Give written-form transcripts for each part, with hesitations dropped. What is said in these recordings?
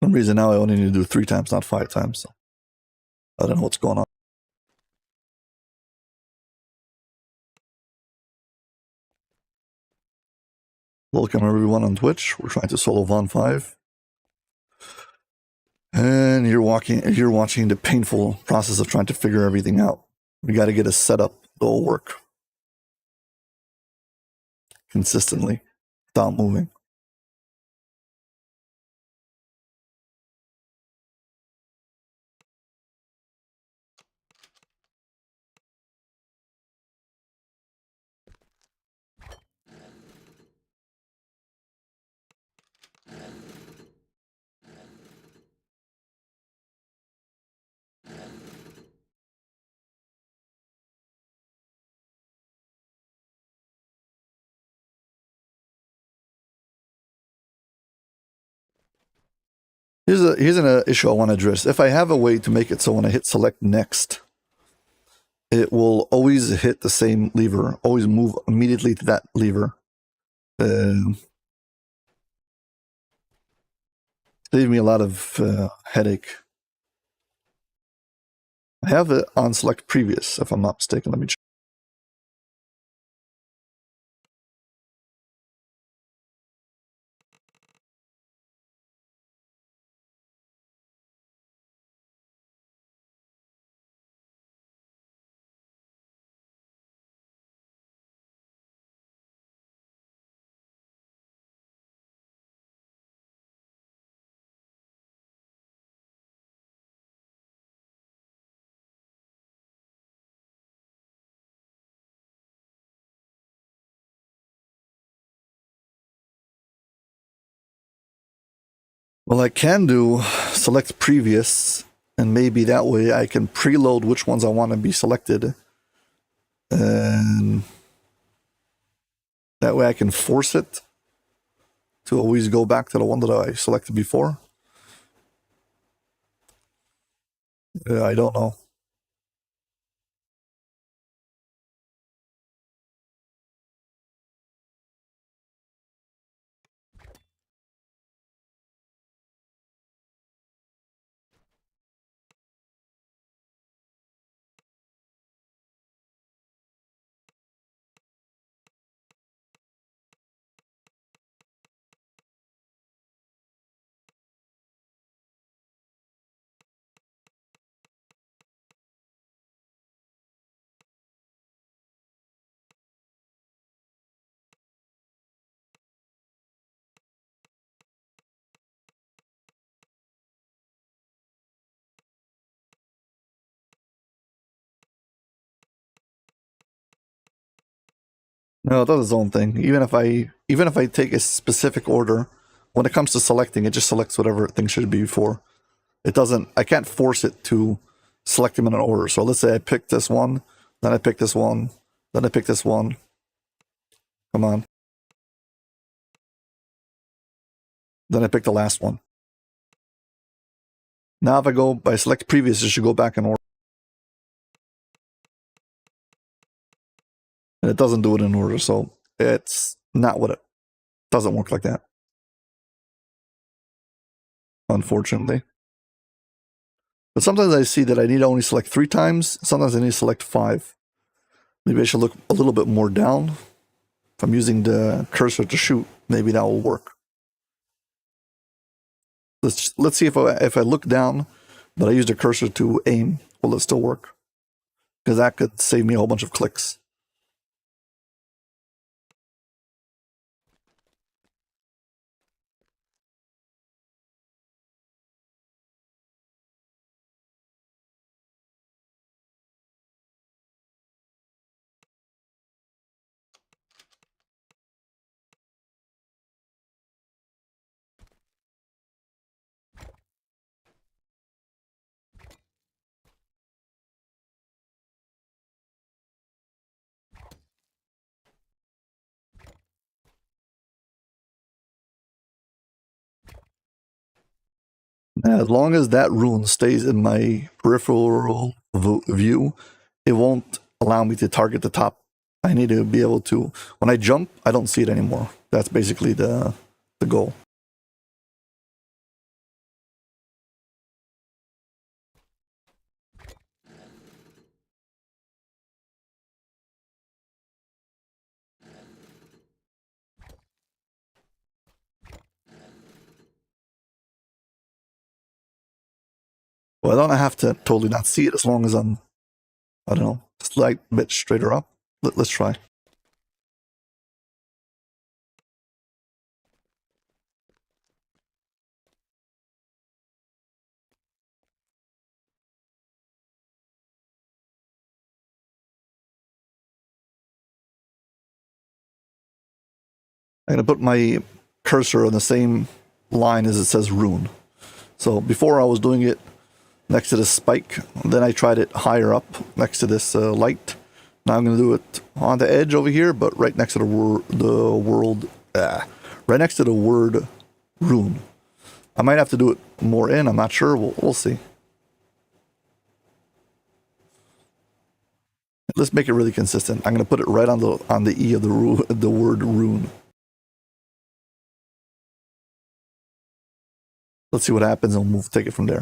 some reason now I only need to do 3 times, not 5 times. So I don't know what's going on. Welcome everyone on Twitch. We're trying to solo Von 5. And you're watching the painful process of trying to figure everything out. We got to get a setup that'll work consistently without moving. Here's an issue I want to address. If I have a way to make it so when I hit select next, it will always hit the same lever, always move immediately to that lever. Save me a lot of headache. I have it on select previous, if I'm not mistaken. Let me check. Well, I can do select previous, and maybe that way I can preload which ones I want to be selected. And that way I can force it to always go back to the one that I selected before. I don't know. No, it does its own thing. Even if I take a specific order, when it comes to selecting, it just selects whatever thing should be before. It doesn't. I can't force it to select them in an order. So let's say I pick this one, then I pick this one, then I pick this one. Come on. Then I pick the last one. Now if I select previous, it should go back in order. And it doesn't do it in order, so it's not what it doesn't work like that. Unfortunately. But sometimes I see that I need to only select 3 times. Sometimes I need to select 5. Maybe I should look a little bit more down. If I'm using the cursor to shoot, maybe that will work. Let's see if I look down, but I use the cursor to aim, will it still work? Because that could save me a whole bunch of clicks. As long as that rune stays in my peripheral view, it won't allow me to target the top. I need to be able to, when I jump, I don't see it anymore. That's basically the goal. Well, I don't have to totally not see it as long as I'm, I don't know, slight bit straighter up. Let's try. I'm going to put my cursor on the same line as it says rune. So before I was doing it next to this spike, then I tried it higher up next to this light. Now I'm going to do it on the edge over here, but right next to right next to the word rune. I might have to do it more in. I'm not sure. We'll see. Let's make it really consistent. I'm going to put it right on the e of the word rune. Let's see what happens, and we'll take it from there.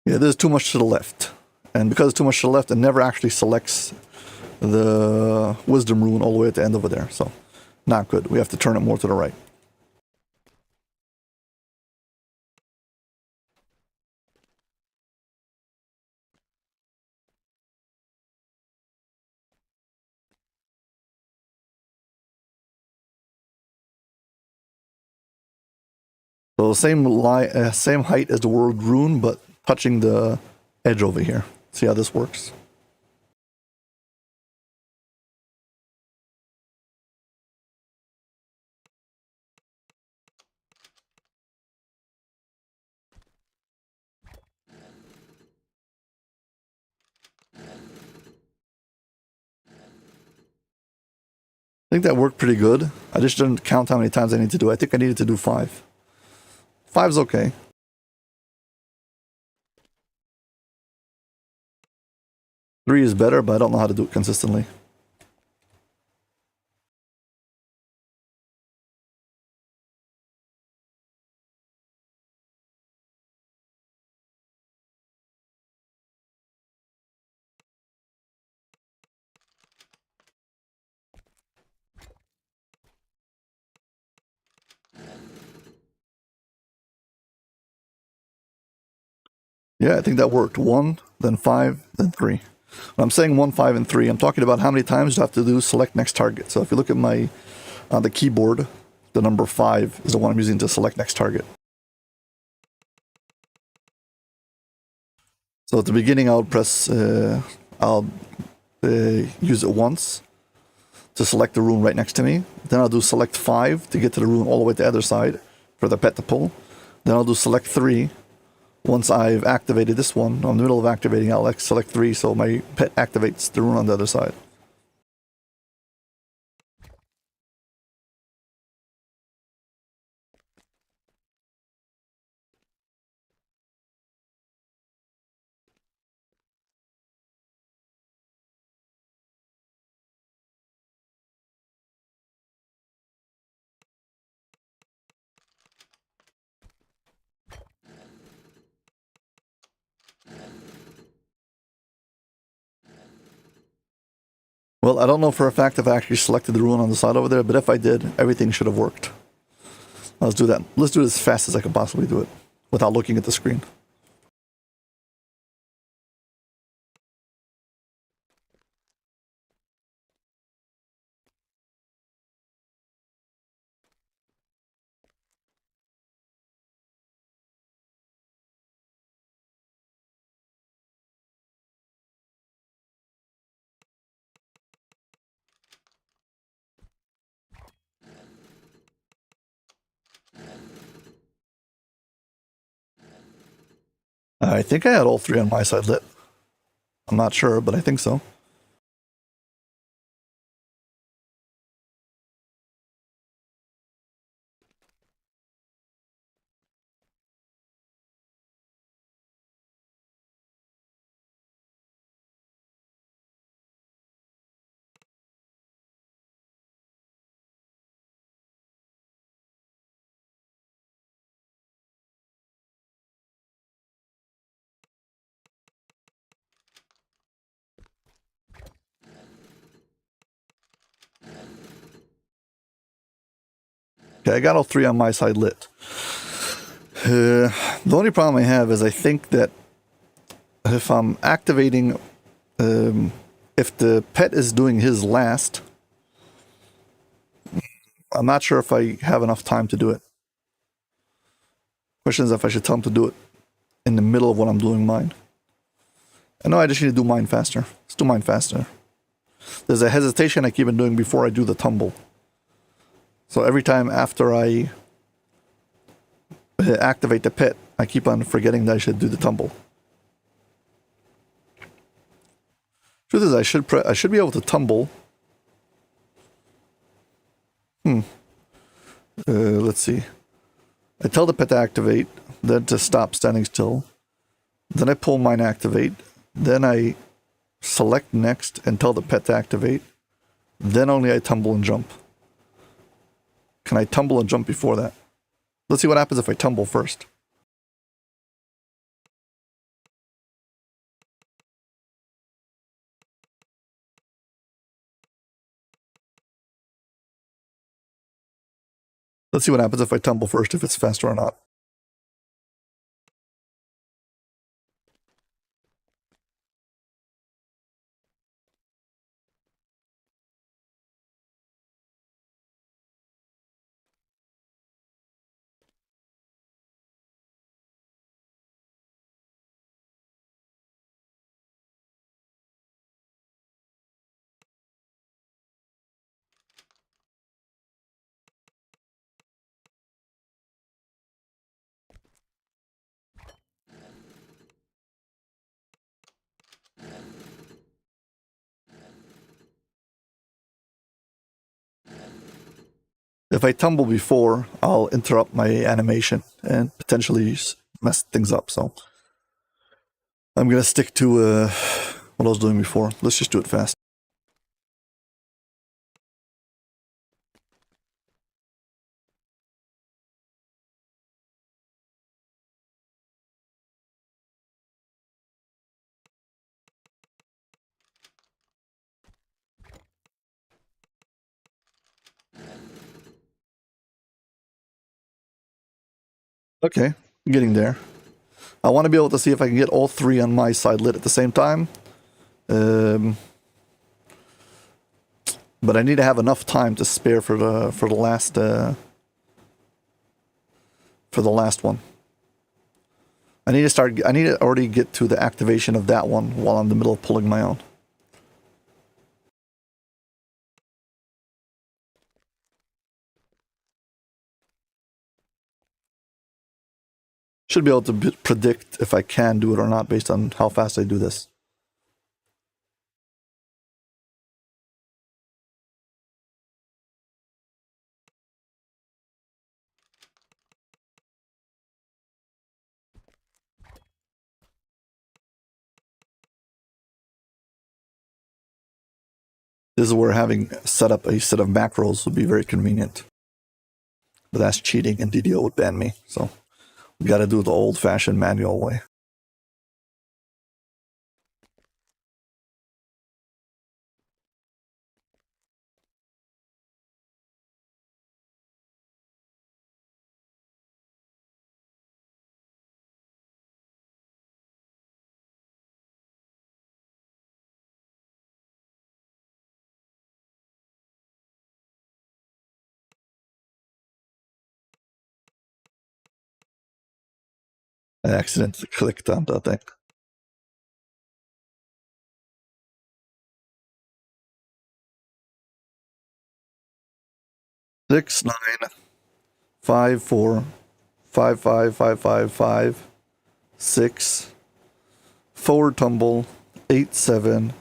Yeah, there's too much to the left. And because it's too much to the left, it never actually selects the wisdom rune all the way at the end over there. So, not good. We have to turn it more to the right. So same height as the word rune, but touching the edge over here. See how this works? I think that worked pretty good. I just didn't count how many times I need to do. I think I needed to do 5. 5's okay. 3 is better, but I don't know how to do it consistently. Yeah, I think that worked. 1, then 5, then 3. When I'm saying 1, 5, and 3, I'm talking about how many times you have to do select next target. So if you look at my on the keyboard, the number 5 is the one I'm using to select next target. So at the beginning, I'll use it once to select the rune right next to me. Then I'll do select 5 to get to the rune all the way to the other side for the pet to pull. Then I'll do select 3. Once I've activated this one, I'm in the middle of activating, I'll select 3 so my pet activates the rune on the other side. Well, I don't know for a fact if I actually selected the rune on the side over there, but if I did, everything should have worked. Let's do that. Let's do it as fast as I can possibly do it without looking at the screen. I think I had all 3 on my side lit. I'm not sure, but I think so. Okay, I got all three on my side lit. The only problem I have is I think that if I'm activating, if the pet is doing his last, I'm not sure if I have enough time to do it. Question is if I should tell him to do it in the middle of when I'm doing mine. I know I just need to do mine faster. Let's do mine faster. There's a hesitation I keep on doing before I do the tumble. So every time after I activate the pit, I keep on forgetting that I should do the tumble. Truth is, I should be able to tumble. Let's see. I tell the pet to activate, then to stop standing still. Then I pull mine activate. Then I select next and tell the pet to activate. Then only I tumble and jump. Can I tumble and jump before that? Let's see what happens if I tumble first. Let's see what happens if I tumble first, if it's faster or not. If I tumble before, I'll interrupt my animation and potentially mess things up. So I'm going to stick to what I was doing before. Let's just do it fast. Okay, getting there. I want to be able to see if I can get all three on my side lit at the same time. Um, but I need to have enough time to spare for the last one. I need to already get to the activation of that one while I'm in the middle of pulling my own. Should be able to predict if I can do it or not based on how fast I do this. This is where having set up a set of macros would be very convenient. But that's cheating and DDO would ban me. So we got to do it the old fashioned manual way. I accidentally clicked on that thing. 6, 9, 5, 4, 5, 5, 5, 5, 5, 6, forward tumble, 8, 7,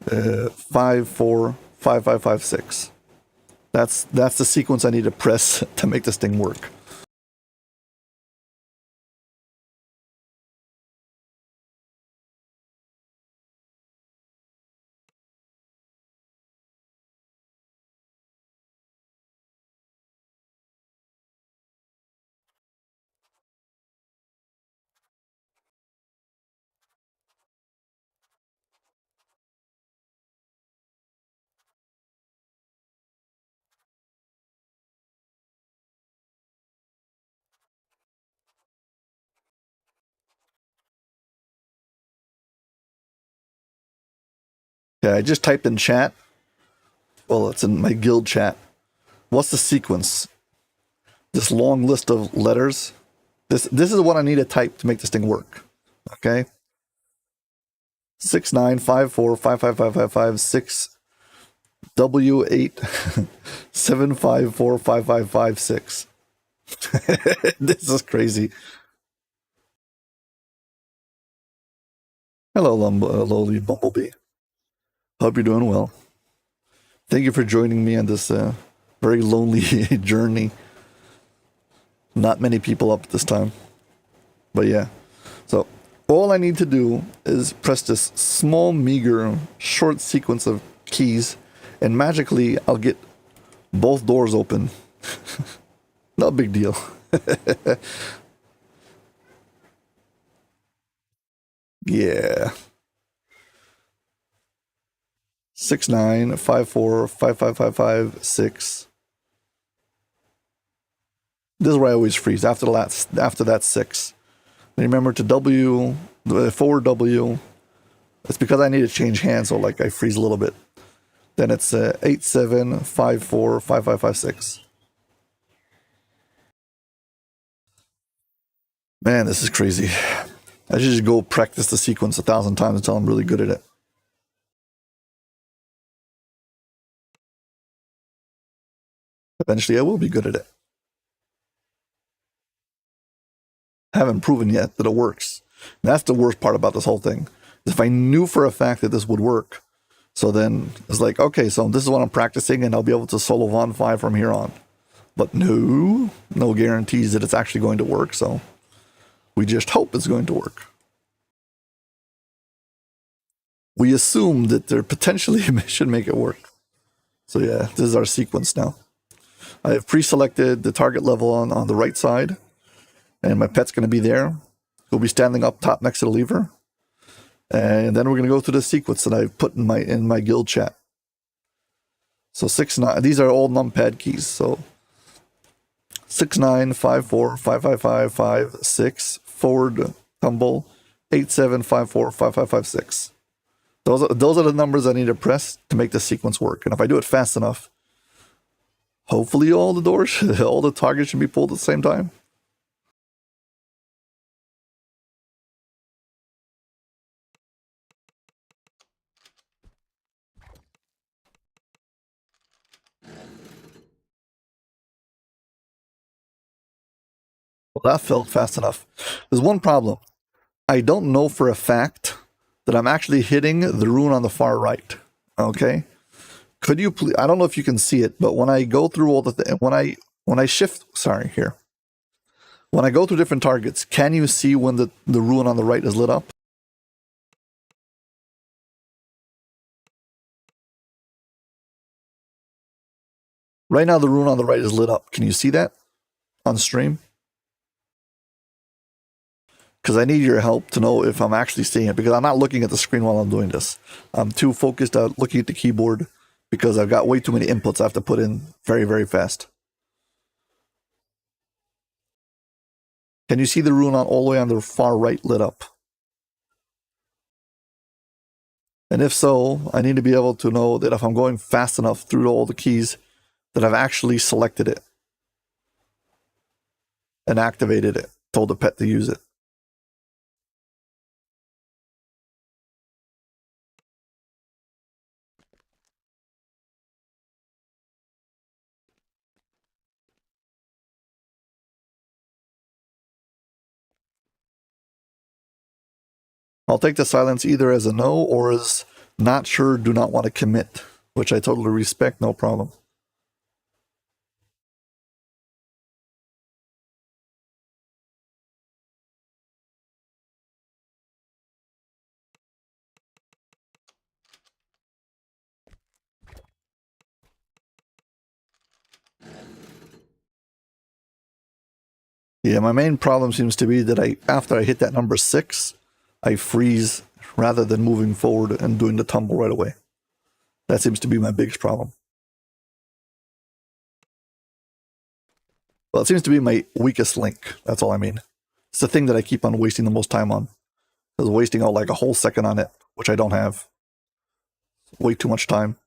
5, 4, 5, 5, 5, 6. That's the sequence I need to press to make this thing work. Yeah, I just typed in chat. Well, it's in my guild chat. What's the sequence? This long list of letters. This is what I need to type to make this thing work. Okay. 6954555556 W8 7545556. This is crazy. Hello, lowly bumblebee. Hope you're doing well. Thank you for joining me on this very lonely journey. Not many people up this time. But yeah. So all I need to do is press this small, meager, short sequence of keys, and magically I'll get both doors open. Not a big deal. Yeah. 6954555556. This is where I always freeze after that 6. And remember to forward W. It's because I need to change hands, so like I freeze a little bit. Then it's 87545556. Man, this is crazy. I should just go practice the sequence 1,000 times until I'm really good at it. Eventually, I will be good at it. I haven't proven yet that it works. And that's the worst part about this whole thing. If I knew for a fact that this would work, so then it's like, okay, so this is what I'm practicing, and I'll be able to solo Von 5 from here on. But no guarantees that it's actually going to work, so we just hope it's going to work. We assume that there potentially should make it work. So yeah, this is our sequence now. I have pre-selected the target level on the right side, and my pet's going to be there. He'll be standing up top next to the lever. And then we're going to go through the sequence that I've put in my guild chat. So 6-9, these are all numpad keys. So 6954555556 forward tumble 87545556. Those are the numbers I need to press to make the sequence work. And if I do it fast enough, hopefully all the doors, all the targets should be pulled at the same time. Well, that felt fast enough. There's one problem. I don't know for a fact that I'm actually hitting the rune on the far right. Okay? Could you please, I don't know if you can see it, but when I go through all the when I shift, sorry, here. When I go through different targets, can you see when the rune on the right is lit up? Right now the rune on the right is lit up. Can you see that on stream? Because I need your help to know if I'm actually seeing it, because I'm not looking at the screen while I'm doing this. I'm too focused on looking at the keyboard because I've got way too many inputs I have to put in very, very fast. Can you see the rune all the way on the far right lit up? And if so, I need to be able to know that if I'm going fast enough through all the keys, that I've actually selected it and activated it, told the pet to use it. I'll take the silence either as a no or as not sure, do not want to commit, which I totally respect, no problem. Yeah, my main problem seems to be that after I hit that number 6, I freeze rather than moving forward and doing the tumble right away. That seems to be my biggest problem. Well, it seems to be my weakest link. That's all I mean. It's the thing that I keep on wasting the most time on. I was wasting out like a whole second on it, which I don't have. way too much time.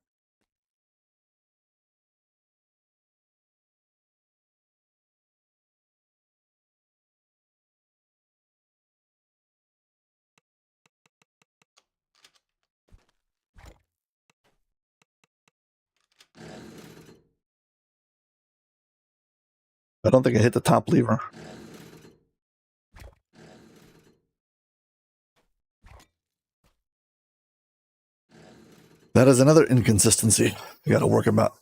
I don't think I hit the top lever. That is another inconsistency you got to work about.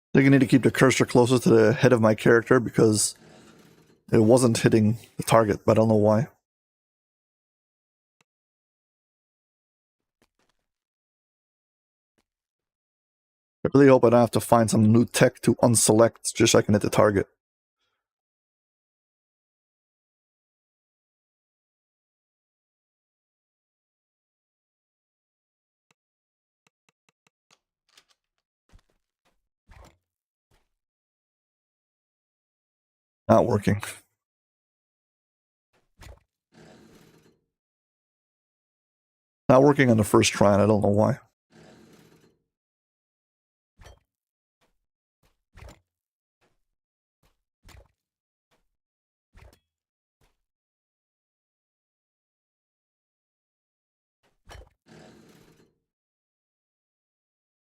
I think I need to keep the cursor closer to the head of my character because it wasn't hitting the target, but I don't know why. I really hope I don't have to find some new tech to unselect just so I can hit the target. Not working. Not working on the first try, and I don't know why.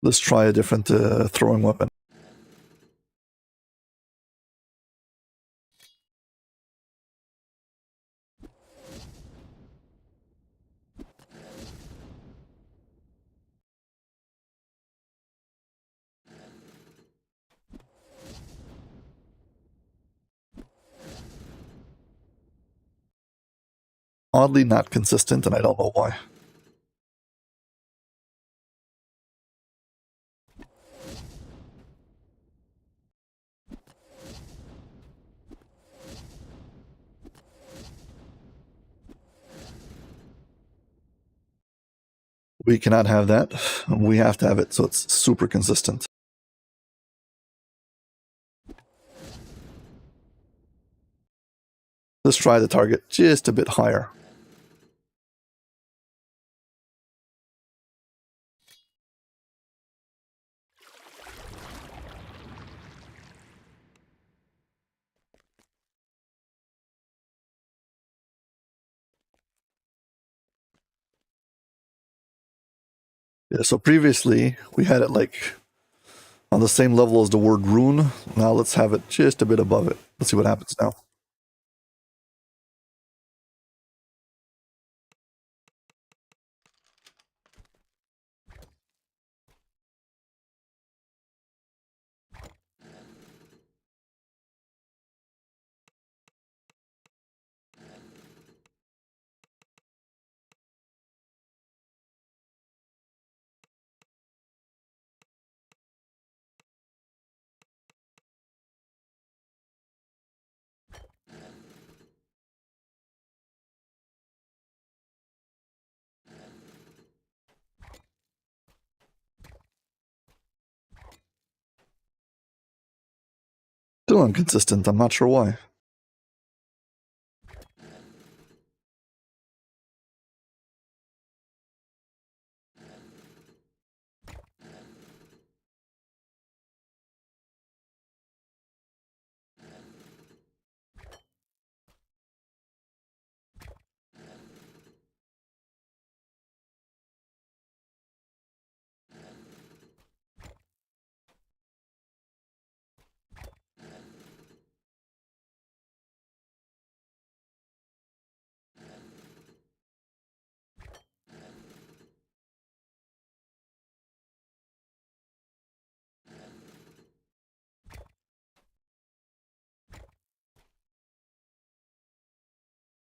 Let's try a different throwing weapon. Oddly not consistent, and I don't know why. We cannot have that. We have to have it so it's super consistent. Let's try the target just a bit higher. Yeah, so previously we had it like on the same level as the word rune. Now let's have it just a bit above it. Let's see what happens now. Still inconsistent. I'm not sure why.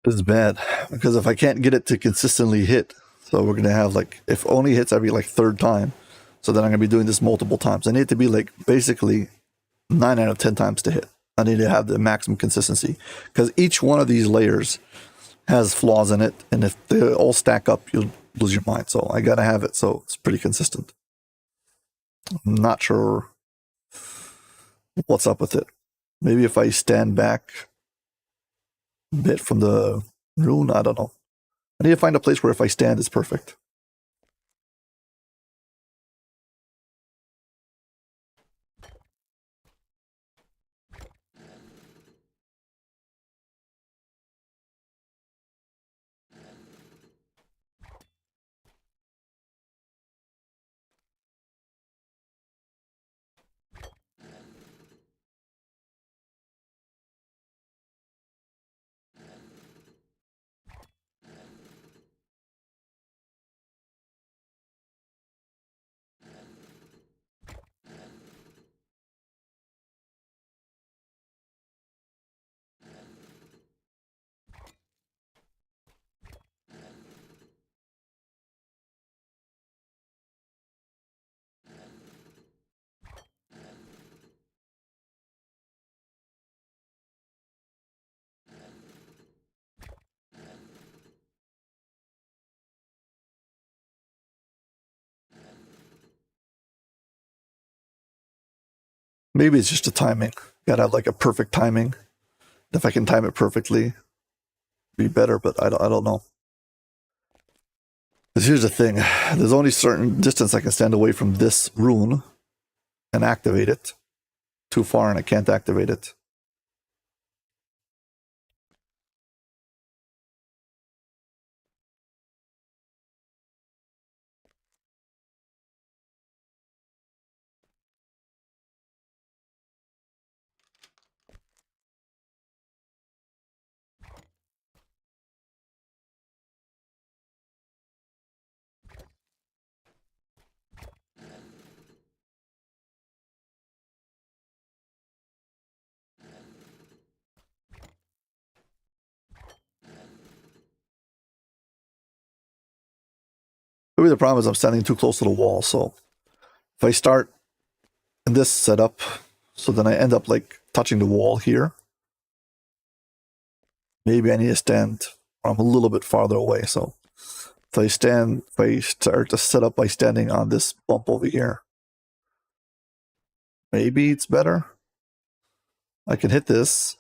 This is bad because if I can't get it to consistently hit, so we're gonna have like if only hits every like third time, so then I'm gonna be doing this multiple times. I need it to be like basically 9 out of 10 times to hit. I need to have the maximum consistency because each one of these layers has flaws in it, and if they all stack up, you'll lose your mind. So I gotta have it so it's pretty consistent. I'm not sure what's up with it. Maybe if I stand back a bit from the rune, I don't know. I need to find a place where if I stand, it's perfect. Maybe it's just a timing. Gotta have like a perfect timing. If I can time it perfectly, it'd be better, but I don't know. Because here's the thing, there's only certain distance I can stand away from this rune and activate it. Too far and I can't activate it. Maybe the problem is I'm standing too close to the wall, so if I start in this setup, so then I end up like touching the wall here, maybe I need to stand I'm a little bit farther away. So if I start to set up by standing on this bump over here, maybe it's better. I can hit this.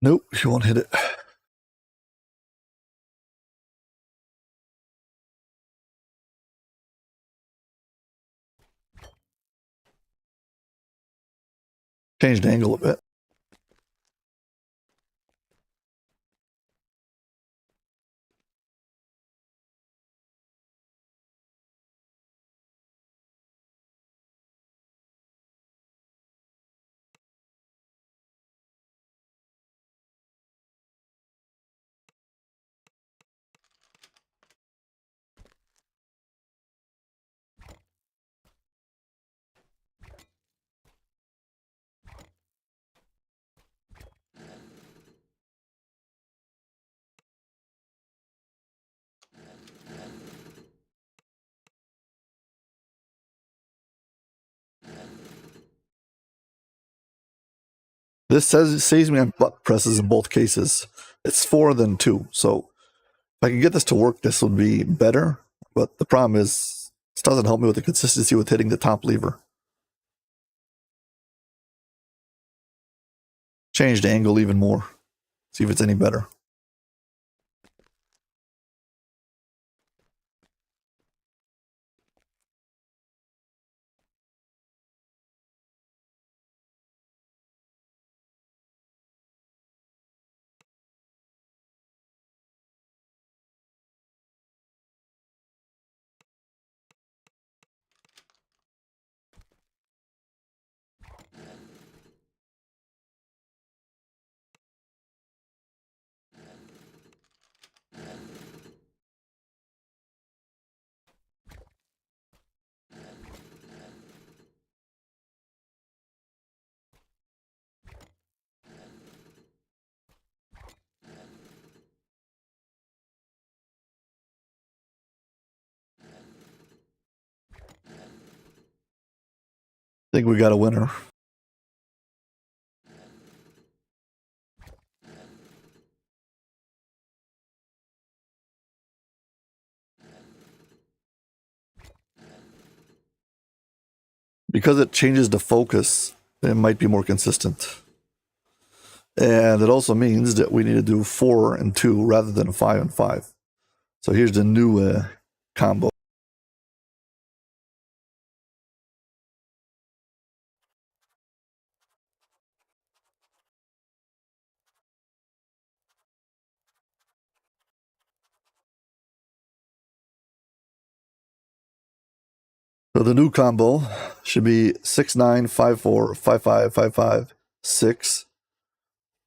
Nope, she won't hit it. Changed angle a bit. This says it saves me on butt presses in both cases. It's 4 than 2, so if I can get this to work, this would be better. But the problem is, this doesn't help me with the consistency with hitting the top lever. change the angle even more. See if it's any better. I think we got a winner. Because it changes the focus, it might be more consistent. And it also means that we need to do 4 and 2 rather than 5 and 5. So here's the new combo. So the new combo should be 6 9 5 4 5 5 5 5 6.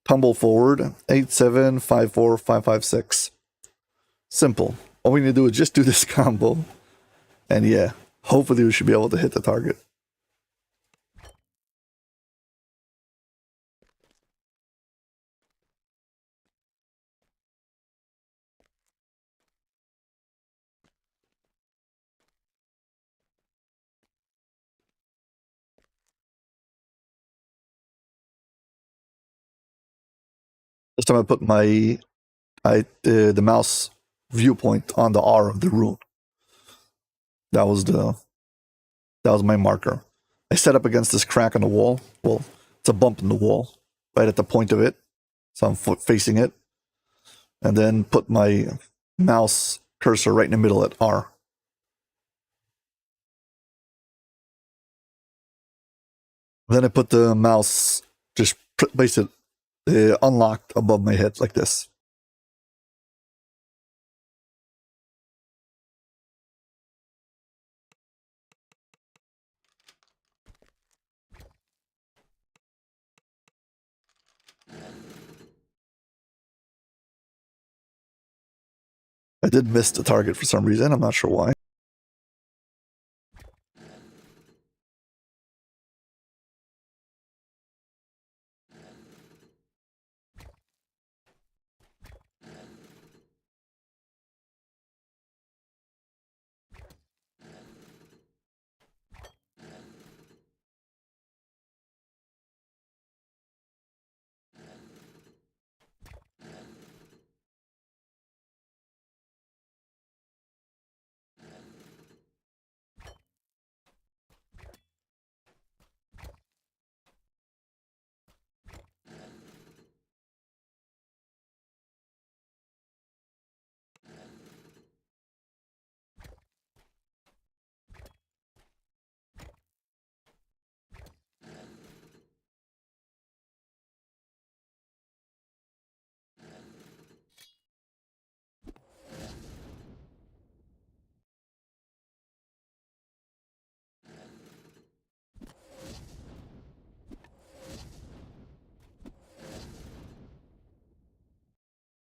Tumble forward 8 7 5 4 5 5 6. Simple. All we need to do is just do this combo, and yeah, hopefully we should be able to hit the target. This time I put the mouse viewpoint on the R of the rune. That was my marker. I set up against this crack on the wall. Well, it's a bump in the wall, right at the point of it. So I'm facing it. And then put my mouse cursor right in the middle at R. Then I put the mouse, just place it unlocked above my head like this. I did miss the target for some reason. I'm not sure why.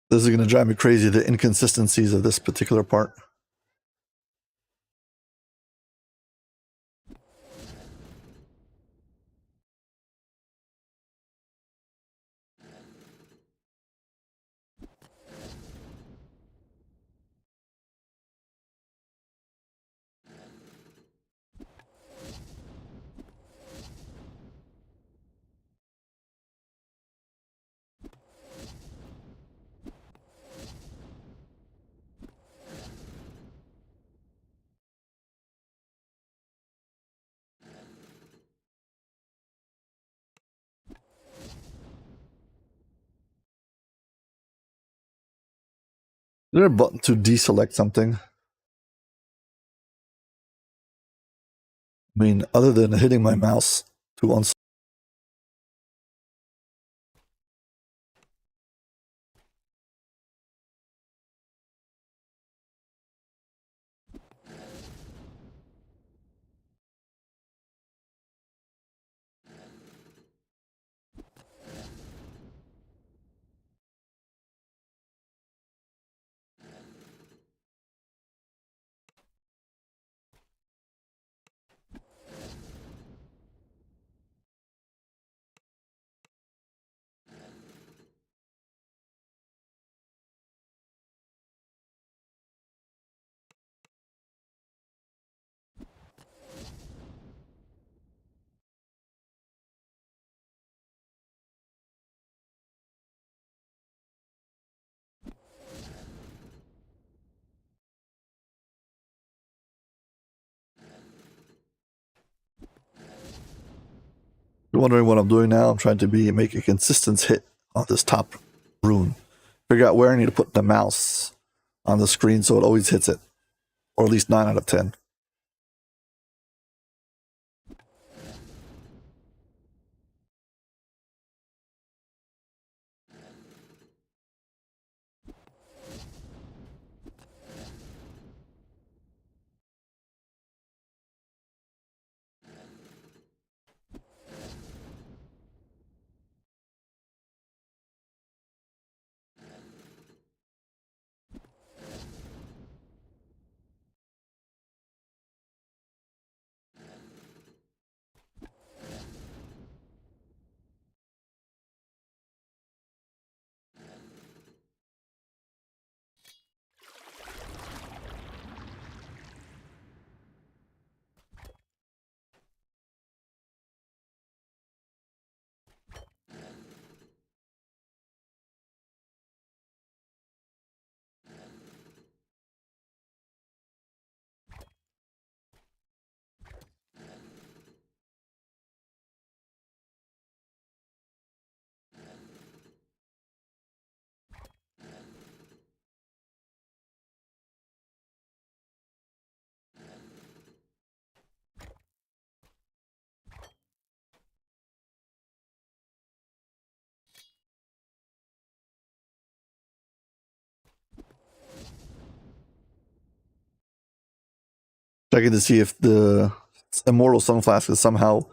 This is going to drive me crazy, the inconsistencies of this particular part. there a button to deselect something? I mean, other than hitting my mouse to unselect. You're wondering what I'm doing now? I'm trying to make a consistent hit on this top rune. Figure out where I need to put the mouse on the screen so it always hits it, or at least 9 out of 10. Checking to see if the Immortal Sun Flask is somehow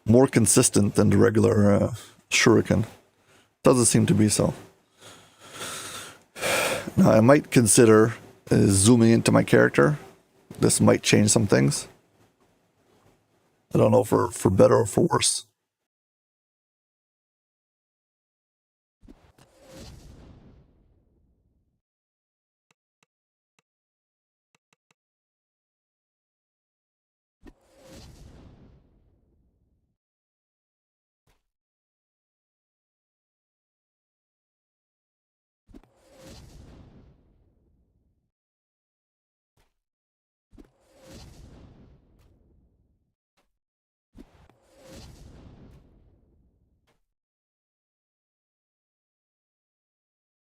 more consistent than the regular Shuriken. Doesn't seem to be so. Now, I might consider zooming into my character. This might change some things. I don't know for better or for worse.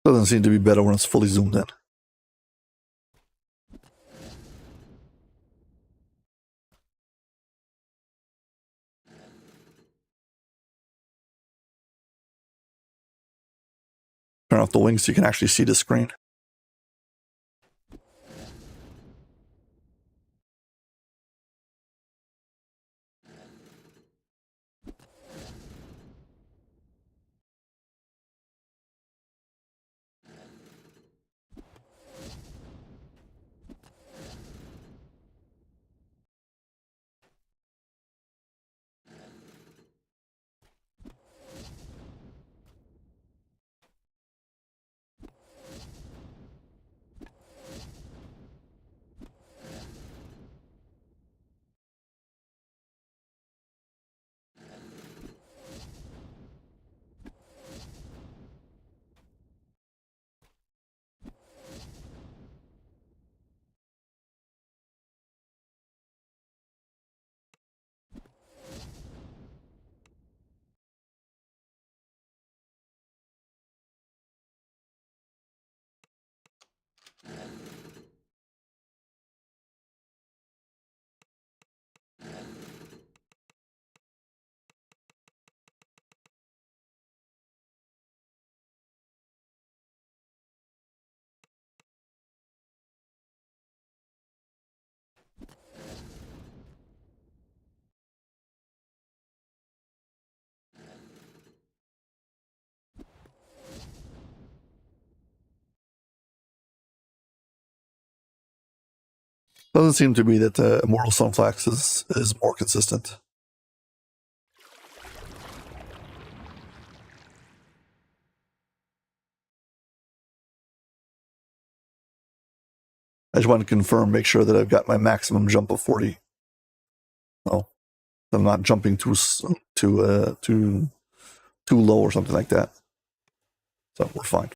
Doesn't seem to be better when it's fully zoomed in. Turn off the wings so you can actually see the screen. Doesn't seem to be that Immortal Sunflax is more consistent. I just want to confirm, make sure that I've got my maximum jump of 40. No, I'm not jumping too low or something like that. So we're fine.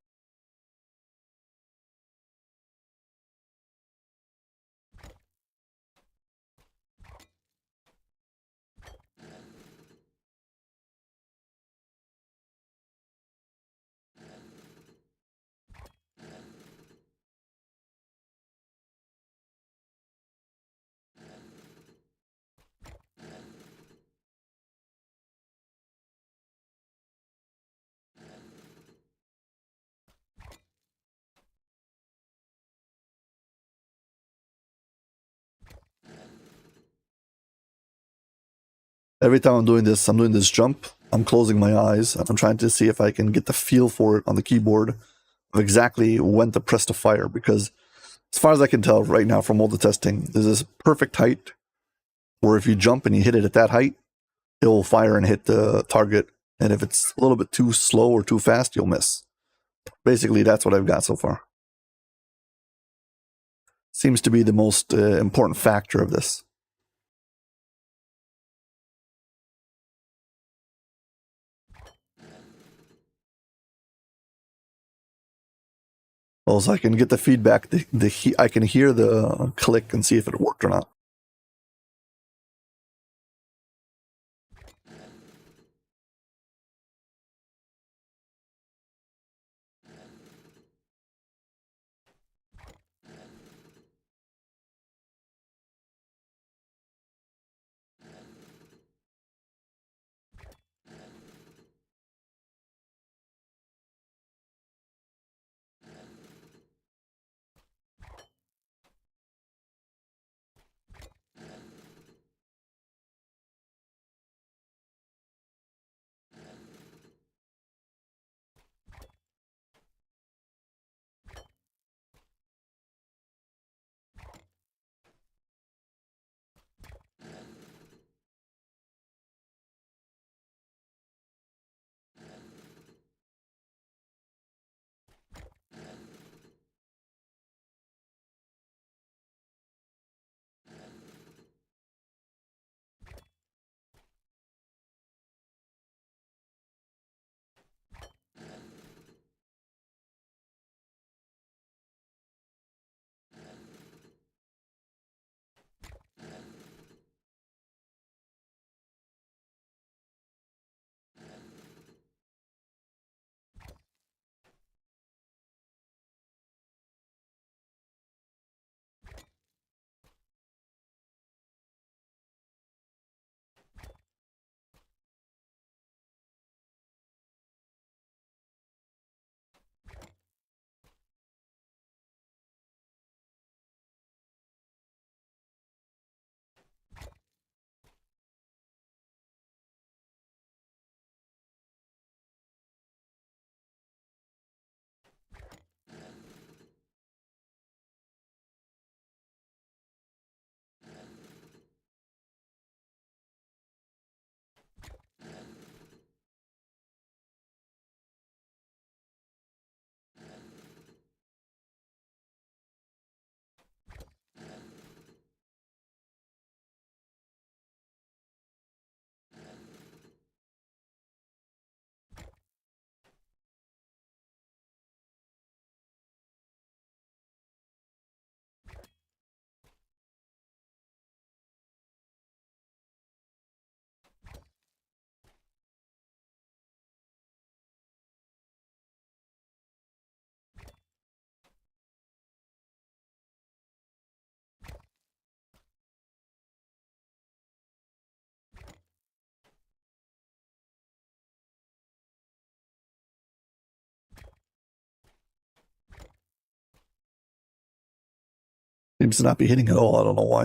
Every time I'm doing this jump, I'm closing my eyes and I'm trying to see if I can get the feel for it on the keyboard of exactly when to press to fire. Because as far as I can tell right now from all the testing, there's this perfect height where if you jump and you hit it at that height, it will fire and hit the target. And if it's a little bit too slow or too fast, you'll miss. Basically, that's what I've got so far. Seems to be the most important factor of this. Also, I can get the feedback. I can hear the click and see if it worked or not. Seems to not be hitting at all. I don't know why.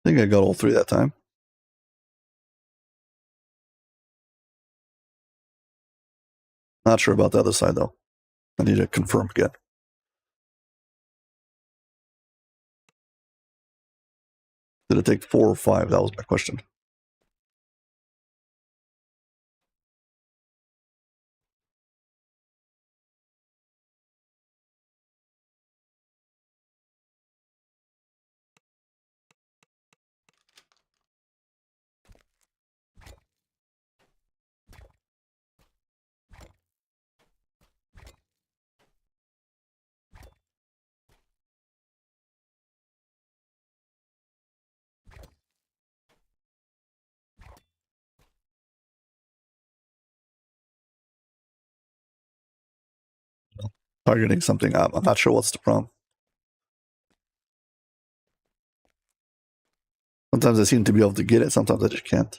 I think I got all three that time. Not sure about the other side though. I need to confirm again. Did it take 4 or 5? That was my question. Targeting something. I'm not sure what's the problem. Sometimes I seem to be able to get it. Sometimes I just can't.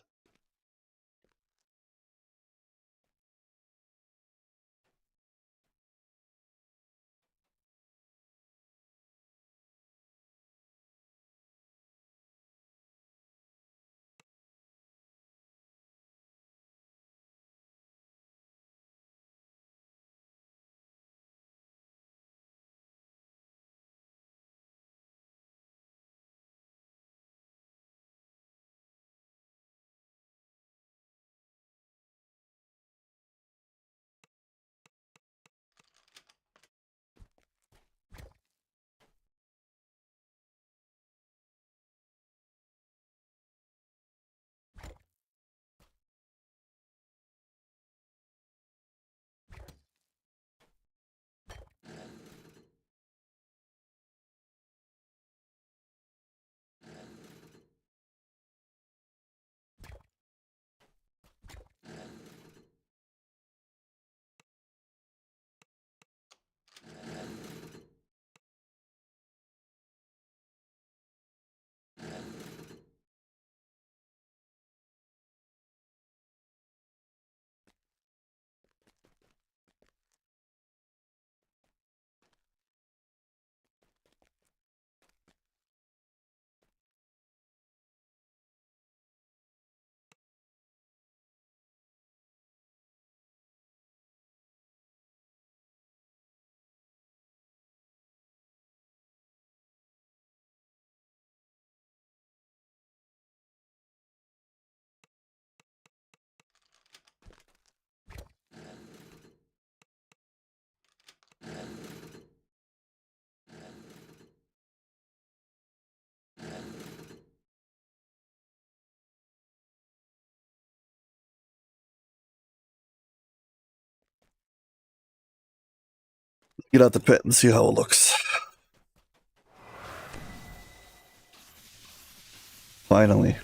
Get out the pit and see how it looks. Finally.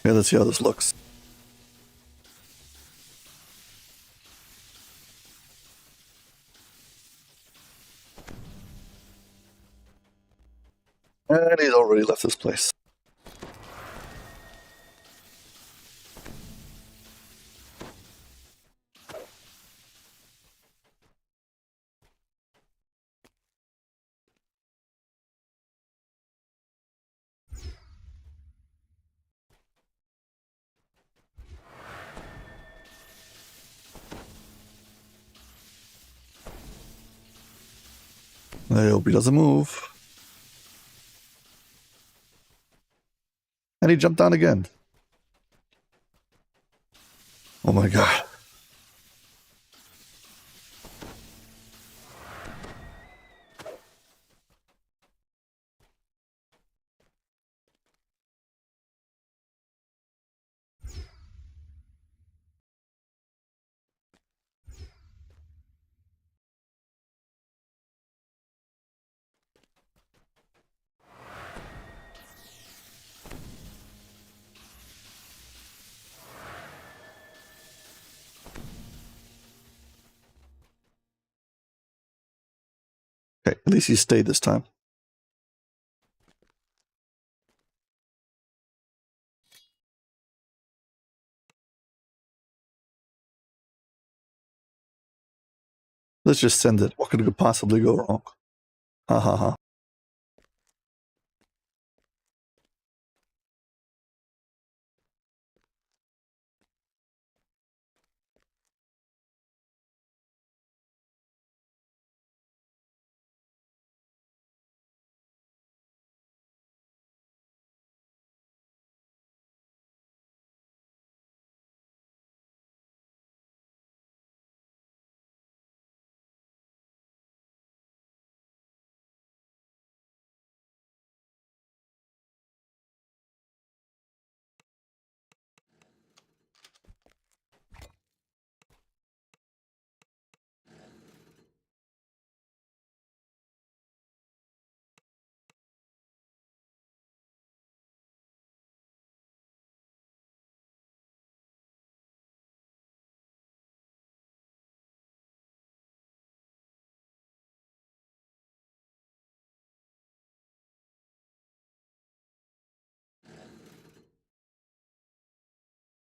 Okay, let's see how this looks. And he's already left this place. I hope he doesn't move. And he jumped down again. Oh my god. Okay, at least he stayed this time. Let's just send it. What could possibly go wrong? Ha ha ha.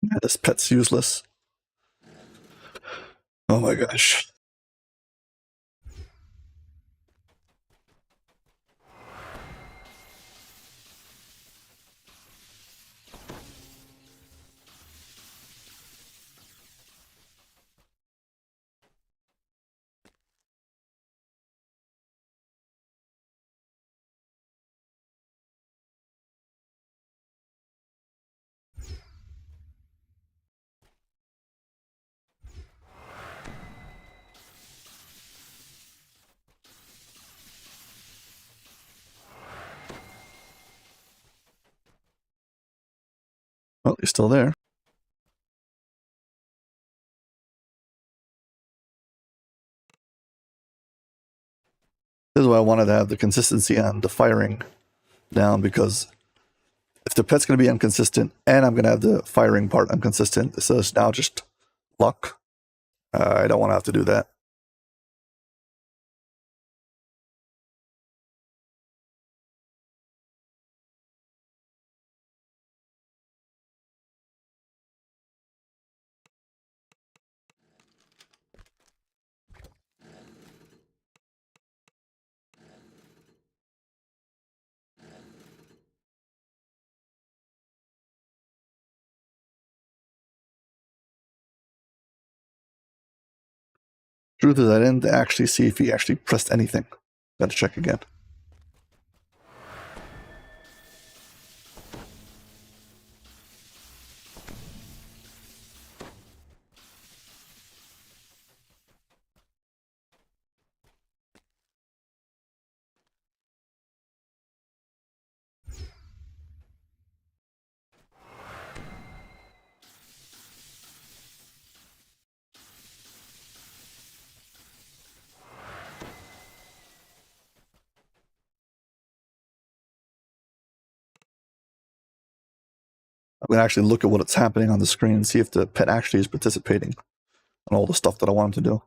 Yeah, this pet's useless. Oh my gosh. Well, he's still there. This is why I wanted to have the consistency on the firing down, because if the pet's going to be inconsistent and I'm going to have the firing part inconsistent, so it's now just luck. I don't want to have to do that. Truth is, I didn't actually see if he actually pressed anything. Got to check again. I'm going to actually look at what's happening on the screen and see if the pet actually is participating in all the stuff that I want him to do.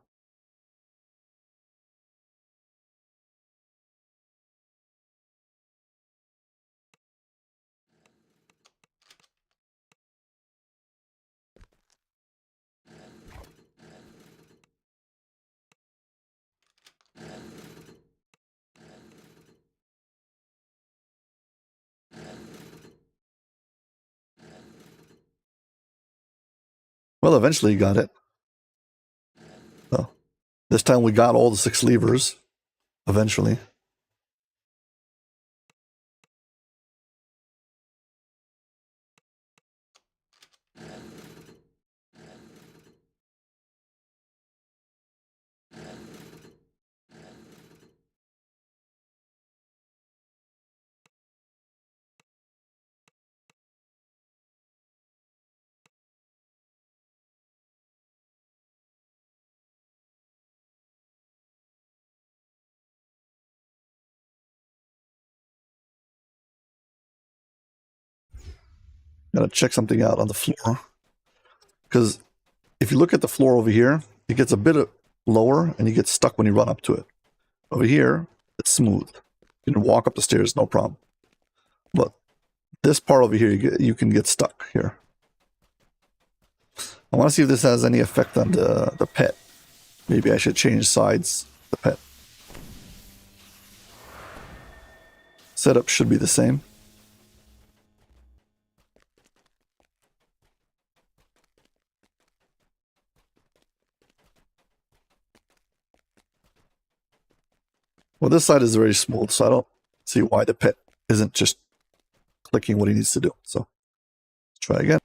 Well, eventually he got it. So this time we got all the 6 levers, eventually. Gotta check something out on the floor. Because if you look at the floor over here, it gets a bit lower and you get stuck when you run up to it. Over here, it's smooth. You can walk up the stairs, no problem. But this part over here, you can get stuck here. I want to see if this has any effect on the pet. Maybe I should change sides of the pet. Setup should be the same. Well, this side is very smooth, so I don't see why the pet isn't just clicking what he needs to do. So let's try again.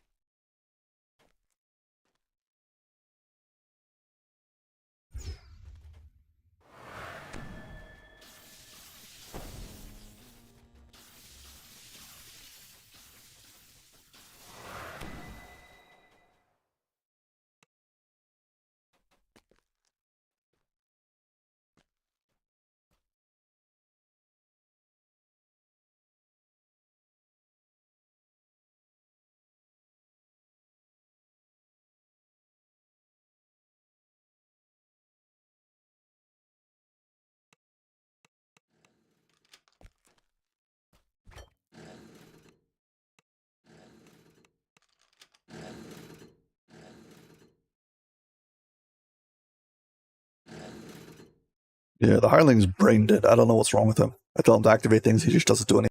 Yeah, the Hireling's brain dead. I don't know what's wrong with him. I tell him to activate things, he just doesn't do anything.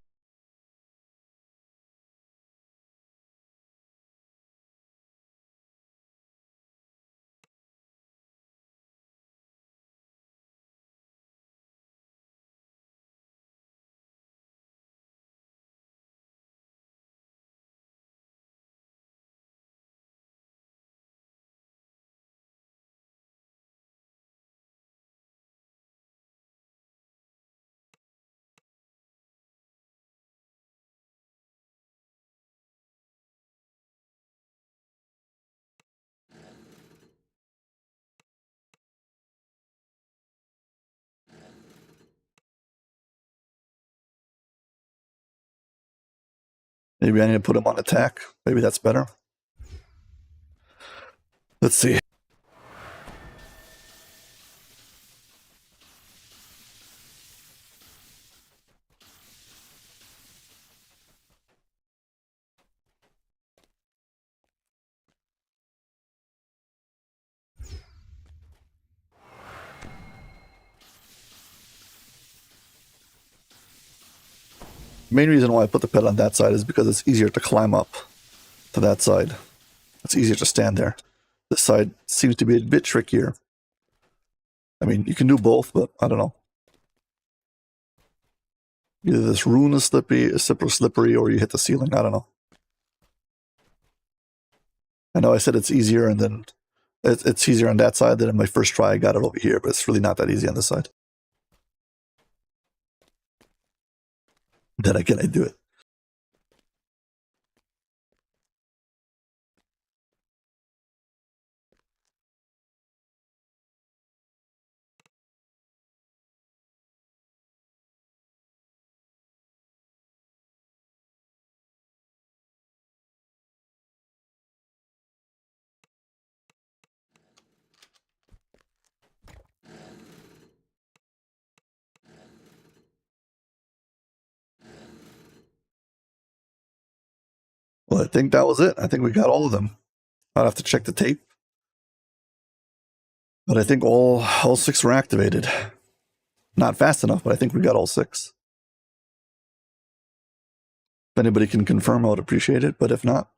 Maybe I need to put him on attack. Maybe that's better. Let's see. Main reason why I put the pet on that side is because it's easier to climb up to that side. It's easier to stand there. This side seems to be a bit trickier. I mean, you can do both, but I don't know. Either this rune is super slippery, or you hit the ceiling. I don't know. I know I said it's easier, and then it's easier on that side than in my first try. I got it over here, but it's really not that easy on this side. Then again, I do it. Well, I think that was it. I think we got all of them. I'd have to check the tape. But I think all six were activated. Not fast enough, but I think we got all six. If anybody can confirm, I would appreciate it. But if not,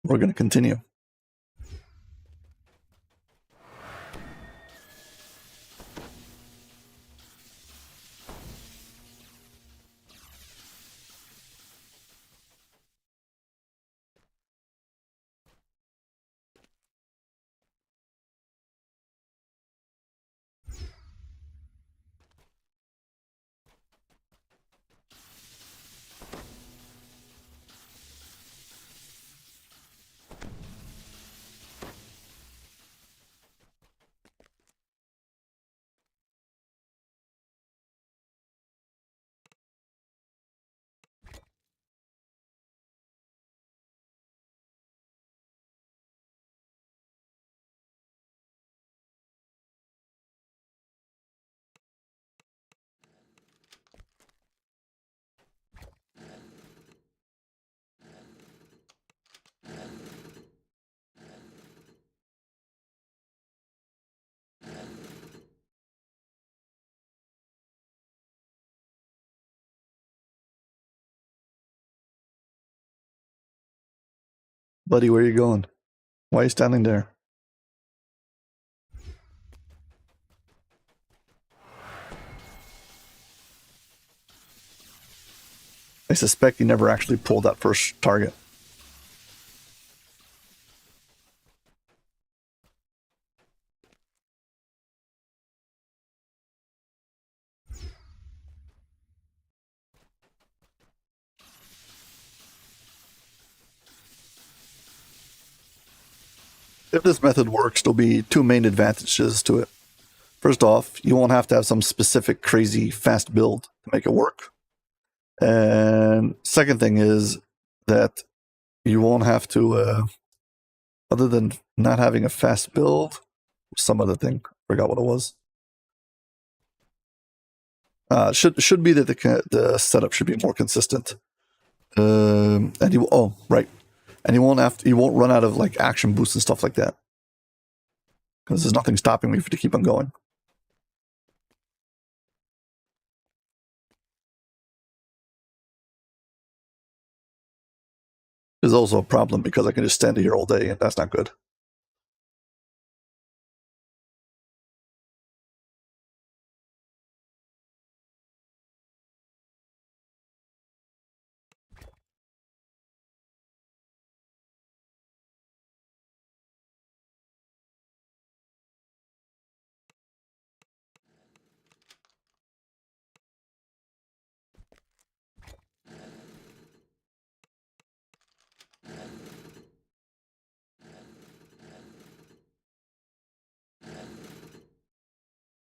we're going to continue. Buddy, where are you going? Why are you standing there? I suspect he never actually pulled that first target. If this method works, there'll be two main advantages to it. First off, you won't have to have some specific crazy fast build to make it work. And second thing is that you won't have to, other than not having a fast build, some other thing, forgot what it was. Should be that the setup should be more consistent. And you right, and you won't run out of like action boosts and stuff like that because there's nothing stopping me to keep on going. There's also a problem because I can just stand here all day and that's not good.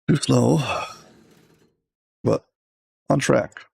Too slow, but on track.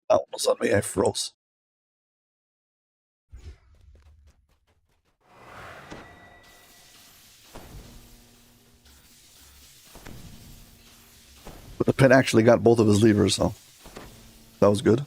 That one was on me. I froze. But the pin actually got both of his levers, so that was good.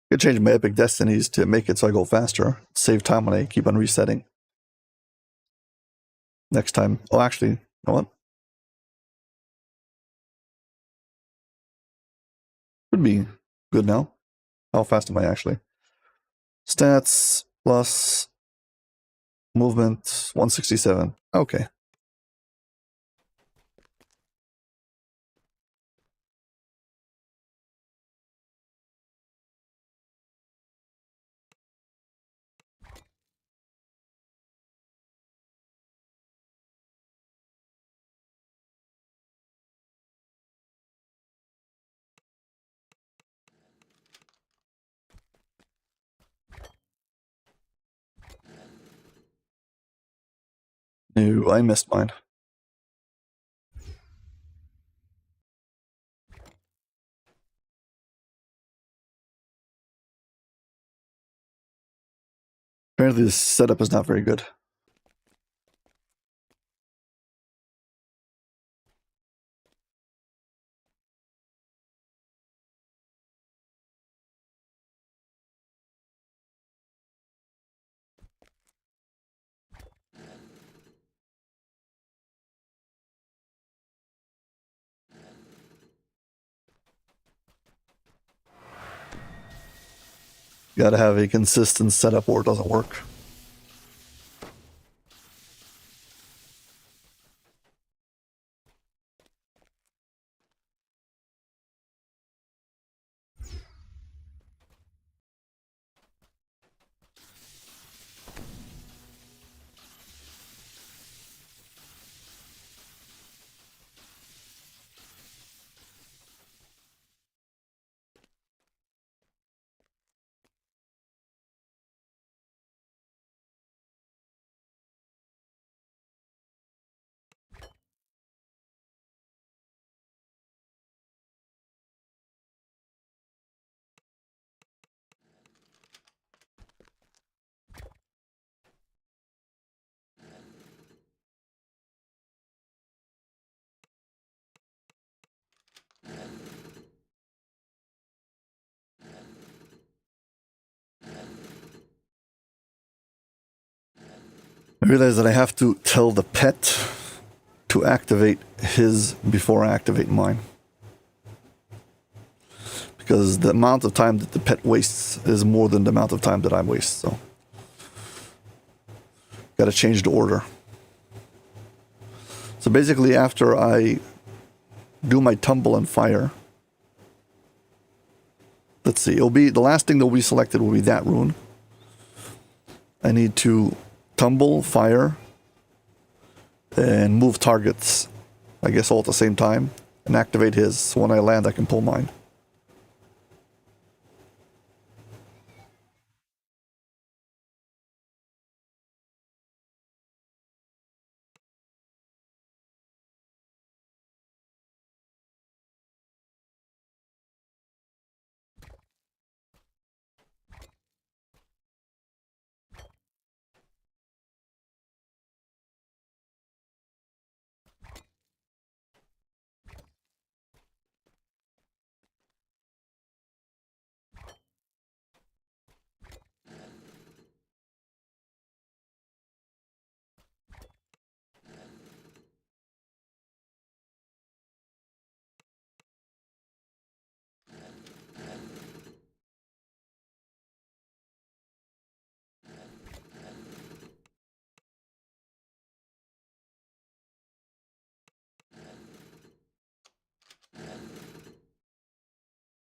Could change my epic destinies to make it so I go faster. Save time when I keep on resetting. Next time. Oh, actually, you know what? Could be good now. How fast am I actually? Stats plus movement 167. Okay. No, I missed mine. Apparently this setup is not very good. You gotta have a consistent setup or it doesn't work. I realize that I have to tell the pet to activate his before I activate mine. Because the amount of time that the pet wastes is more than the amount of time that I waste, so. Gotta change the order. So basically after I do my tumble and fire, let's see, it'll be, the last thing that will be selected will be that rune. I need to tumble, fire, and move targets, I guess all at the same time, and activate his. So when I land, I can pull mine.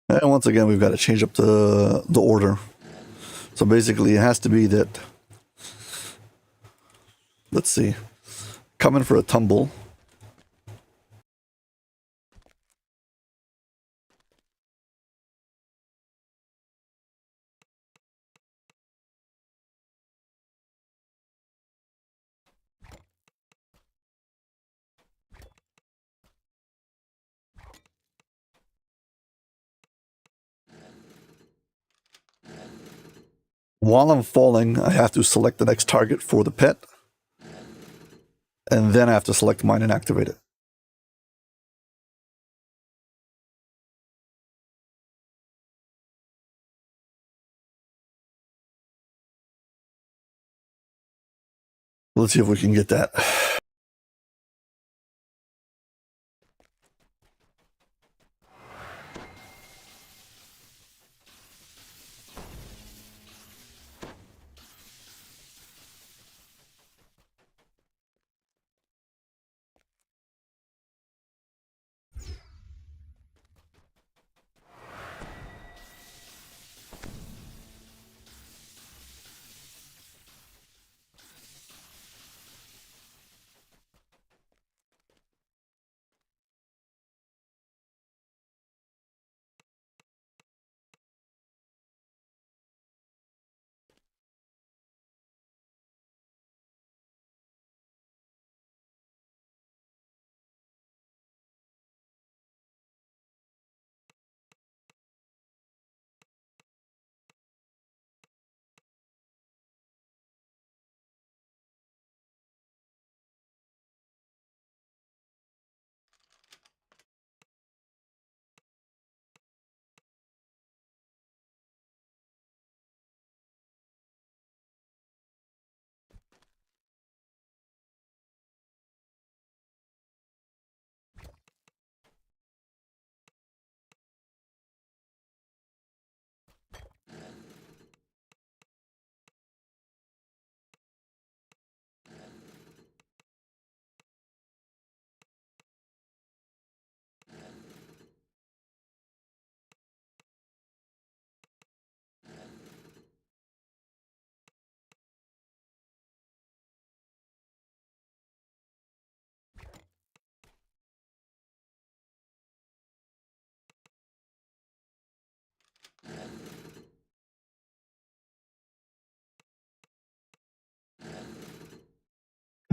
And once again, we've got to change up the order. So basically, it has to be that, let's see, come in for a tumble. While I'm falling, I have to select the next target for the pet, and then I have to select mine and activate it. Let's see if we can get that.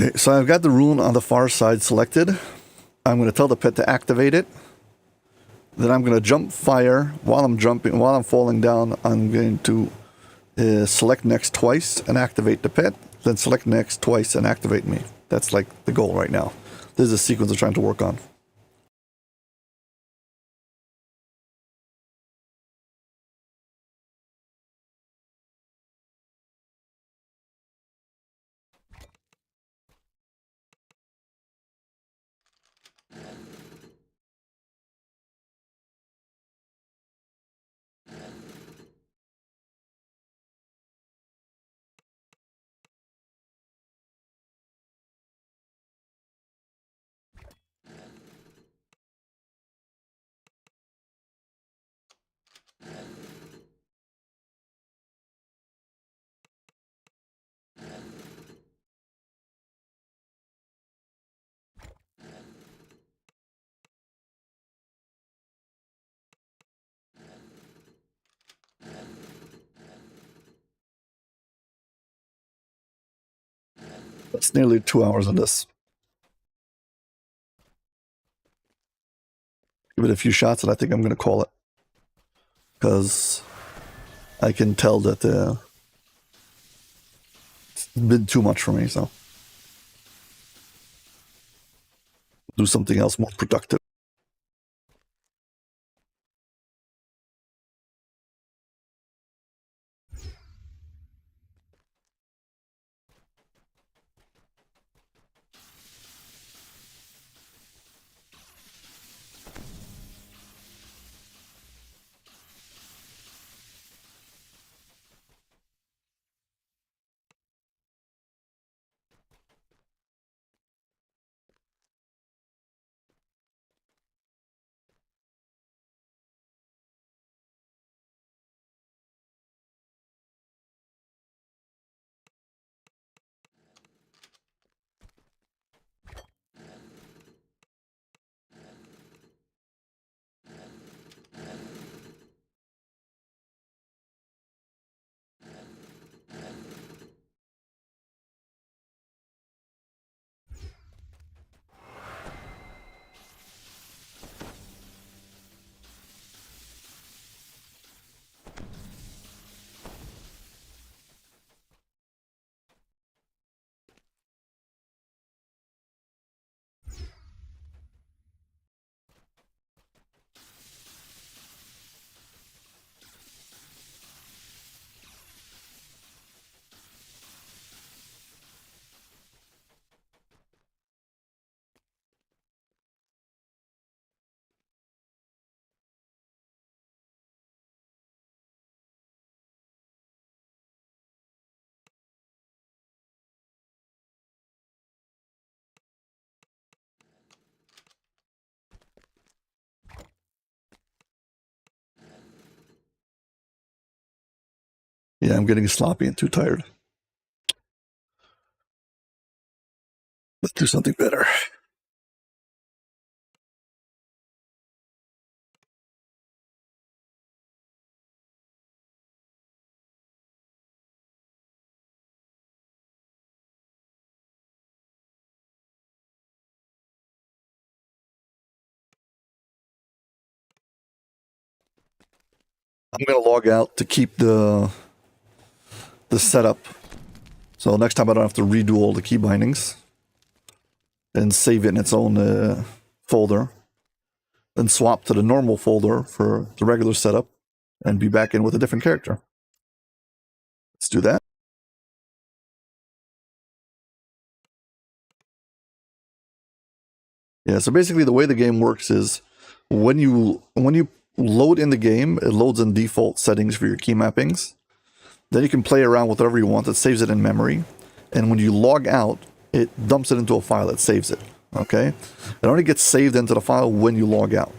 Okay, so I've got the rune on the far side selected. I'm going to tell the pet to activate it. Then I'm going to jump fire while I'm jumping, while I'm falling down. I'm going to select next twice and activate the pet. Then select next twice and activate me. That's like the goal right now. This is a sequence I'm trying to work on. It's nearly 2 hours on this. Give it a few shots and I think I'm going to call it. Because I can tell that it's been too much for me, so do something else more productive. Yeah, I'm getting sloppy and too tired. Let's do something better. I'm gonna log out to keep the setup. So next time I don't have to redo all the key bindings and save it in its own folder. Then swap to the normal folder for the regular setup and be back in with a different character. Let's do that. Yeah, so basically the way the game works is when you load in the game, it loads in default settings for your key mappings. Then you can play around with whatever you want. It saves it in memory. And when you log out, it dumps it into a file that saves it. Okay? It only gets saved into the file when you log out.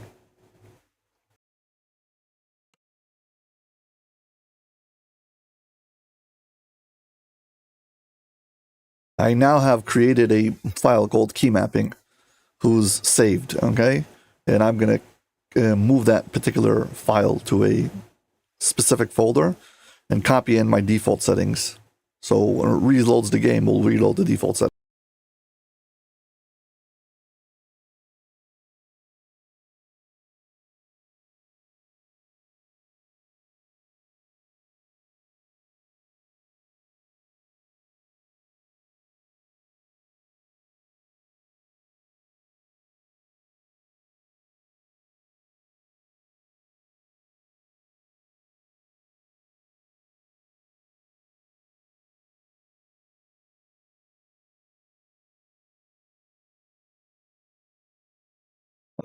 I now have created a file called key mapping who's saved, okay? And I'm going to move that particular file to a specific folder and copy in my default settings. So when it reloads the game, we'll reload the default settings.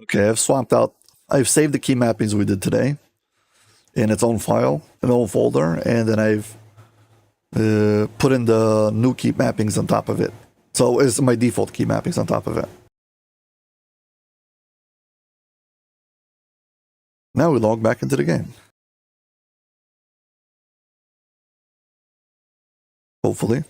Okay, I've saved the key mappings we did today in its own file, an own folder, and then I've put in the new key mappings on top of it. So it's my default key mappings on top of it. Now we log back into the game. Hopefully.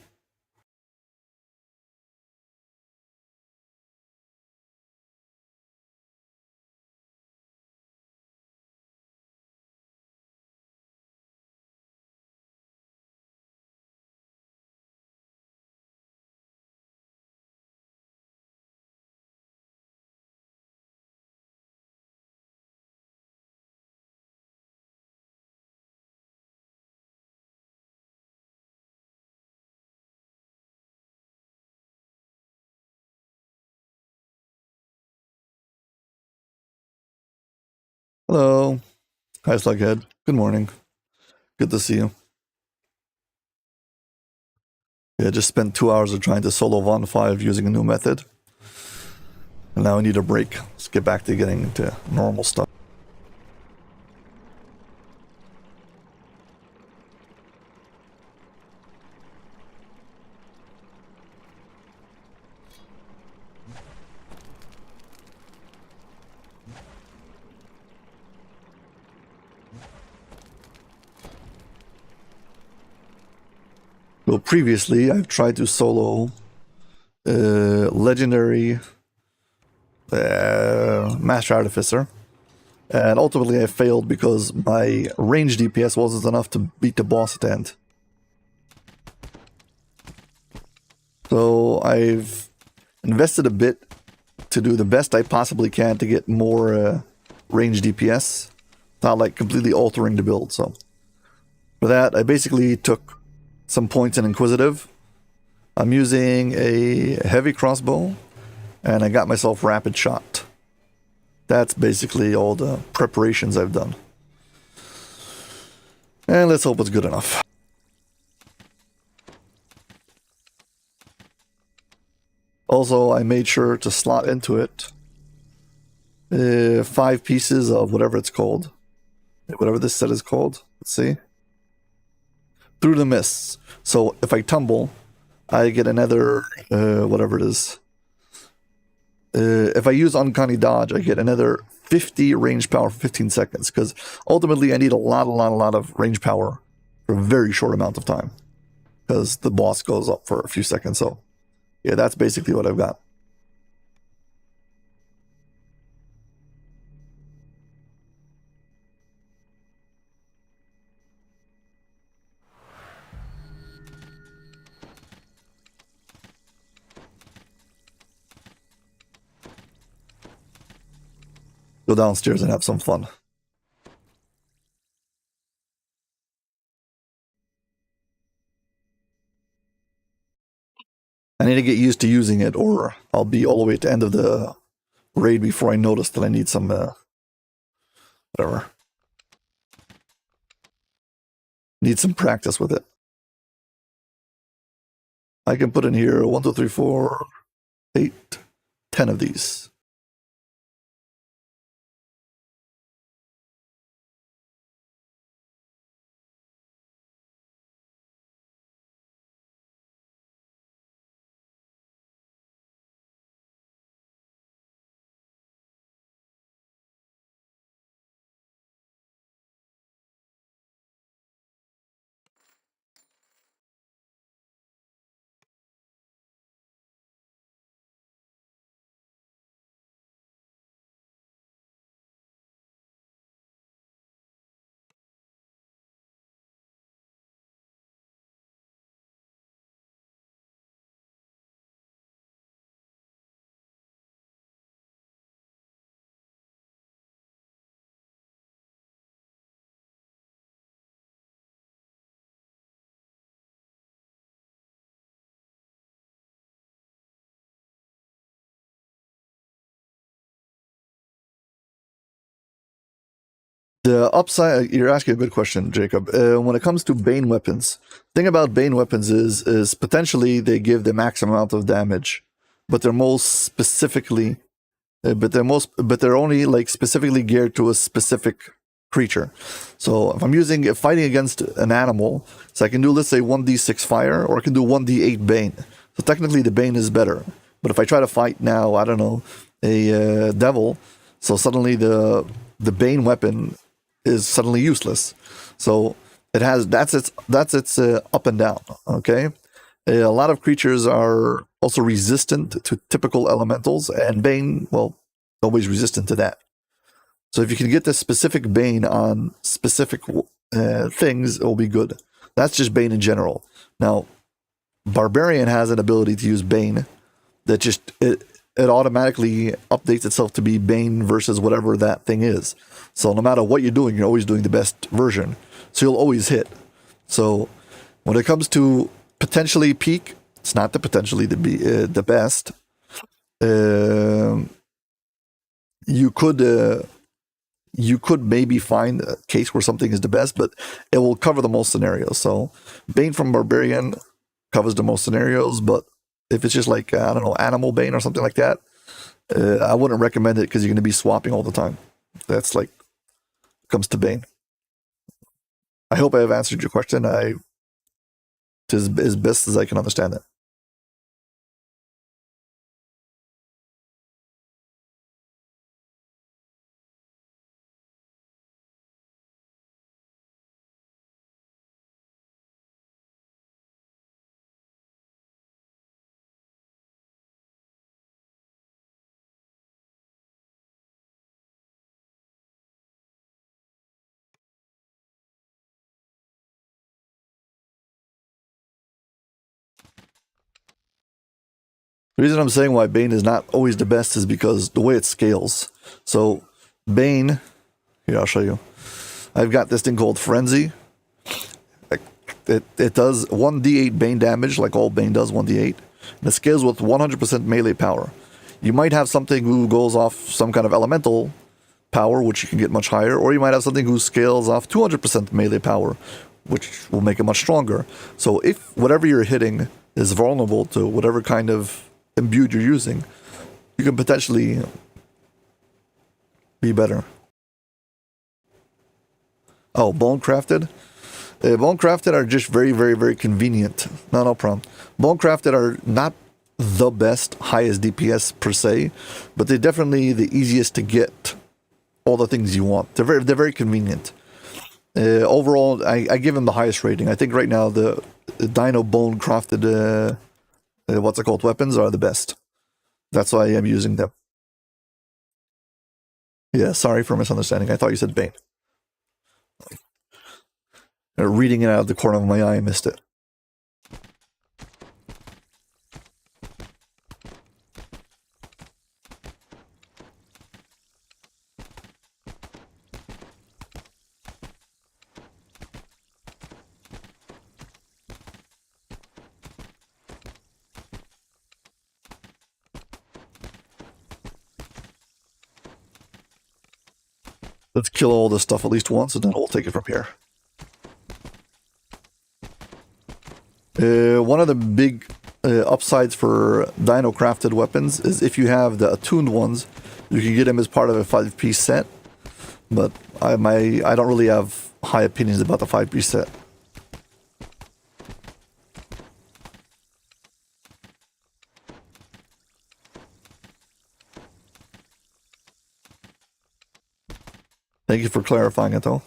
Hello. Hi, Slughead. Good morning. Good to see you. Yeah, just spent 2 hours of trying to solo Von 5 using a new method. And now I need a break. Let's get back to getting into normal stuff. So previously, I've tried to solo legendary Master Artificer, and ultimately I failed because my range DPS wasn't enough to beat the boss at the end. So I've invested a bit to do the best I possibly can to get more range DPS, not like completely altering the build. So for that, I basically took some points in Inquisitive. I'm using a heavy crossbow, and I got myself rapid shot. That's basically all the preparations I've done. And let's hope it's good enough. Also, I made sure to slot into it 5 pieces of whatever it's called. Whatever this set is called. Let's see. Through the Mists. So if I tumble, I get another, whatever it is. If I use Uncanny Dodge, I get another 50 range power for 15 seconds. Because ultimately, I need a lot of range power for a very short amount of time because the boss goes up for a few seconds. So yeah, that's basically what I've got. Go downstairs and have some fun. I need to get used to using it, or I'll be all the way at the end of the raid before I notice that I need some, whatever. Need some practice with it. I can put in here 1, 2, 3, 4, 8, 10 of these. The upside, you're asking a good question, Jacob. When it comes to Bane weapons, thing about Bane weapons is potentially they give the max amount of damage, but they're most specifically, but they're only like specifically geared to a specific creature. So if fighting against an animal, so I can do, let's say, 1d6 fire, or I can do 1d8 Bane. So technically the Bane is better. But if I try to fight now, I don't know, a devil, so suddenly the Bane weapon is suddenly useless. So it has that's its up and down. Okay, a lot of creatures are also resistant to typical elementals, and Bane, well, always resistant to that. So if you can get the specific Bane on specific things, it will be good. That's just Bane in general. Now, Barbarian has an ability to use Bane that just it automatically updates itself to be Bane versus whatever that thing is. So no matter what you're doing, you're always doing the best version. So you'll always hit. So when it comes to potentially peak, it's not the potentially to be the best. You could maybe find a case where something is the best, but it will cover the most scenarios. So Bane from Barbarian covers the most scenarios, but if it's just like, I don't know, Animal Bane or something like that, I wouldn't recommend it because you're going to be swapping all the time. That's like, comes to Bane. I hope I have answered your question. As best as I can understand it. The reason I'm saying why Bane is not always the best is because the way it scales. So Bane, here, I'll show you. I've got this thing called Frenzy. It does 1d8 Bane damage, like all Bane does, 1d8. And it scales with 100% melee power. You might have something who goes off some kind of elemental power, which you can get much higher, or you might have something who scales off 200% melee power, which will make it much stronger. So if whatever you're hitting is vulnerable to whatever kind of imbued you're using, you can potentially be better. Oh, Bone Crafted? Bone Crafted are just very, very, very convenient. No problem. Bone Crafted are not the best, highest DPS per se, but they're definitely the easiest to get all the things you want. They're very convenient. Overall, I give him the highest rating. I think right now the Dino Bone crafted what's it called weapons are the best. That's why I'm using them. Yeah, sorry for misunderstanding. I thought you said Bane. Reading it out of the corner of my eye, I missed it. Let's kill all this stuff at least once, and then we'll take it from here. One of the big upsides for Dino crafted weapons is if you have the attuned ones, you can get them as part of a 5-piece set. But I don't really have high opinions about the 5-piece set. Thank you for clarifying it, though.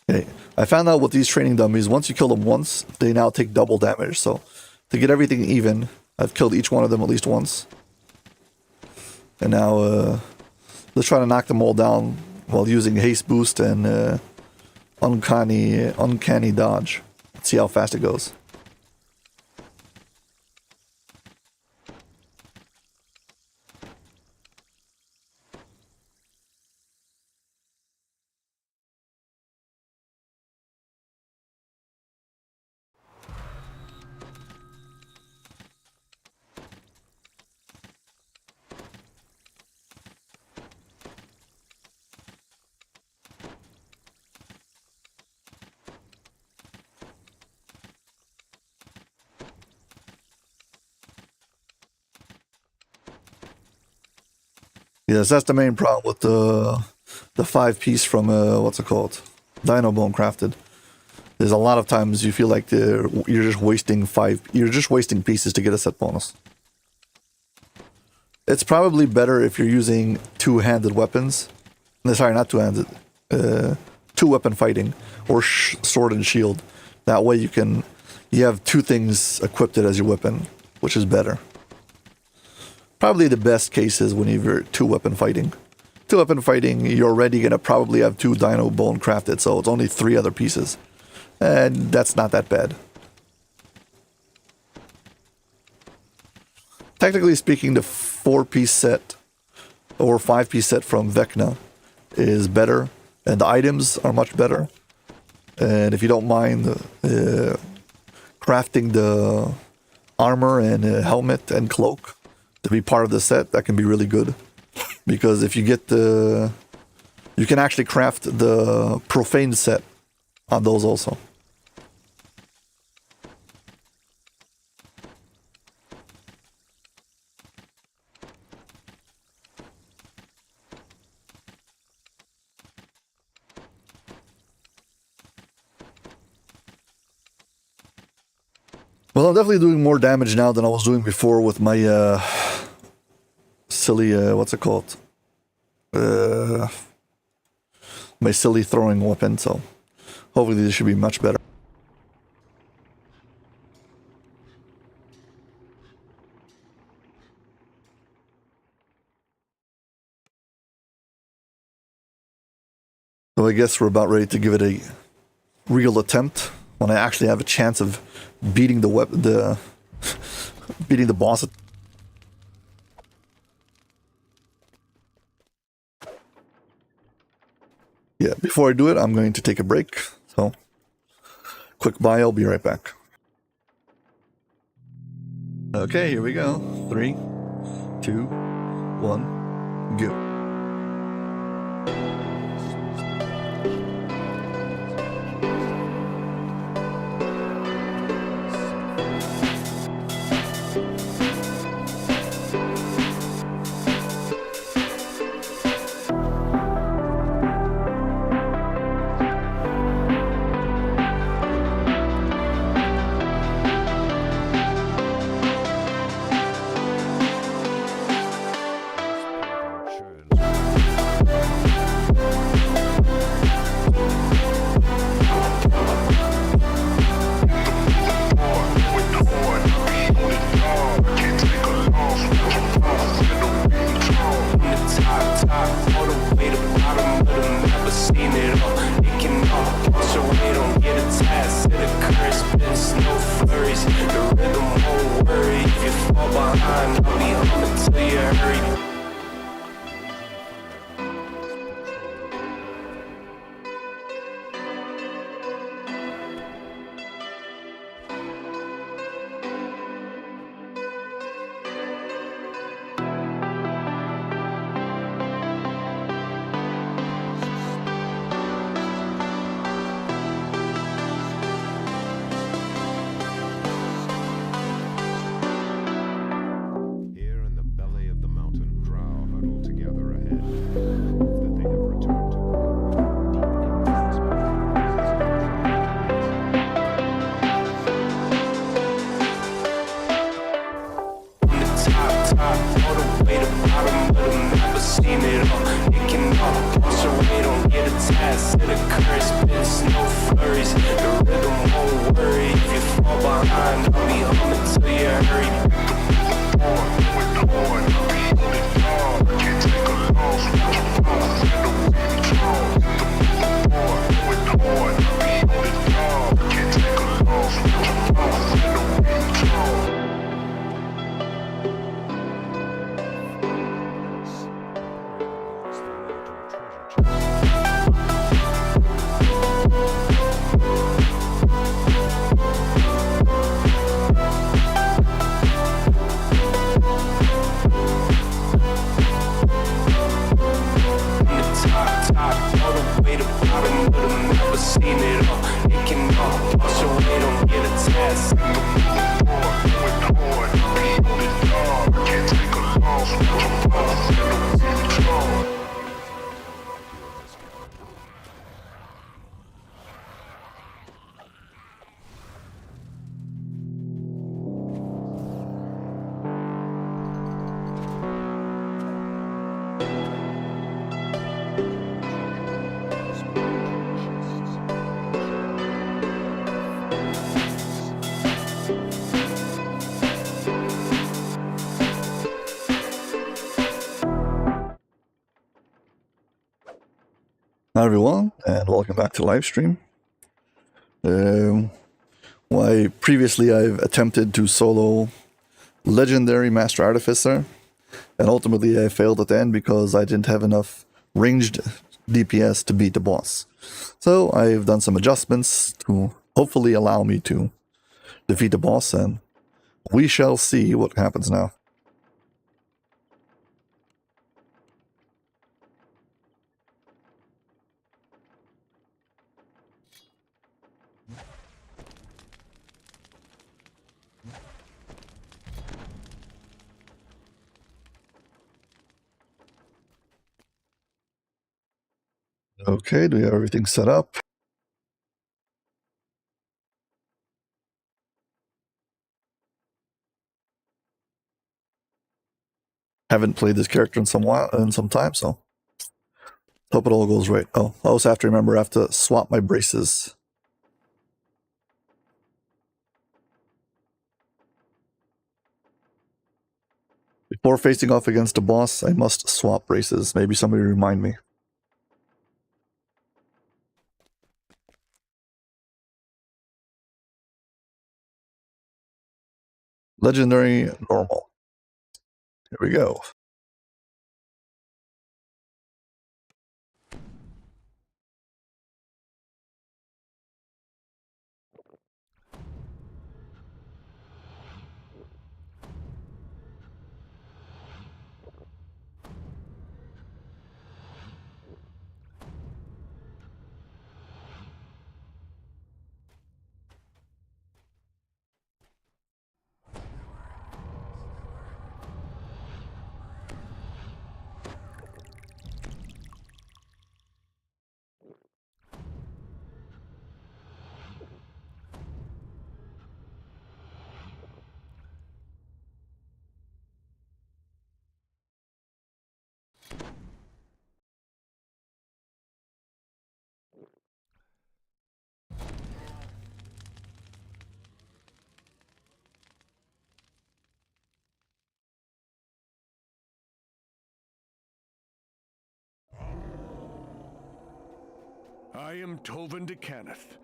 Okay, I found out with these training dummies, once you kill them once, they now take double damage. So to get everything even, I've killed each one of them at least once. And now let's try to knock them all down while using haste boost and uncanny dodge. Let's see how fast it goes. Yes, that's the main problem with the 5-piece from what's it called, Dino Bone crafted. There's a lot of times you feel like you're just wasting pieces to get a set bonus. It's probably better if you're using two-handed weapons. No, sorry, not two-handed. Two-weapon fighting or sword and shield. That way you have two things equipped as your weapon, which is better. Probably the best case is when you're two-weapon fighting. Two-weapon fighting, you're already going to probably have 2 Dino Bone crafted, so it's only 3 other pieces. And that's not that bad. Technically speaking, the 4-piece set or 5-piece set from Vecna is better, and the items are much better. And if you don't mind crafting the armor and helmet and cloak to be part of the set, that can be really good. Because if you get you can actually craft the profane set on those also. Well, I'm definitely doing more damage now than I was doing before with my silly, what's it called? My silly throwing weapon, so hopefully this should be much better. So I guess we're about ready to give it a real attempt when I actually have a chance of beating the beating the boss. Yeah, before I do it, I'm going to take a break. So, quick bye, I'll be right back. Okay, here we go. 3, 2, 1, go. you fall behind, I'll be home until you hurry. Hi everyone, and welcome back to live stream. Why previously I've attempted to solo Legendary Master Artificer, and ultimately I failed at the end because I didn't have enough ranged DPS to beat the boss. So I've done some adjustments to hopefully allow me to defeat the boss, and we shall see what happens now. Okay, do we have everything set up? Haven't played this character in some time, so hope it all goes right. Oh, I also have to remember I have to swap my braces. Before facing off against the boss, I must swap braces. Maybe somebody remind me. Legendary normal. Here we go. I am Tovin de Cannith,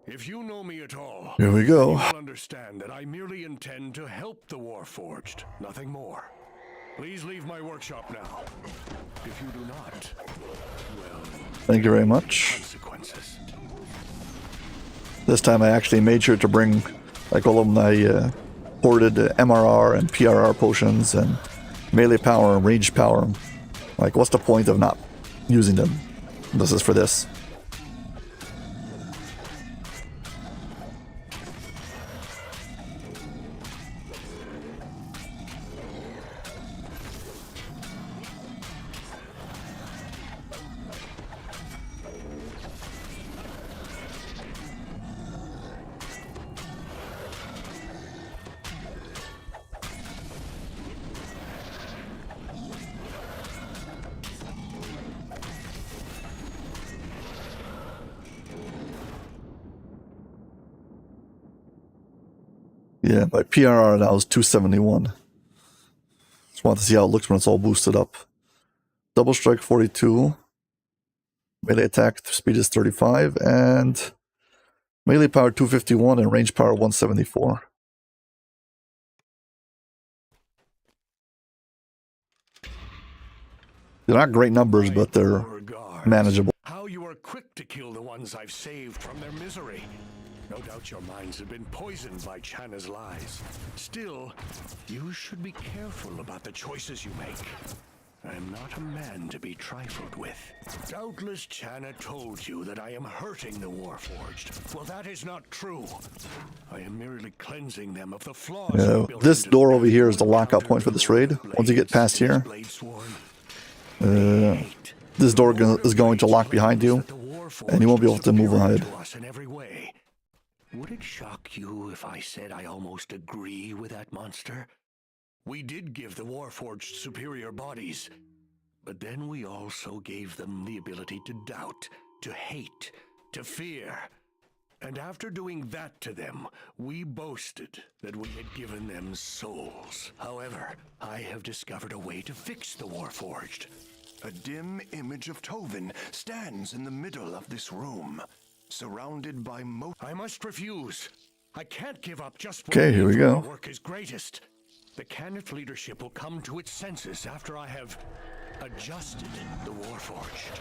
If you know me at all, Here we you go. will understand that I merely intend to help the Warforged, nothing more. Please leave my workshop now. If you do not, well, Thank you very much. consequences. This time I actually made sure to bring like all of my hoarded MRR and PRR potions and melee power and range power. Like, what's the point of not using them? This is for this. Yeah, my PRR now is 271. Just want to see how it looks when it's all boosted up. Double strike 42. Melee attack speed is 35. And melee power 251 and range power 174. They're not great numbers, but they're Poor guards. manageable. How you are quick to kill the ones I've saved from their misery. No doubt your minds have been poisoned by Chana's lies. Still, you should be careful about the choices you make. I am not a man to be trifled with. Doubtless Chana told you that I am hurting the Warforged. Well, that is not true. I am merely cleansing them of the flaws. you built This into door them. over here is the lockout point for this raid. Once you get past here, this door is going to lock behind you, and you won't be able to move ahead. Would it shock you if I said I almost agree with that monster? We did give the Warforged superior bodies, but then we also gave them the ability to doubt, to hate, to fear. And after doing that to them, we boasted that we had given them souls. However, I have discovered a way to fix the Warforged. A dim image of Tovin stands in the middle of this room, surrounded by I must refuse. I can't give up just Okay, here we go. My work is greatest. The Canith leadership will come to its senses after I have adjusted the Warforged.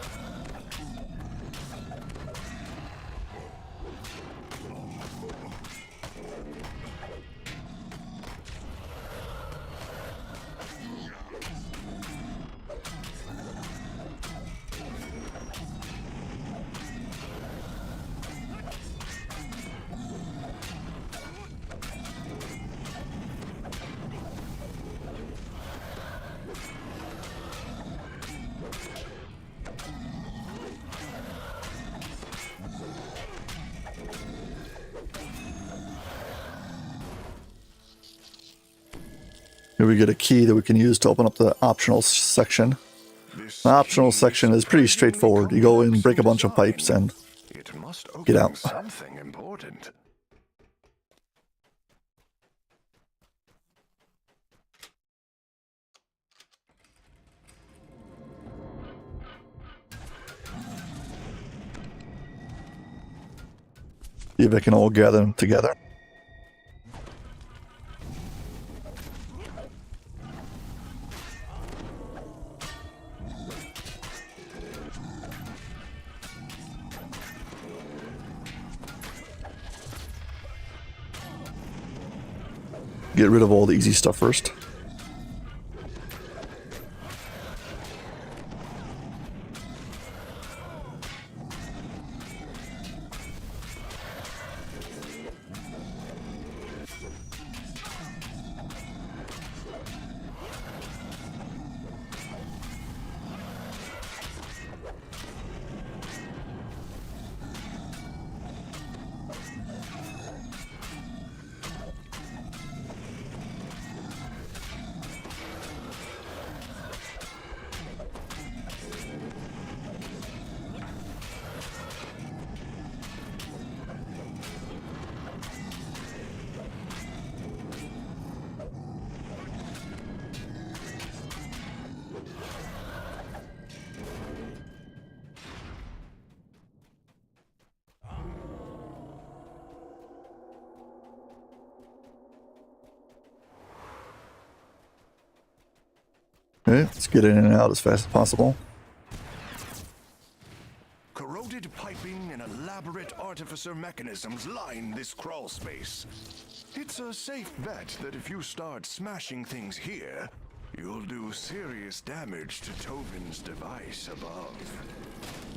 Here we get a key that we can use to open up the optional section. The optional section is pretty straightforward. You go in, break a bunch of pipes, and It must get open out. something important. see if I can all gather them together. Get rid of all the easy stuff first. Okay, let's get in and out as fast as possible. Corroded piping and elaborate artificer mechanisms line this crawl space. It's a safe bet that if you start smashing things here, you'll do serious damage to Tovin's device above.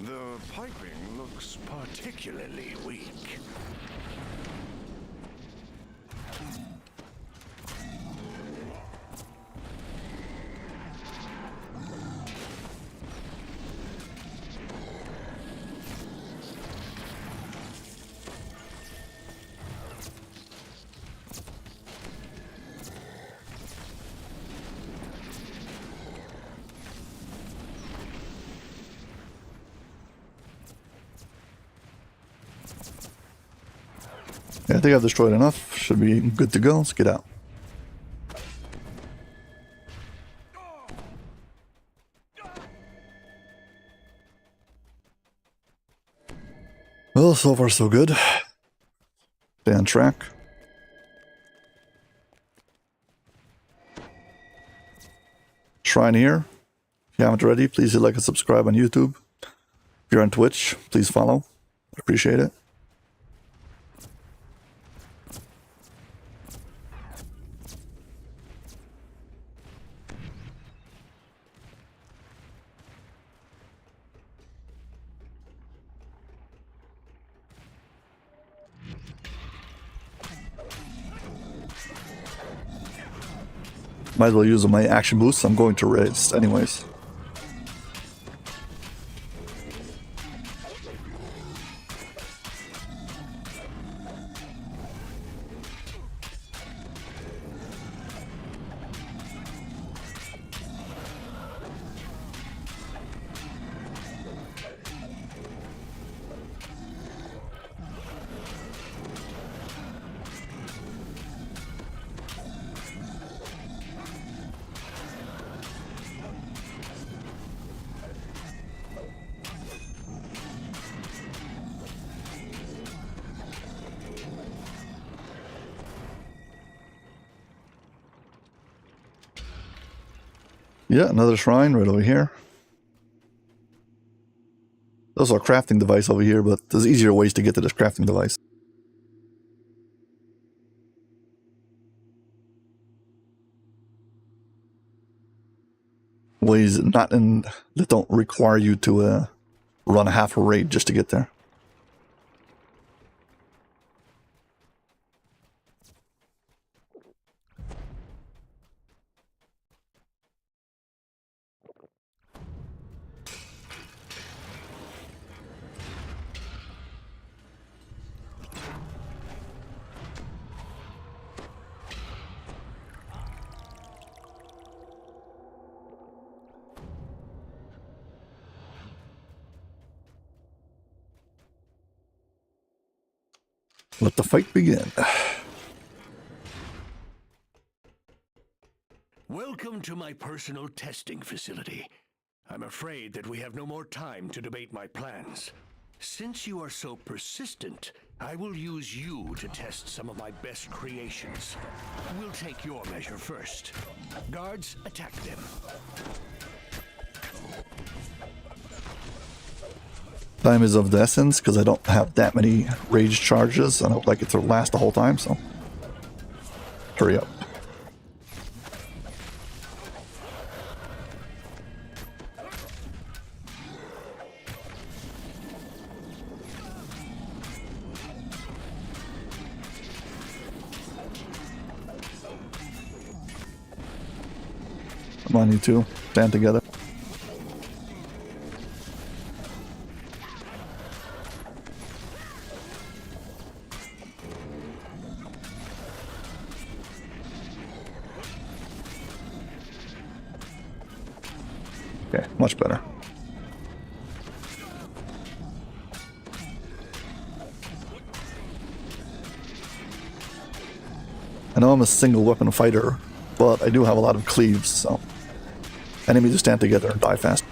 The piping looks particularly weak. Yeah, I think I've destroyed enough. Should be good to go. Let's get out. Well, so far so good. Stay on track. Shrine here. If you haven't already, please hit like and subscribe on YouTube. If you're on Twitch, please follow. I appreciate it. Might as well use my action boost. I'm going to rest anyways. Yeah, another shrine right over here. There's also a crafting device over here, but there's easier ways to get to this crafting device. Ways not in that don't require you to run half a raid just to get there. Let the fight begin. Welcome to my personal testing facility. I'm afraid that we have no more time to debate my plans. Since you are so persistent, I will use you to test some of my best creations. We'll take your measure first. Guards, attack them. Time is of the essence because I don't have that many rage charges and I would like it to last the whole time, so hurry up. Come on, you two, stand together. Okay, much better. I know I'm a single weapon fighter, but I do have a lot of cleaves, so enemies just stand together and die fast.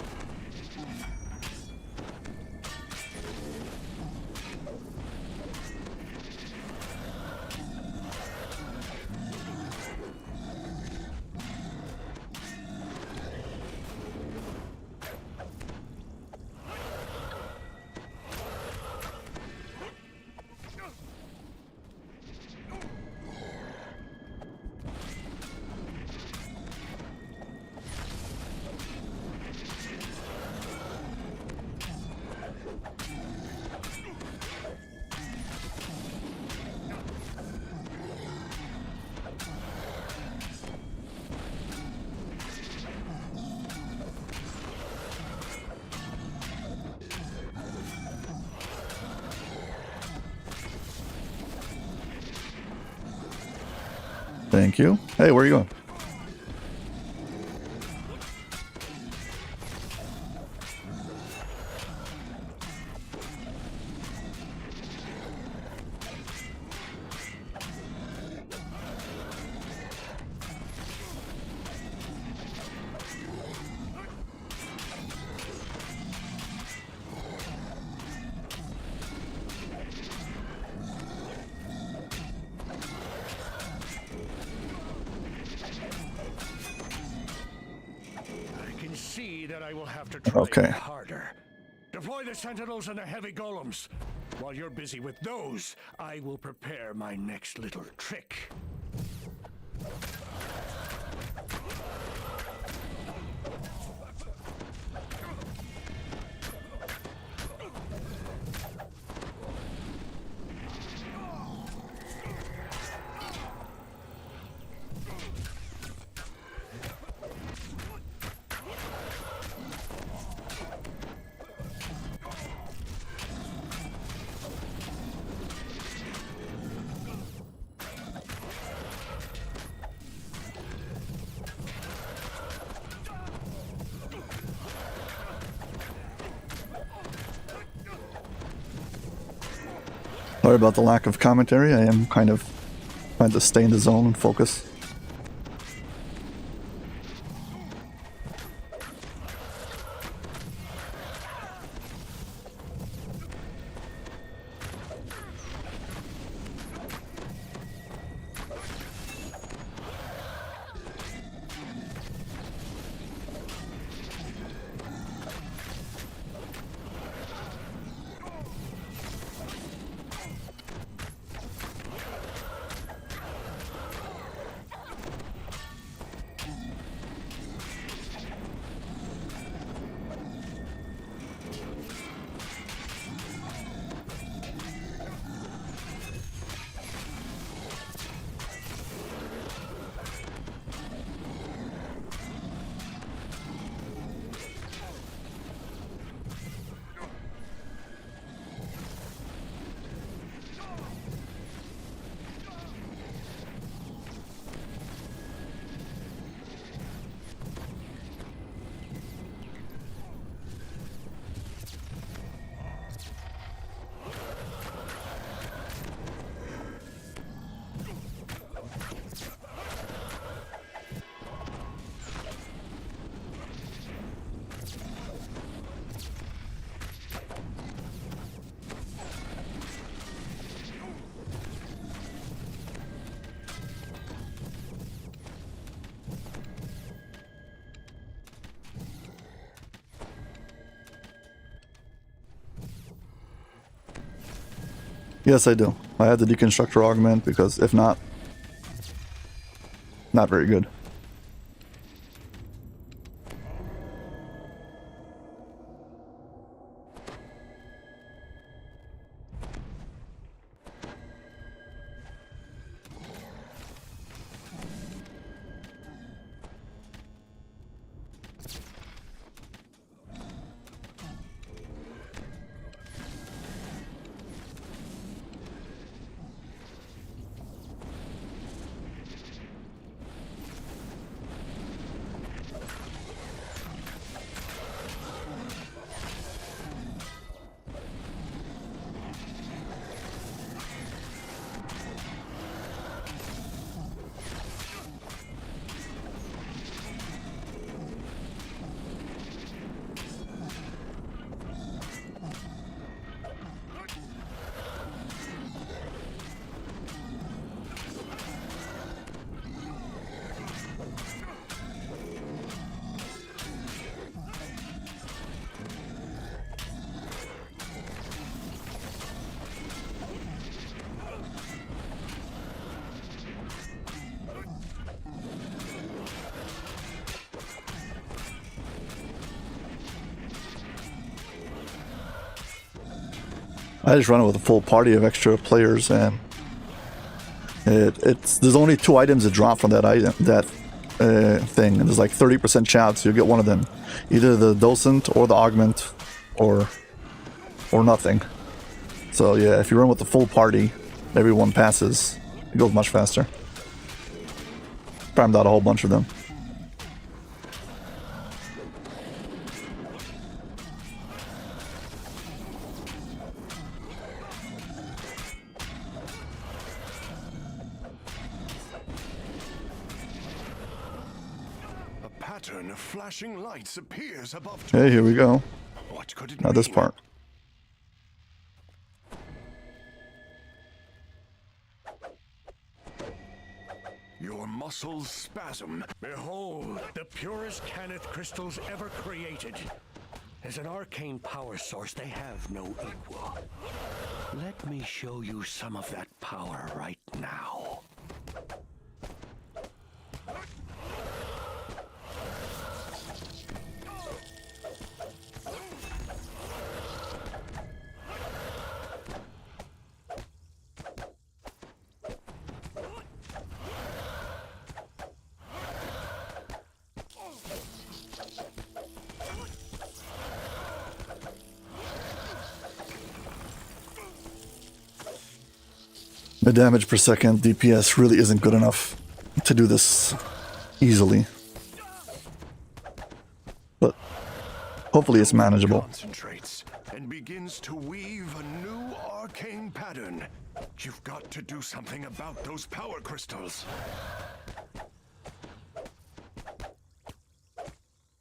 Thank you. Hey, where are you going? I can see that I will have to try Okay. harder. Deploy the sentinels and the heavy golems. While you're busy with those, I will prepare my next little trick. Sorry about the lack of commentary. I am kind of trying to stay in the zone and focus. Yes, I do. I had the deconstructor augment because if not, not very good. I just run it with a full party of extra players, and it's there's only 2 items that drop from that item, that thing, and there's like 30% chance you'll get one of them, either the docent or the augment, or nothing. So yeah, if you run with the full party, everyone passes. It goes much faster. spammed out a whole bunch of them. A pattern of flashing lights appears above. Hey, here we go. What could it Now this mean? part. Your muscles spasm. Behold, the purest Caneth crystals ever created. As an arcane power source, they have no equal. Let me show you some of that power right now. The damage per second DPS really isn't good enough to do this easily. But hopefully it's manageable. Concentrates and begins to weave a new arcane pattern. You've got to do something about those power crystals.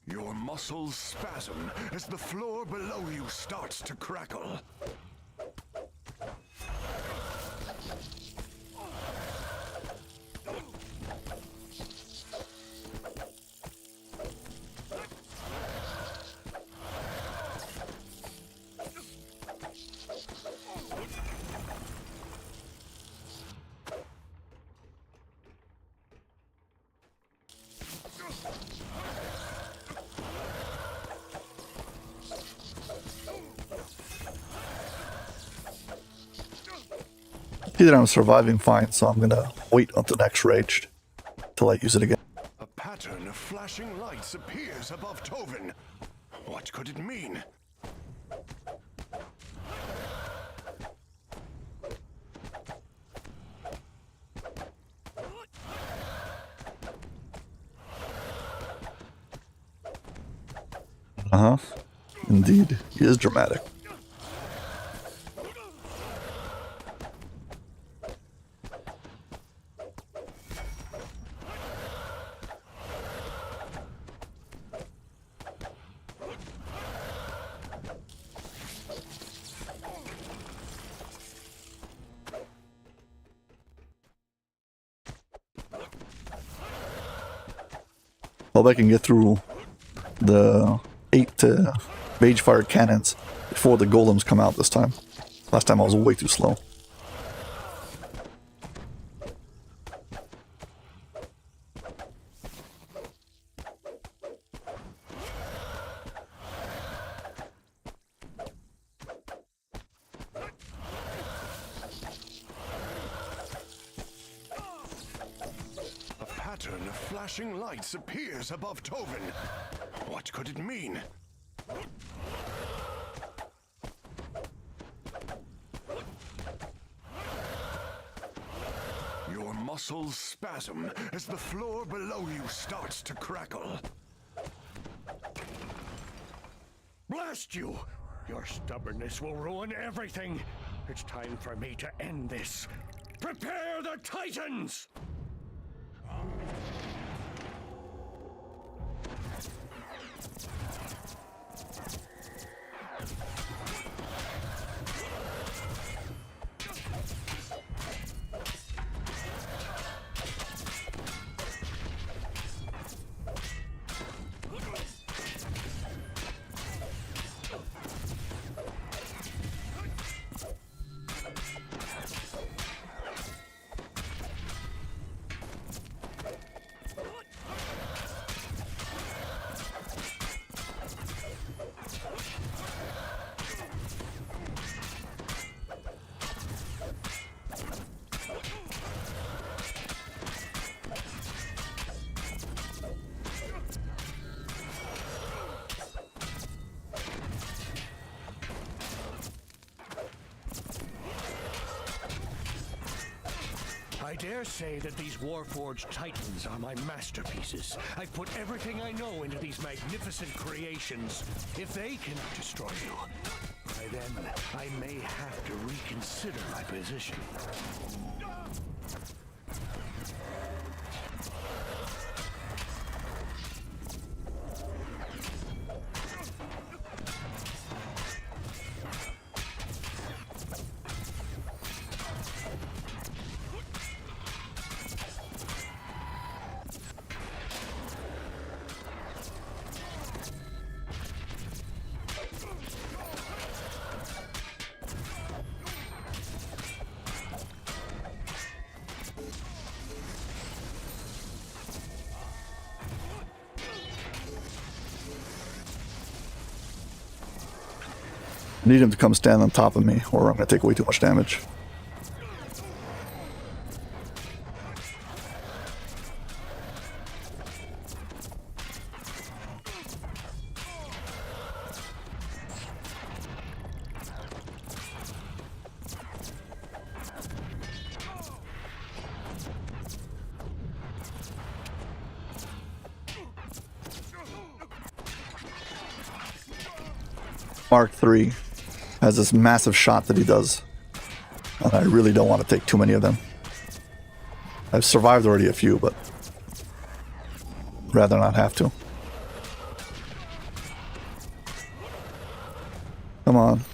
Your muscles spasm as the floor below you starts to crackle. See that I'm surviving fine, so I'm gonna wait until next raged till I use it again. A pattern of flashing lights appears above Tovin. What could it mean? Uh-huh. Indeed, he is dramatic. Hope I can get through the 8 Magefire cannons before the golems come out this time. Last time I was way too slow. A pattern of flashing lights appears above Tovin. What could it mean? Your muscles spasm as the floor below you starts to crackle. Blast you! Your stubbornness will ruin everything. It's time for me to end this. Prepare the Titans! I dare say that these Warforged Titans are my masterpieces. I've put everything I know into these magnificent creations. If they cannot destroy you, why then I may have to reconsider my position. I need him to come stand on top of me, or I'm going to take way too much damage. Mark III has this massive shot that he does, and I really don't want to take too many of them. I've survived already a few, but rather not have to. Come on.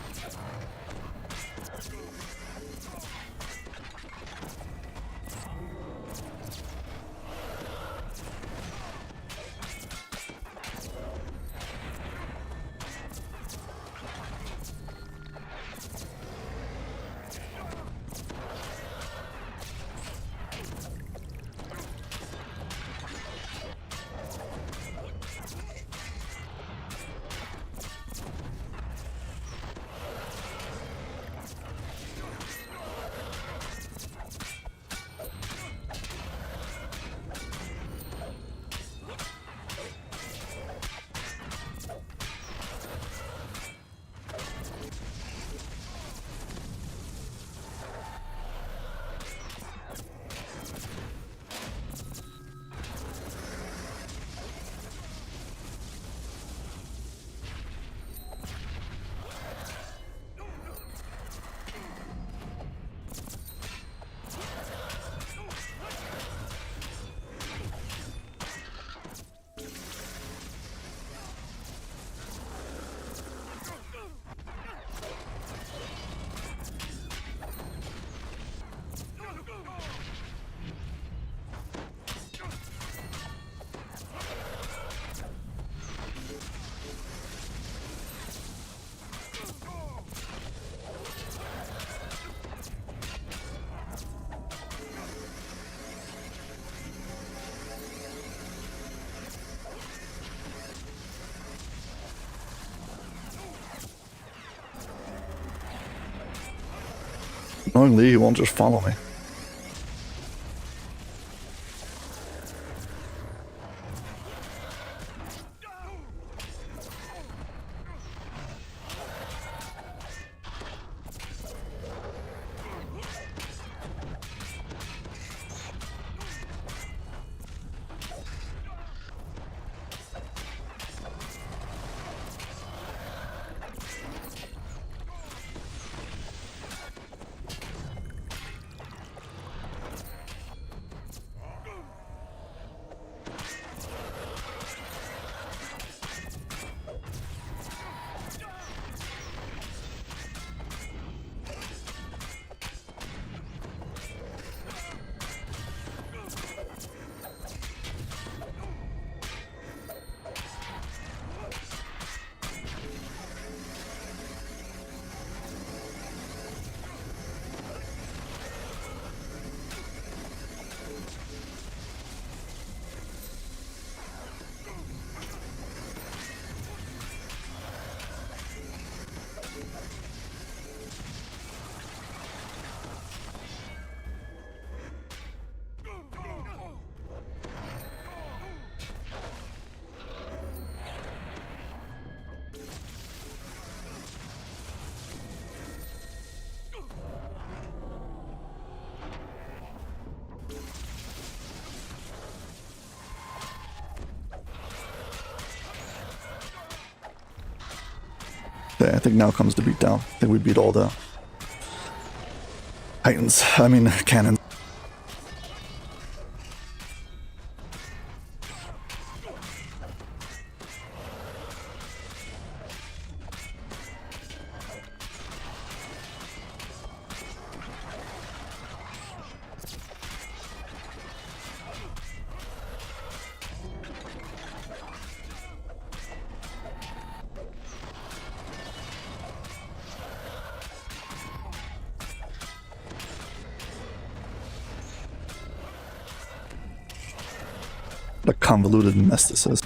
Knowingly, he won't just follow me. Okay, I think now comes the beatdown. I think we beat all the Titans. I mean, cannons. What a convoluted mess this is.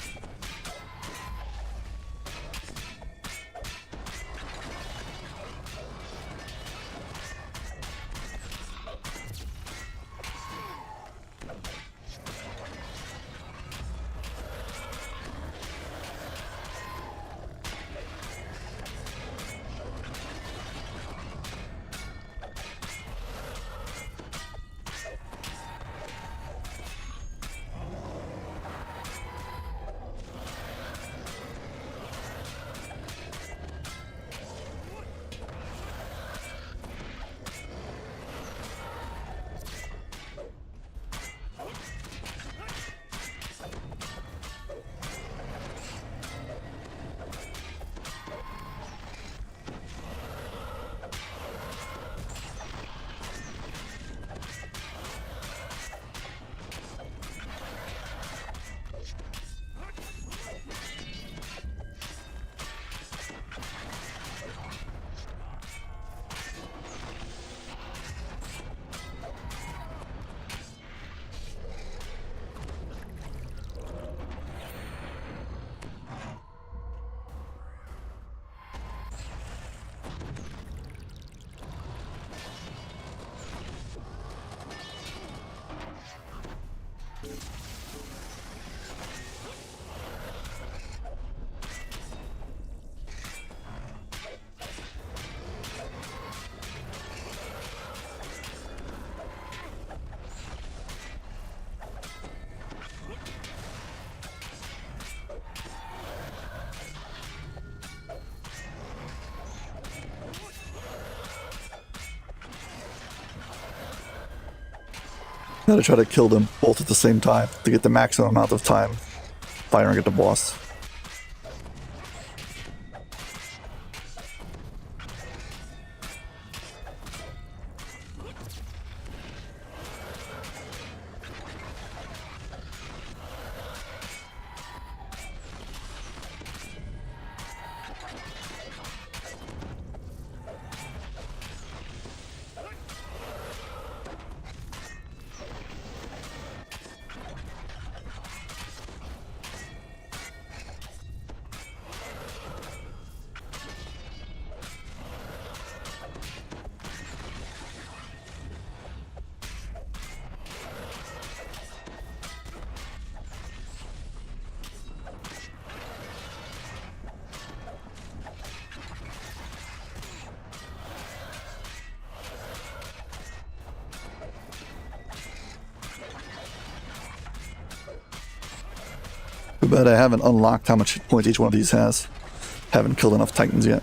Gotta try to kill them both at the same time to get the maximum amount of time firing at the boss. Too bad I haven't unlocked how much hit points each one of these has. Haven't killed enough Titans yet.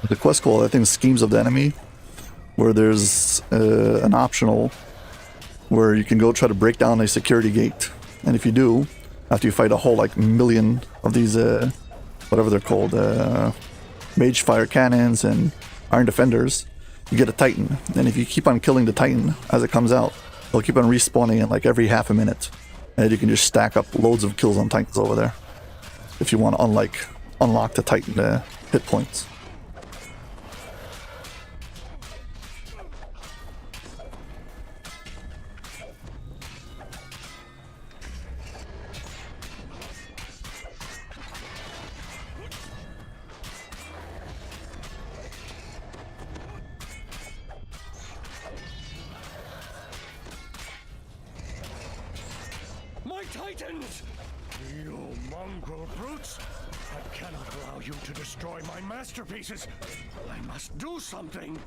The quest called, I think, Schemes of the Enemy, where there's an optional where you can go try to break down a security gate. And if you do, after you fight a whole like million of these, whatever they're called, mage fire cannons and iron defenders, you get a Titan. And if you keep on killing the Titan as it comes out, they'll keep on respawning in like every half a minute. And you can just stack up loads of kills on Titans over there. If you want to unlock the Titan hit points. My Titans! You mongrel brutes! I cannot allow you to destroy my masterpieces! I must do something!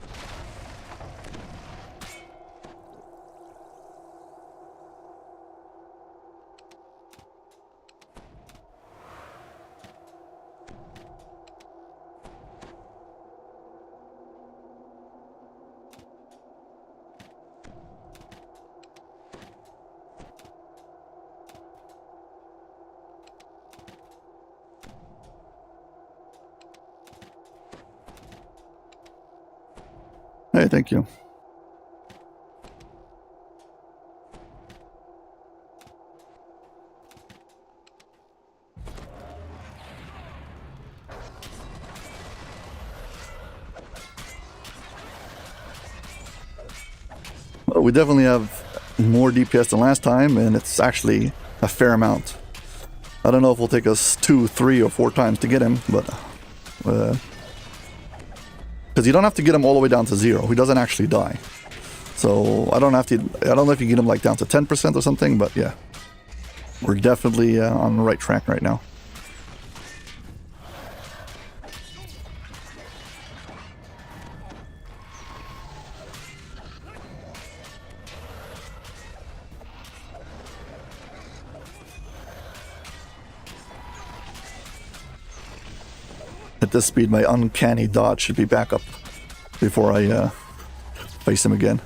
Hey, thank you. Well, we definitely have more DPS than last time, and it's actually a fair amount. I don't know if it'll take us 2, 3, or 4 times to get him, but because you don't have to get him all the way down to 0. He doesn't actually die. So I don't know if you get him like down to 10% or something, but yeah, we're definitely on the right track right now. At this speed, my uncanny dodge should be back up before I face him again.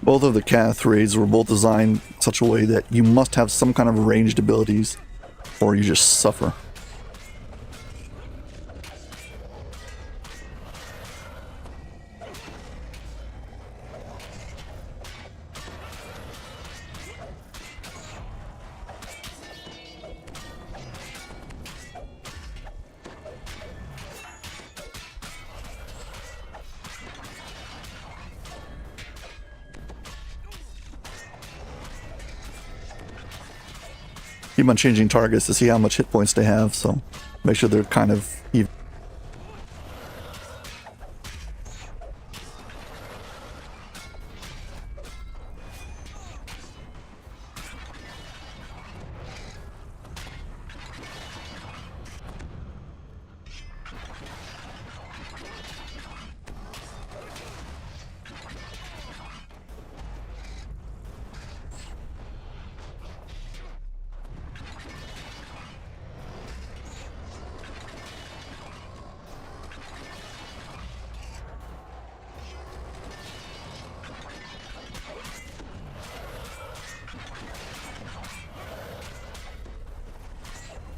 Both of the Cath raids were both designed in such a way that you must have some kind of ranged abilities or you just suffer. Keep on changing targets to see how much hit points they have, so make sure they're kind of even.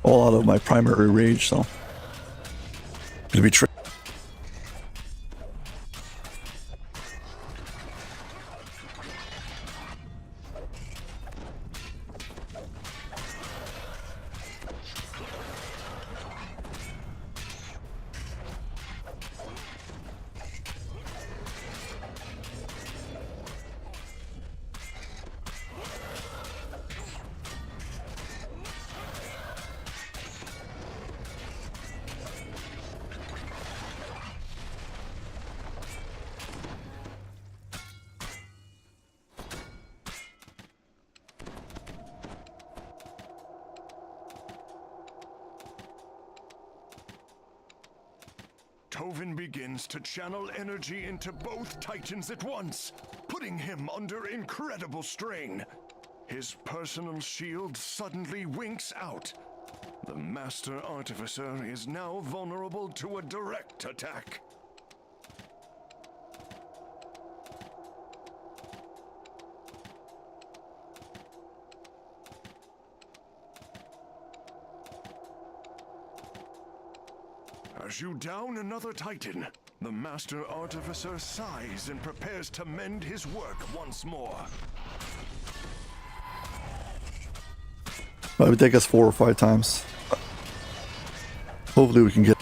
All out of my primary rage, so it'll be tricky. Tovin begins to channel energy into both Titans at once, putting him under incredible strain. His personal shield suddenly winks out. The Master Artificer is now vulnerable to a direct attack. As you down another Titan, the Master Artificer sighs and prepares to mend his work once more. It would take us 4 or 5 times. Hopefully we can get...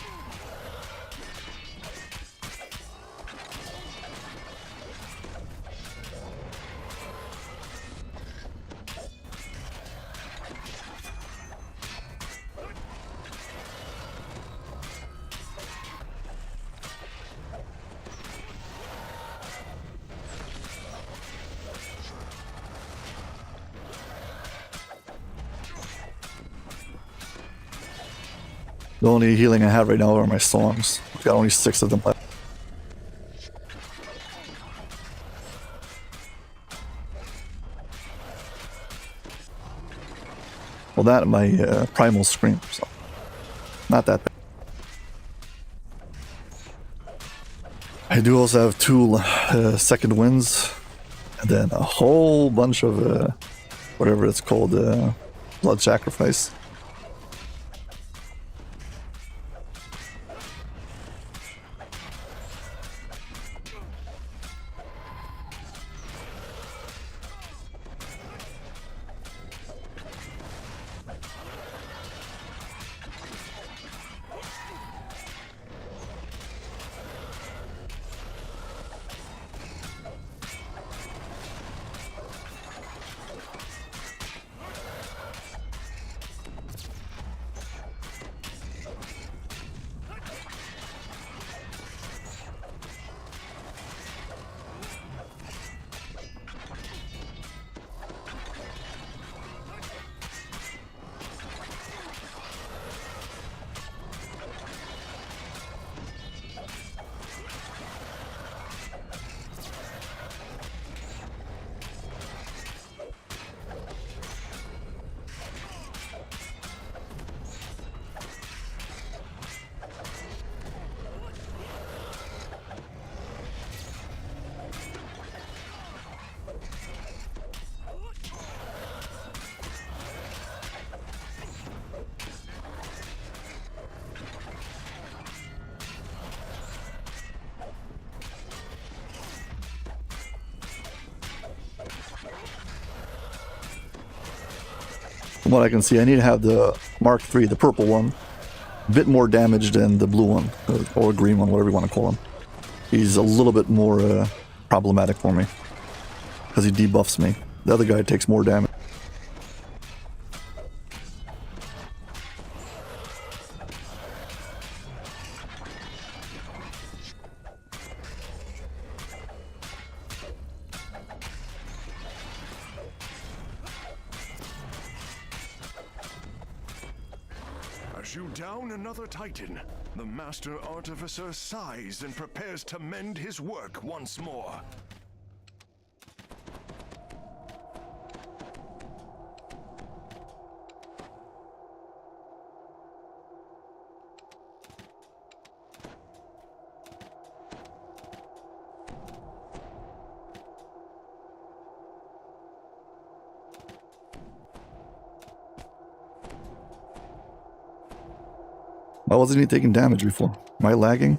The only healing I have right now are my songs. I've got only 6 of them left. Well, that and my primal scream, so not that bad. I do also have 2 second winds, and then a whole bunch of whatever it's called, blood sacrifice. From what I can see, I need to have the Mark III, the purple one, a bit more damage than the blue one, or green one, whatever you want to call him. He's a little bit more problematic for me, because he debuffs me. The other guy takes more damage. As you down another Titan, the Master Artificer sighs and prepares to mend his work once more. Why wasn't he taking damage before? Am I lagging?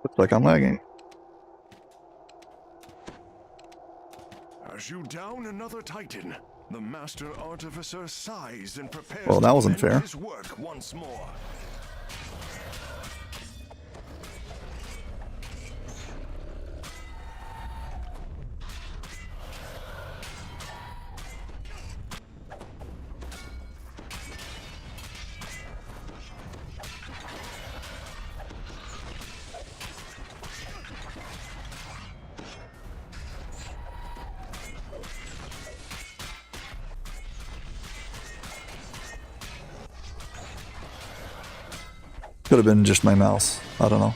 Looks like I'm lagging. As you down another Titan, the Master Artificer sighs and prepares Well, that to wasn't mend fair. his work once more. Could have been just my mouse. I don't know.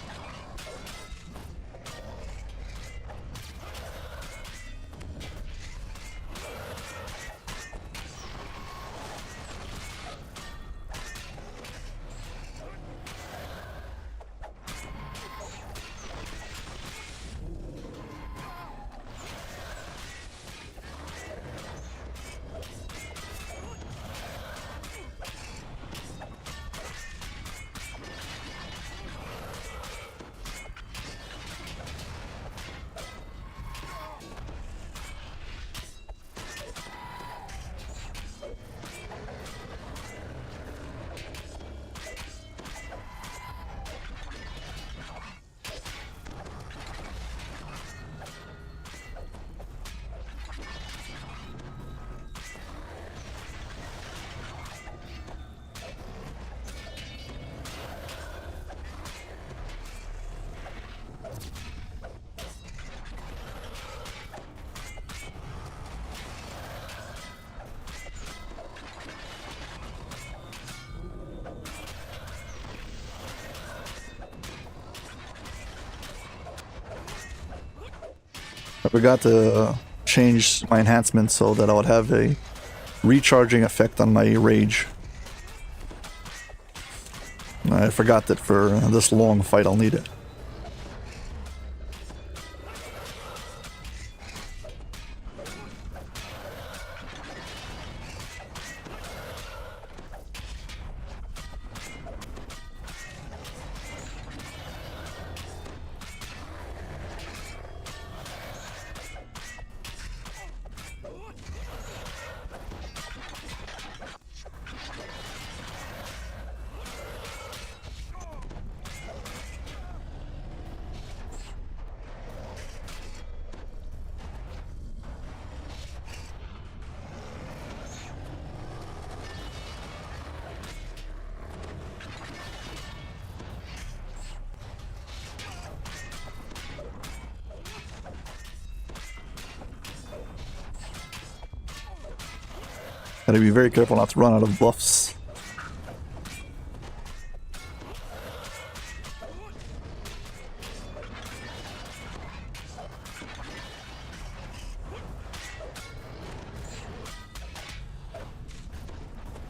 I forgot to change my enhancement so that I would have a recharging effect on my rage. I forgot that for this long fight I'll need it. Gotta be very careful not to run out of buffs.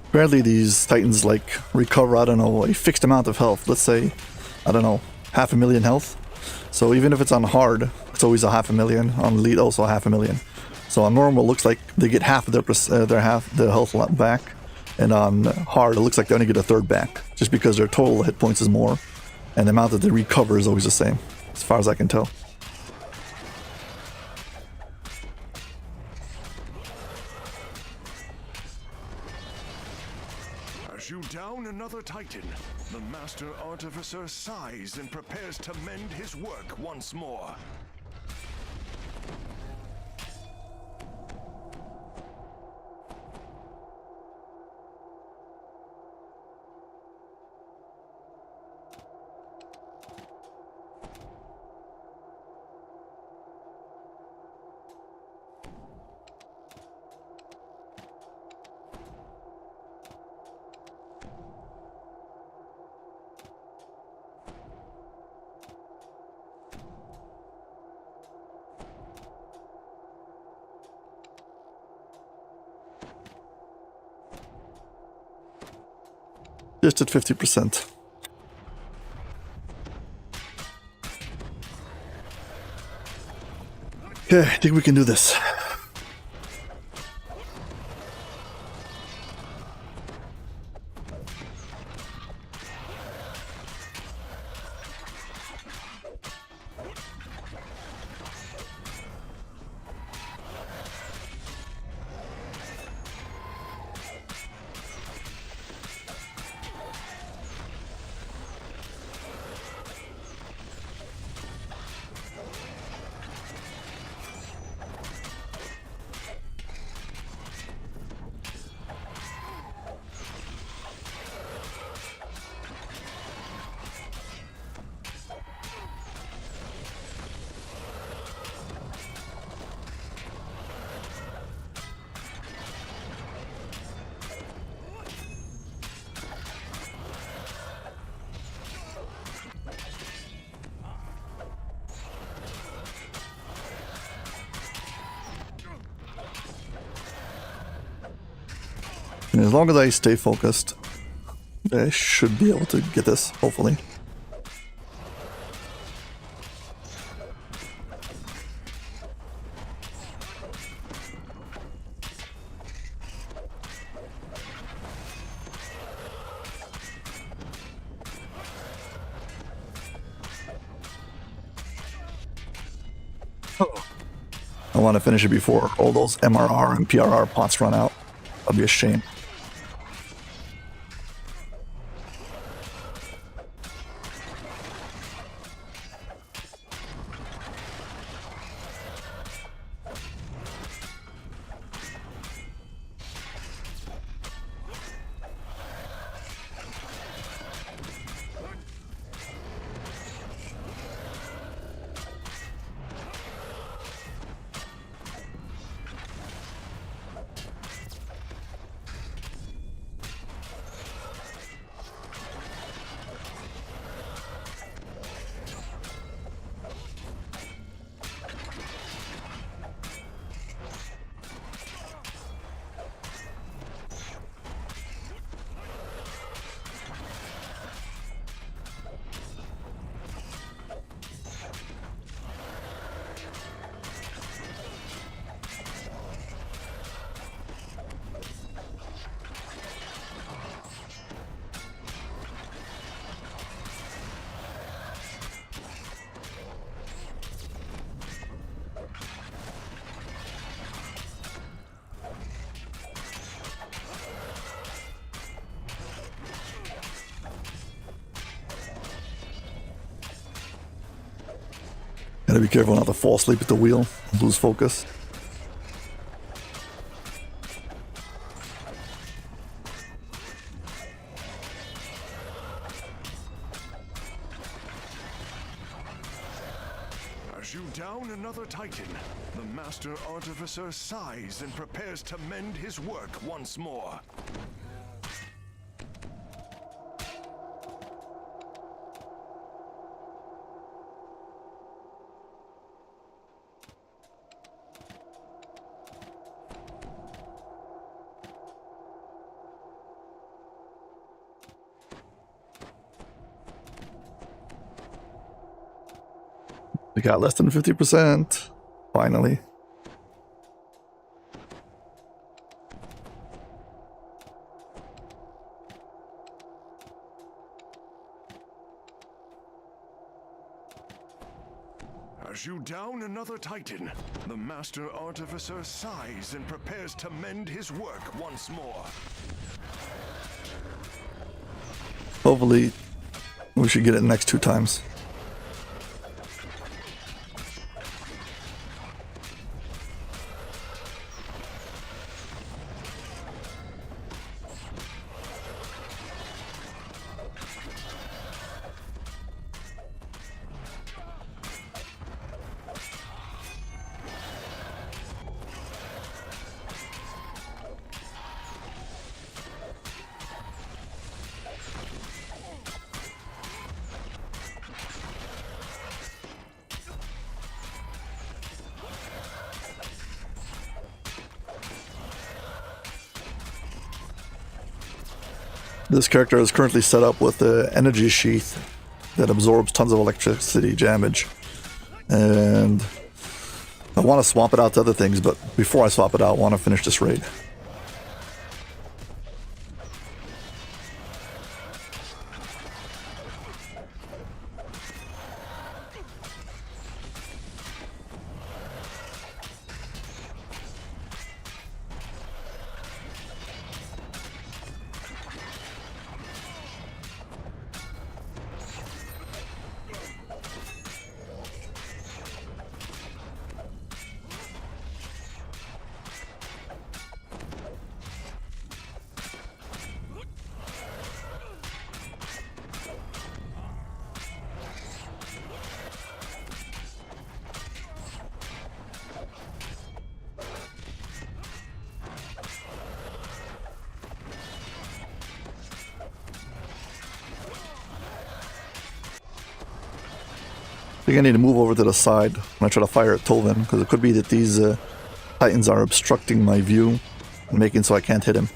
Apparently these titans like recover, I don't know, a fixed amount of health. Let's say, I don't know, 500,000 health. So even if it's on hard, it's always a 500,000. On elite also 500,000. So on normal, it looks like they get half of their health back, and on hard, it looks like they only get a third back, just because their total hit points is more, and the amount that they recover is always the same, as far as I can tell. As you down another Titan, the Master Artificer sighs and prepares to mend his work once more. Just at 50%. Okay, I think we can do this. And as long as I stay focused, I should be able to get this, hopefully. I want to finish it before all those MRR and PRR pots run out. That'd be a shame. Gotta be careful not to fall asleep at the wheel, lose focus. As you down another Titan, the Master Artificer sighs and prepares to mend his work once more. We got less than 50%. Finally. As you down another Titan, the Master Artificer sighs and prepares to mend his work once more. Hopefully, we should get it next 2 times. This character is currently set up with the energy sheath that absorbs tons of electricity damage. And I want to swap it out to other things, but before I swap it out, I want to finish this raid. I think I need to move over to the side when I try to fire at Tovin, because it could be that these Titans are obstructing my view and making so I can't hit him.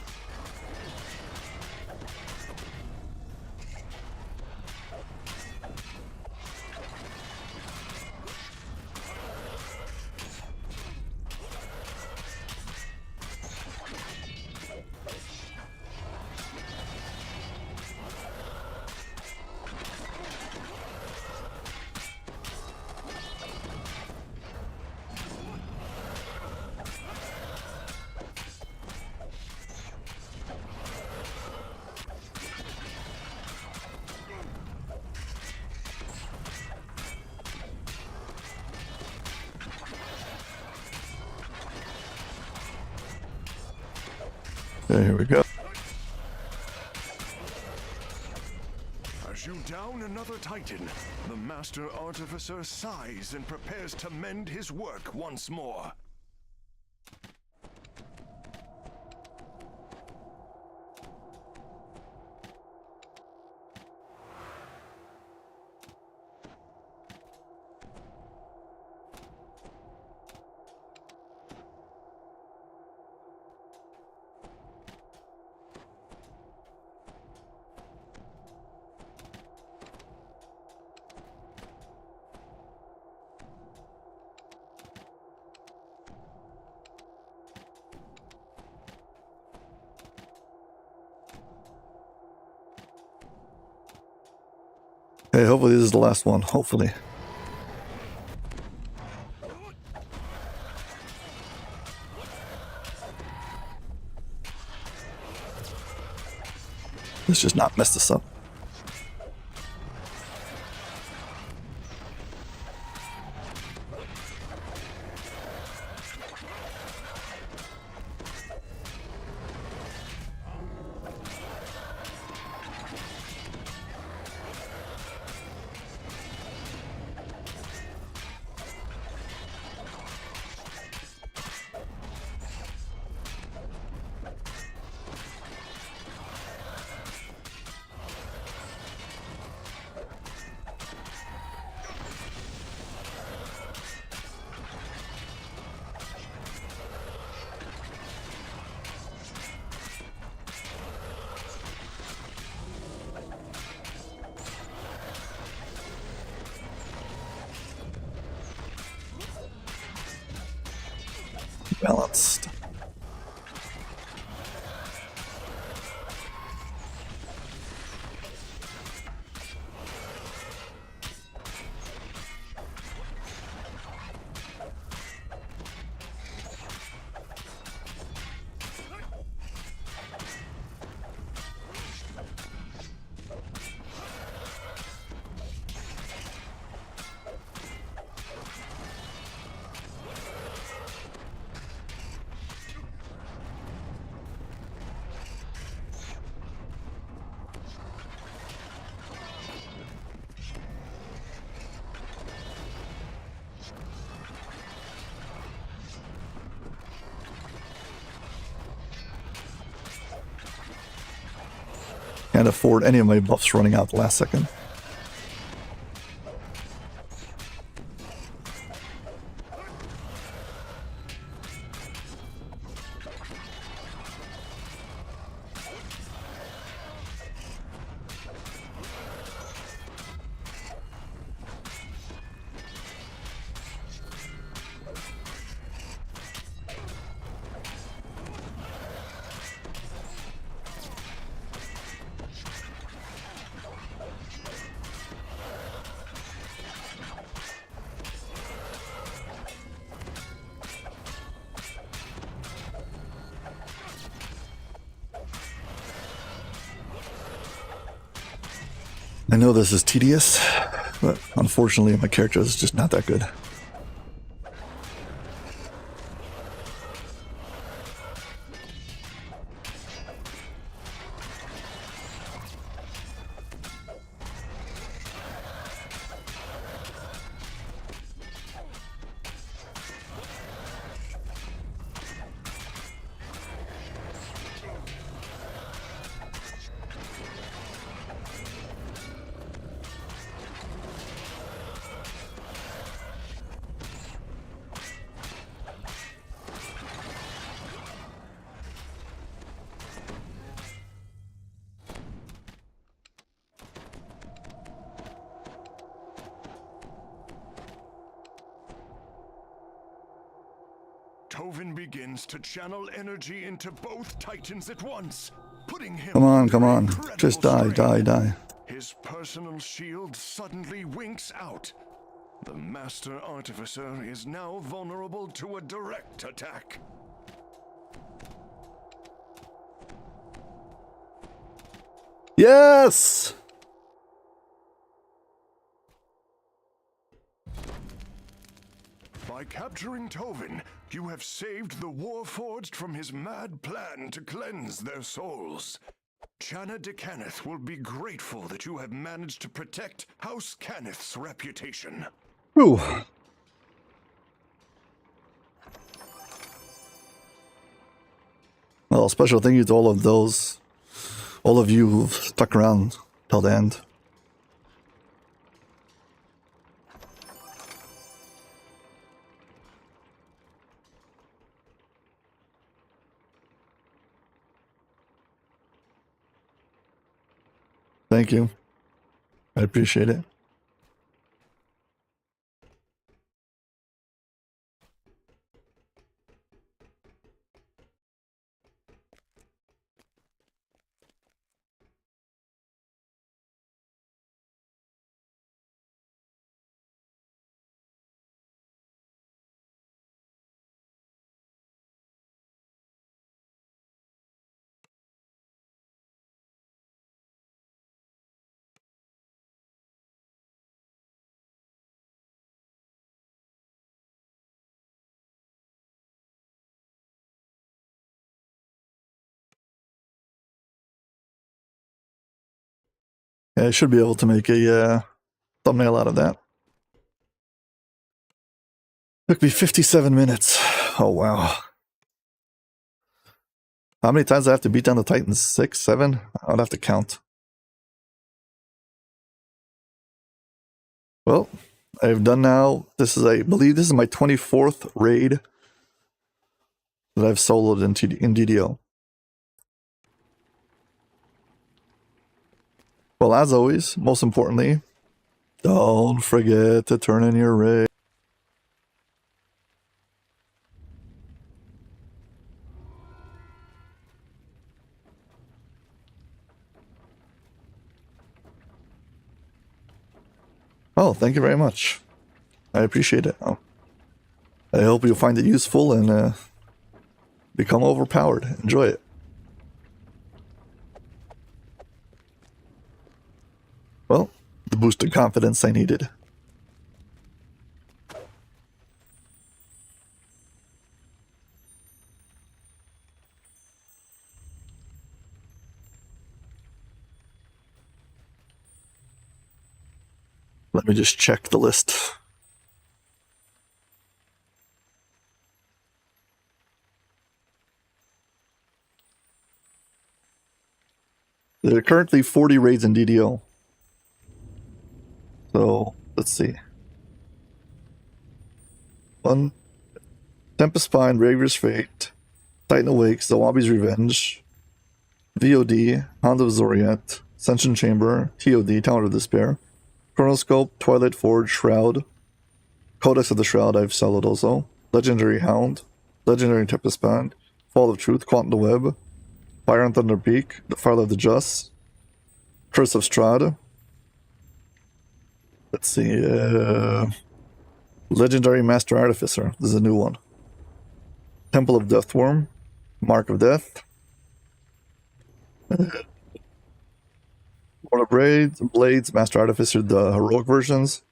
Okay, here we go. As you down another Titan, the Master Artificer sighs and prepares to mend his work once more. Hey, hopefully this is the last one. Hopefully. Let's just not mess this up. Balanced. Can't afford any of my buffs running out the last second. I know this is tedious, but unfortunately my character is just not that good. Tovin begins to channel energy into both titans at once, putting him Come on, under come on. incredible Just die, strain. die, die. His personal shield suddenly winks out. The Master Artificer is now vulnerable to a direct attack. Yes! By capturing Tovin, you have saved the Warforged from his mad plan to cleanse their souls. Channa de Cannith will be grateful that you have managed to protect House Cannith's reputation. Whew. Well, special thank you to all of you who've stuck around till the end. Thank you. I appreciate it. Yeah, I should be able to make a thumbnail out of that. Took me 57 minutes. Oh, wow. How many times do I have to beat down the Titans? 6, 7? I'd have to count. Well, I've done now. I believe this is my 24th raid that I've soloed in DDO. Well, as always, most importantly, don't forget to turn in your raid. well. Thank you very much. I appreciate it. I hope you find it useful and become overpowered. Enjoy it. Well, the boost of confidence I needed. Let me just check the list. There are currently 40 raids in DDO. So, let's see. 1. Tempest Spine, Raver's Fate, Titan Awakes, The Wabi's Revenge, VOD, Hound of Zoriat, Ascension Chamber, TOD, Tower of Despair, Chronoscope, Twilight Forge, Shroud, Codex of the Shroud, I've sold also, Legendary Hound, Legendary Tempest Band, Fall of Truth, Quantum Web, Fire and Thunder Peak, The Fire of the Just, Curse of Strahd. Let's see, Legendary Master Artificer, this is a new one. Temple of Deathworm, Mark of Death, Lord of Blades, Master Artificer, the heroic versions.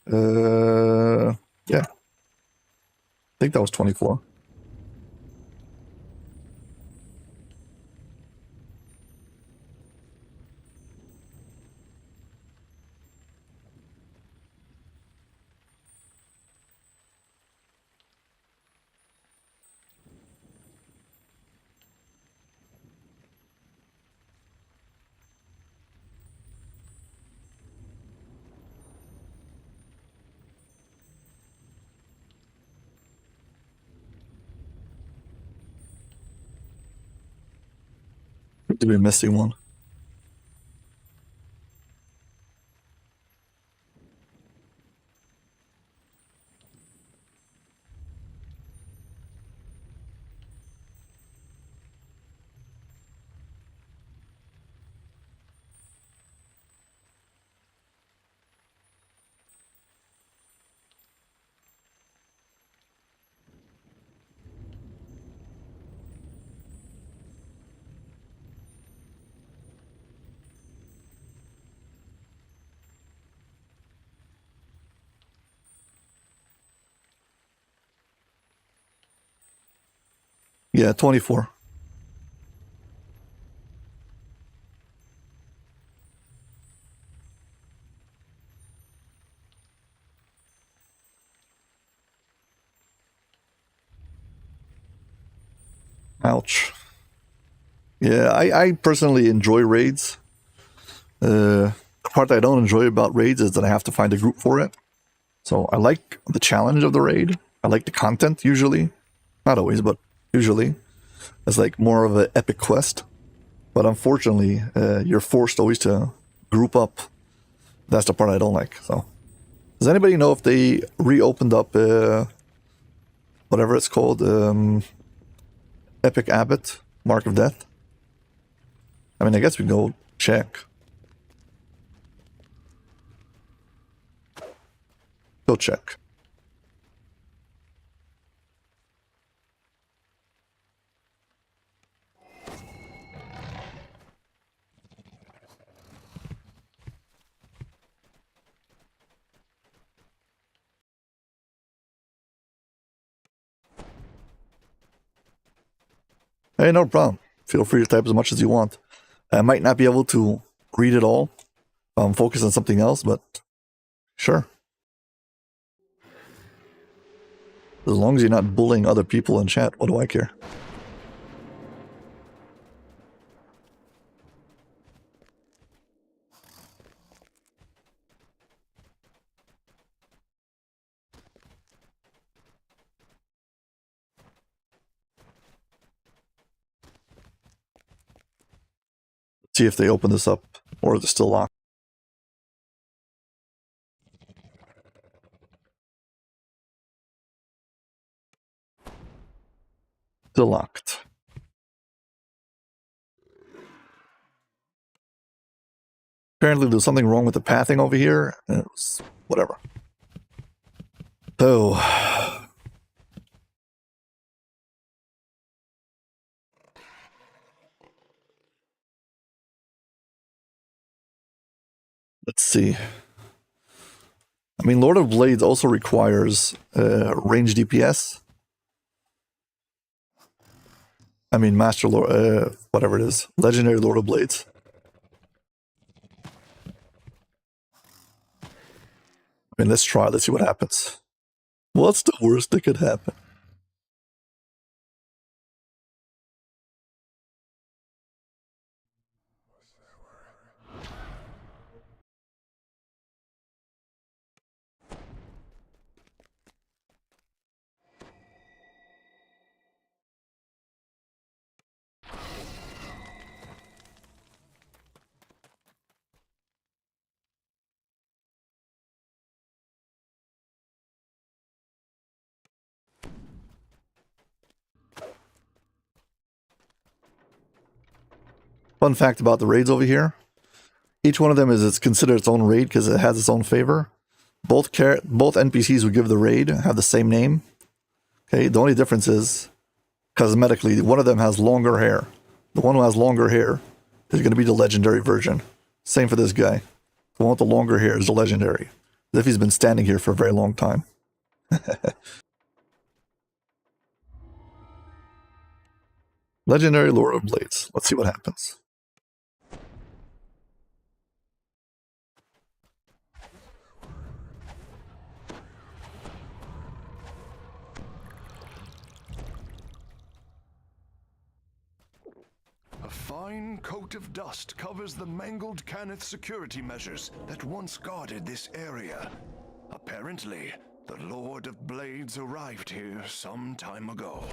Yeah. I think that was 24. To be missing one. Yeah, 24. Ouch. Yeah, I personally enjoy raids. The part I don't enjoy about raids is that I have to find a group for it. So I like the challenge of the raid. I like the content usually. Not always, but usually. It's like more of an epic quest. But unfortunately, you're forced always to group up. That's the part I don't like. So, does anybody know if they reopened up whatever it's called, Epic Abbot, Mark of Death? I mean, I guess we can go check. Go check. Hey, no problem. Feel free to type as much as you want. I might not be able to read it all. Focus on something else, but sure. As long as you're not bullying other people in chat, what do I care? See if they open this up or is it still locked. Still locked. Apparently there's something wrong with the pathing over here. And it was whatever. So let's see. I mean, Lord of Blades also requires range DPS. I mean, Master Lord, whatever it is, Legendary Lord of Blades. I mean, let's try. Let's see what happens. What's the worst that could happen? Fun fact about the raids over here. Each one of them is considered its own raid because it has its own favor. Both NPCs who give the raid have the same name. Okay, the only difference is cosmetically, one of them has longer hair. The one who has longer hair is going to be the legendary version. Same for this guy. The one with the longer hair is the legendary. As if he's been standing here for a very long time. Legendary Lord of Blades. Let's see what happens. A fine coat of dust covers the mangled Cannith security measures that once guarded this area. Apparently, the Lord of Blades arrived here some time ago.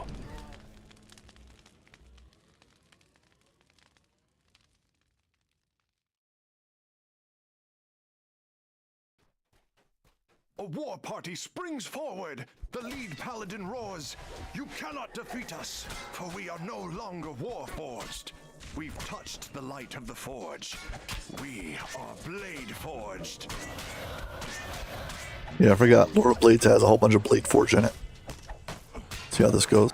A war party springs forward. The lead paladin roars, "You cannot defeat us, for we are no longer warforged. We've touched the light of the forge. We are blade forged." Yeah, I forgot. Lord of Blades has a whole bunch of Blade Forge in it. See how this goes.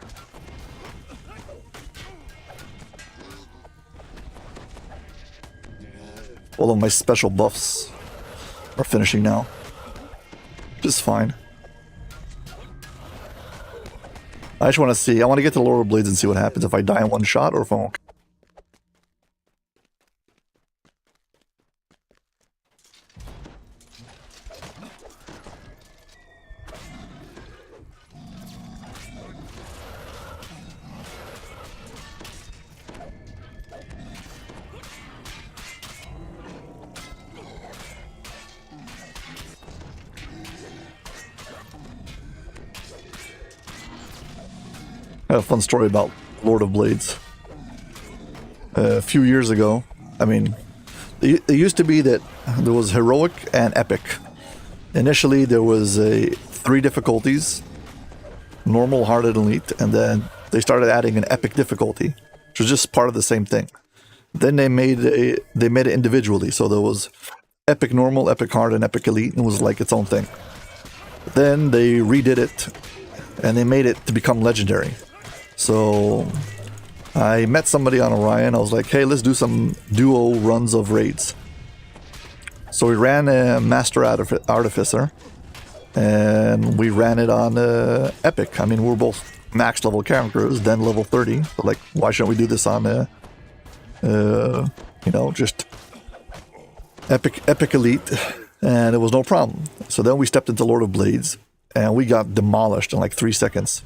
All of my special buffs are finishing now. Just fine. I just want to see. I want to get to Lord of Blades and see what happens if I die in one shot or if I won't. I have a fun story about Lord of Blades. A few years ago, I mean, it used to be that there was heroic and epic. Initially, there was 3 difficulties: normal, hard, and elite, and then they started adding an epic difficulty, which was just part of the same thing. Then they made it individually, so there was epic normal, epic hard, and epic elite, and it was like its own thing. Then they redid it, and they made it to become legendary. So I met somebody on Orion. I was like, hey, let's do some duo runs of raids. So we ran a Master Artificer, and we ran it on Epic. I mean, we're both max level characters, then level 30. So like, why shouldn't we do this on, just Epic Elite? And it was no problem. So then we stepped into Lord of Blades, and we got demolished in like 3 seconds.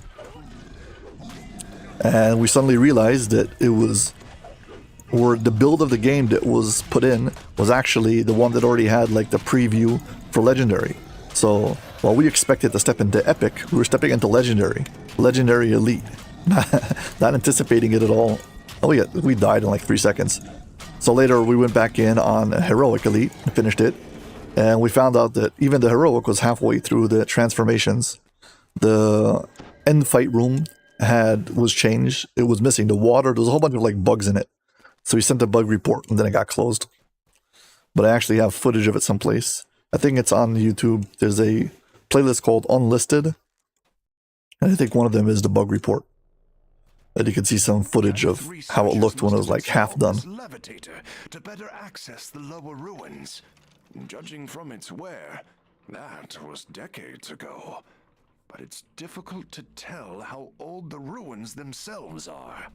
And we suddenly realized that it was, or the build of the game that was put in was actually the one that already had like the preview for Legendary. So while we expected to step into Epic, we were stepping into Legendary Elite, not anticipating it at all. Oh yeah, we died in like 3 seconds. So later we went back in on Heroic Elite and finished it. And we found out that even the Heroic was halfway through the transformations. The end fight room was changed. It was missing the water. There was a whole bunch of like bugs in it. So we sent a bug report and then it got closed. but I actually have footage of it someplace. I think it's on YouTube. There's a playlist called Unlisted, and I think one of them is the bug report. And you can see some footage of how it looked when it was like half done. Levitator to better access the lower ruins. Judging from its wear, that was decades ago. But it's difficult to tell how old the ruins themselves are.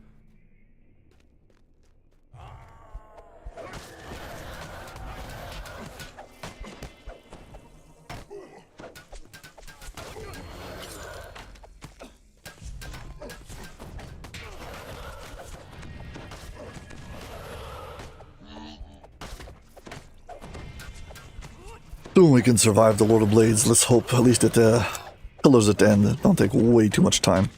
Soon we can survive the Lord of Blades. Let's hope at least at the pillars at the end don't take way too much time.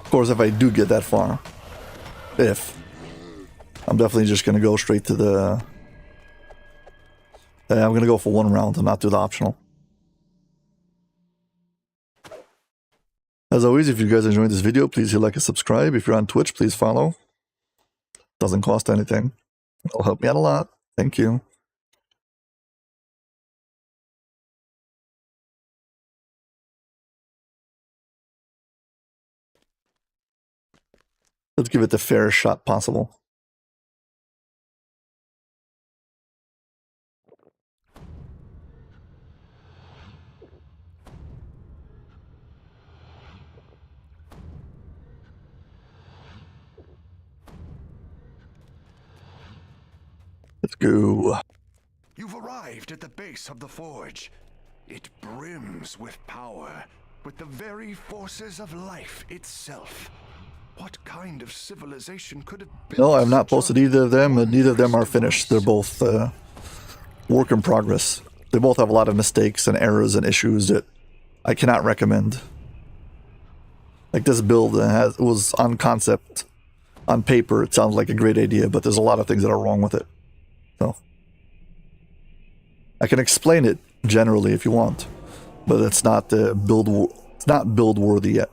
Of course, if I do get that far, I'm definitely just going to go straight to the... I'm going to go for one round and not do the optional. As always, if you guys enjoyed this video, please hit like and subscribe. If you're on Twitch, please follow. Doesn't cost anything. It'll help me out a lot. Thank you. Let's give it the fairest shot possible. Let's go. You've arrived at the base of the forge. It brims with power, with the very forces of life itself. What kind of civilization could have built? No, I've not posted either of them, and neither of them are finished. They're both work in progress. They both have a lot of mistakes and errors and issues that I cannot recommend. Like this build was on concept, on paper, it sounds like a great idea, but there's a lot of things that are wrong with it. So I can explain it generally if you want, but it's not it's not build worthy yet.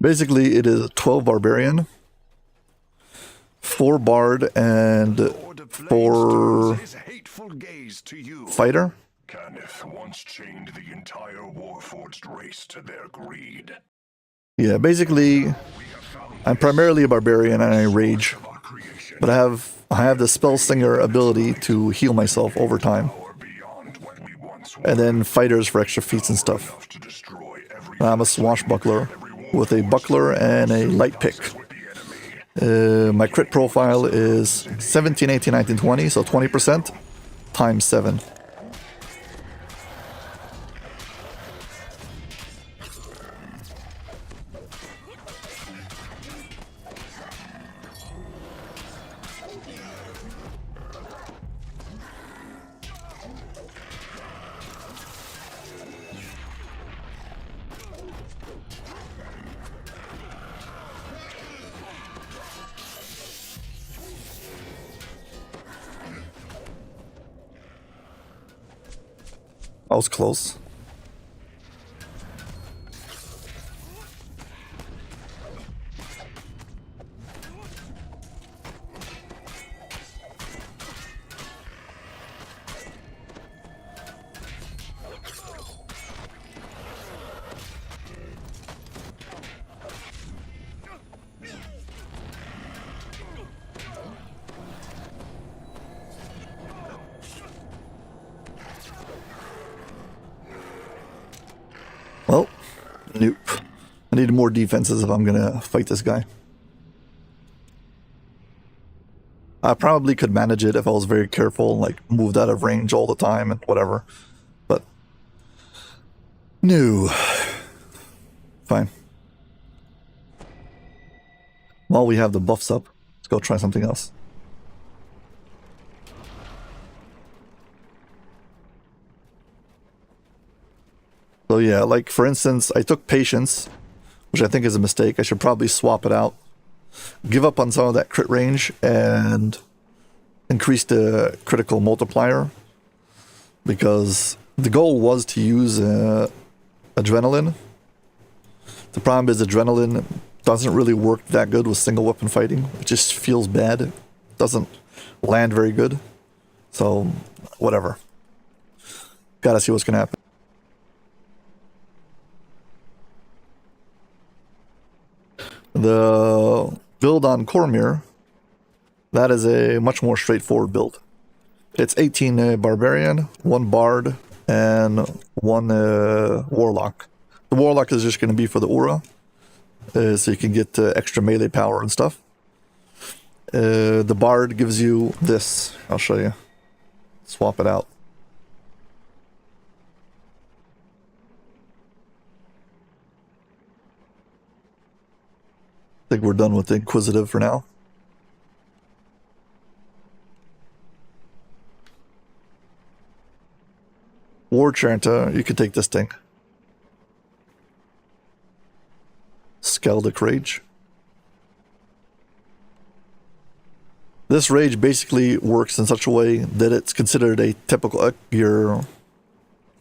Basically, it is 12 barbarian, 4 bard, and 4 fighter. Kenneth once chained the entire Warforged race to their greed. Yeah, basically, I'm primarily a barbarian and I rage, but I have the spell slinger ability to heal myself over time, and then fighters for extra feats and stuff. I'm a swashbuckler with a buckler and a light pick. My crit profile is 17, 18, 19, 20, so 20% times 7. I was close. Well, nope. I need more defenses if I'm gonna fight this guy. I probably could manage it if I was very careful, like moved out of range all the time and whatever. But no. Fine. While we have the buffs up, let's go try something else. So yeah, like for instance, I took patience, which I think is a mistake. I should probably swap it out. Give up on some of that crit range and increase the critical multiplier, because The goal was to use adrenaline. The problem is adrenaline doesn't really work that good with single weapon fighting. It just feels bad. It doesn't land very good. So, whatever. Gotta see what's gonna happen. The build on Cormyr, that is a much more straightforward build. It's 18 Barbarian, 1 Bard, and 1 Warlock. The Warlock is just going to be for the aura, so you can get extra melee power and stuff. The Bard gives you this. I'll show you. Swap it out. I think we're done with the Inquisitive for now. War Chanter, you could take this thing. Skaldic Rage. This rage basically works in such a way that it's considered a typical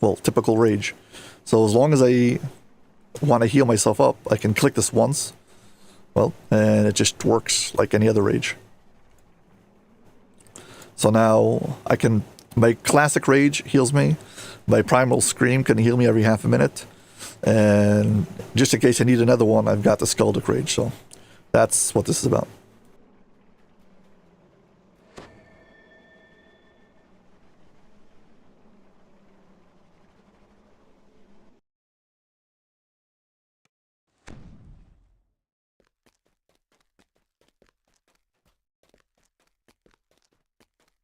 typical rage. So as long as I want to heal myself up, I can click this once. Well, and it just works like any other rage. So now I can, my classic rage heals me. My primal scream can heal me every half a minute. And just in case I need another one, I've got the Skaldic Rage. So that's what this is about.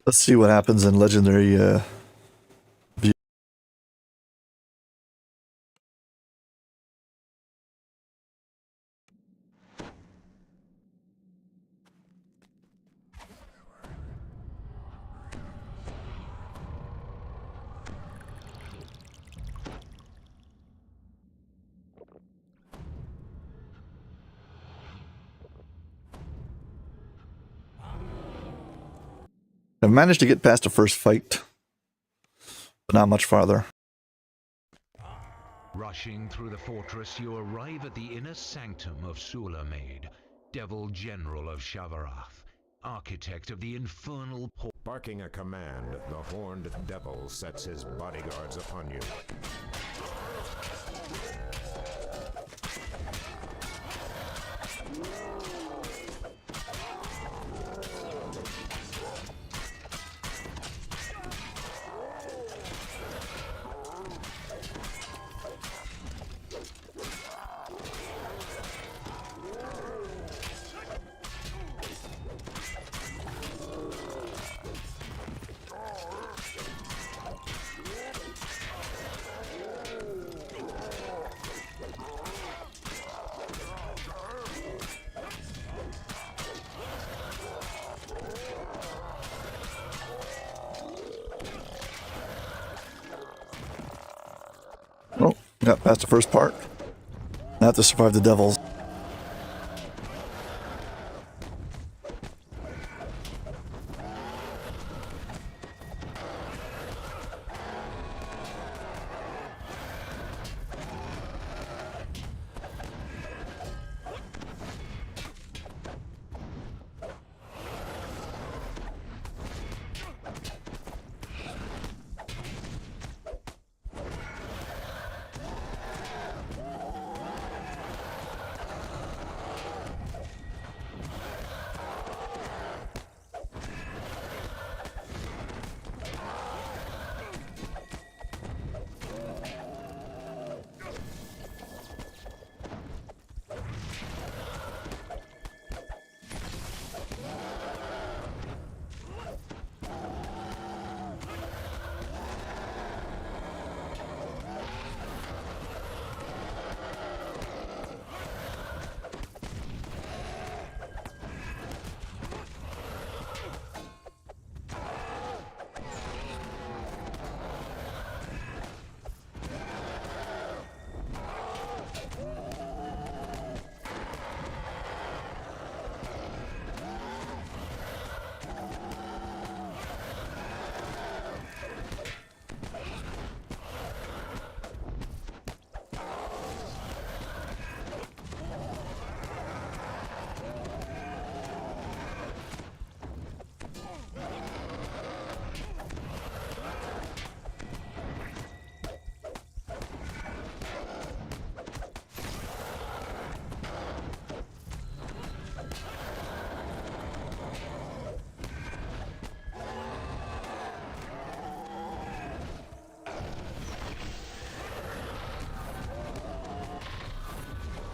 Let's see what happens in Legendary View. I've managed to get past the first fight, but not much farther. Rushing through the fortress, you arrive at the inner sanctum of Sulamade, Devil General of Shavarath, architect of the infernal port. Barking a command, the horned devil sets his bodyguards upon you. Oh, got past the first part. Now I have to survive the devils.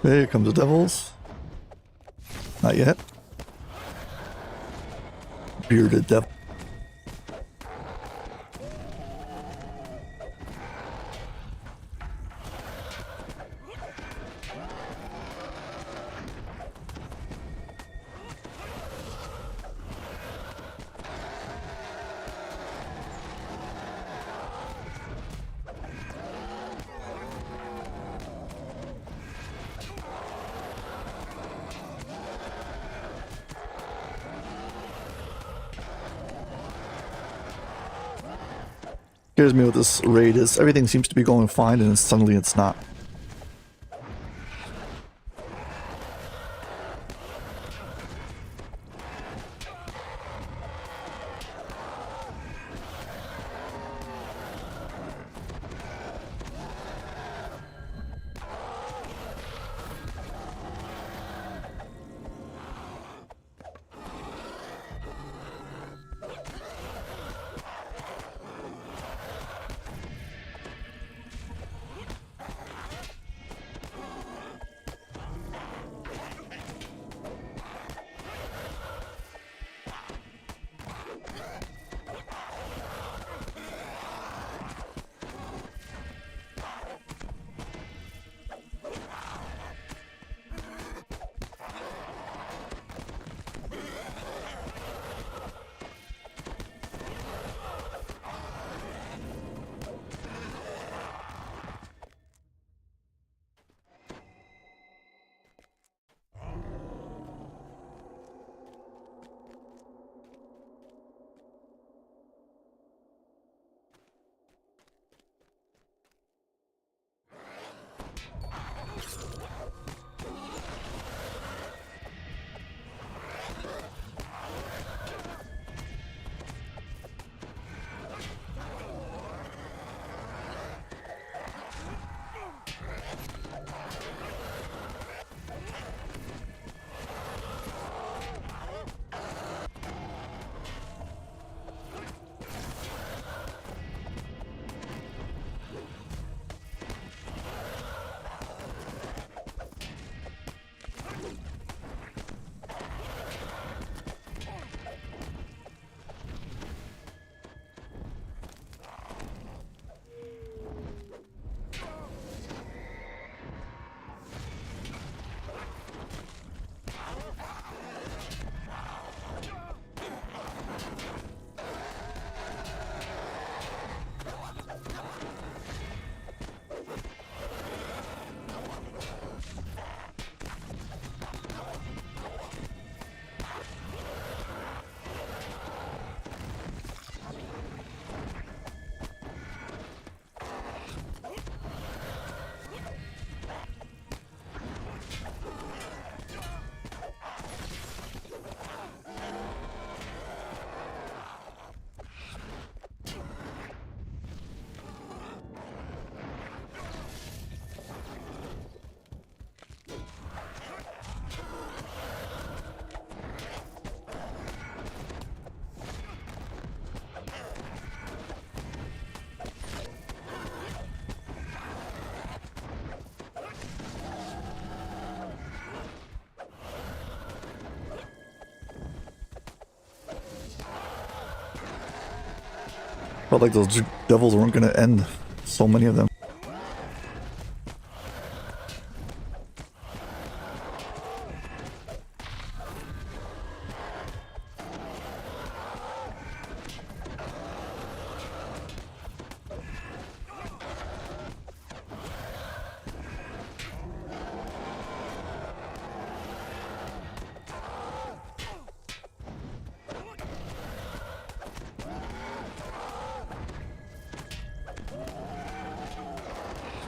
Here comes the devils. Not yet. Bearded devil. Scares me what this raid is. Everything seems to be going fine and then suddenly it's not. Felt like those devils weren't going to end. So many of them.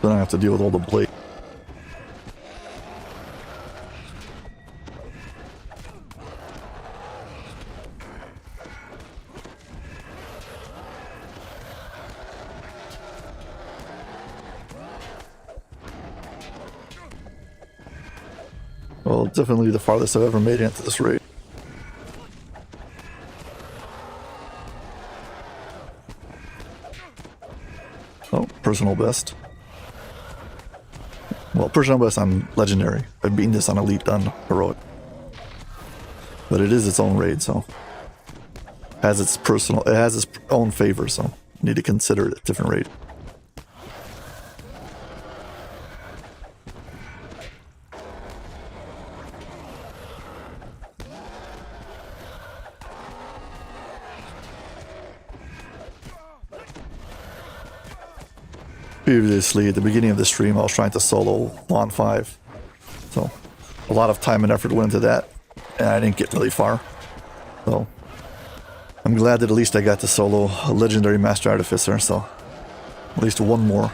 Then I have to deal with all the blade. Well, definitely the farthest I've ever made it into this raid. Oh, personal best. Well, personal best on legendary. I've beaten this on elite on heroic. But it is its own raid, so it has its own favor, so you need to consider it a different raid. Previously, at the beginning of the stream, I was trying to solo Lawn 5. So, a lot of time and effort went into that, and I didn't get really far. So, I'm glad that at least I got to solo a legendary Master Artificer, so at least one more.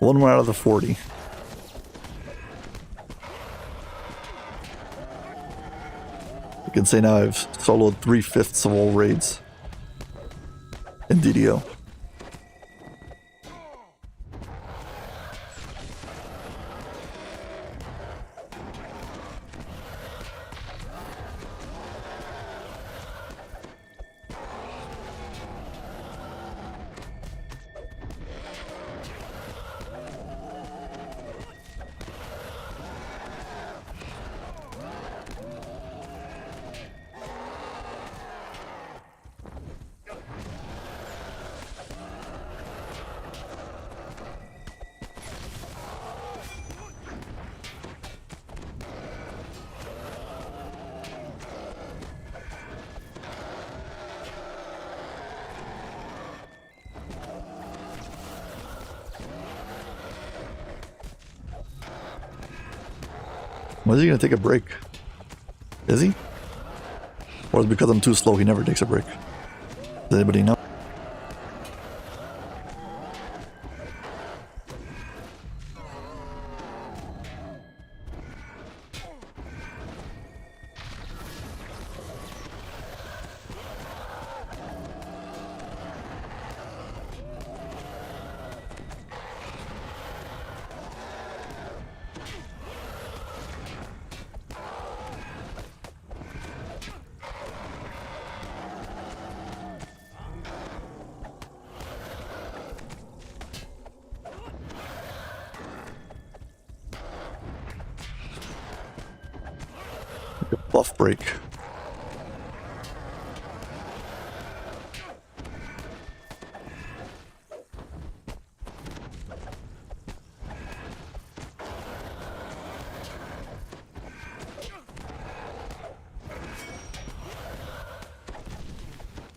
One more out of the 40. You can say now I've soloed 3/5 of all raids in DDO. When is he gonna take a break? Is he? Or is it because I'm too slow he never takes a break? Does anybody know? Buff break.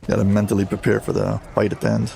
Gotta mentally prepare for the fight at the end.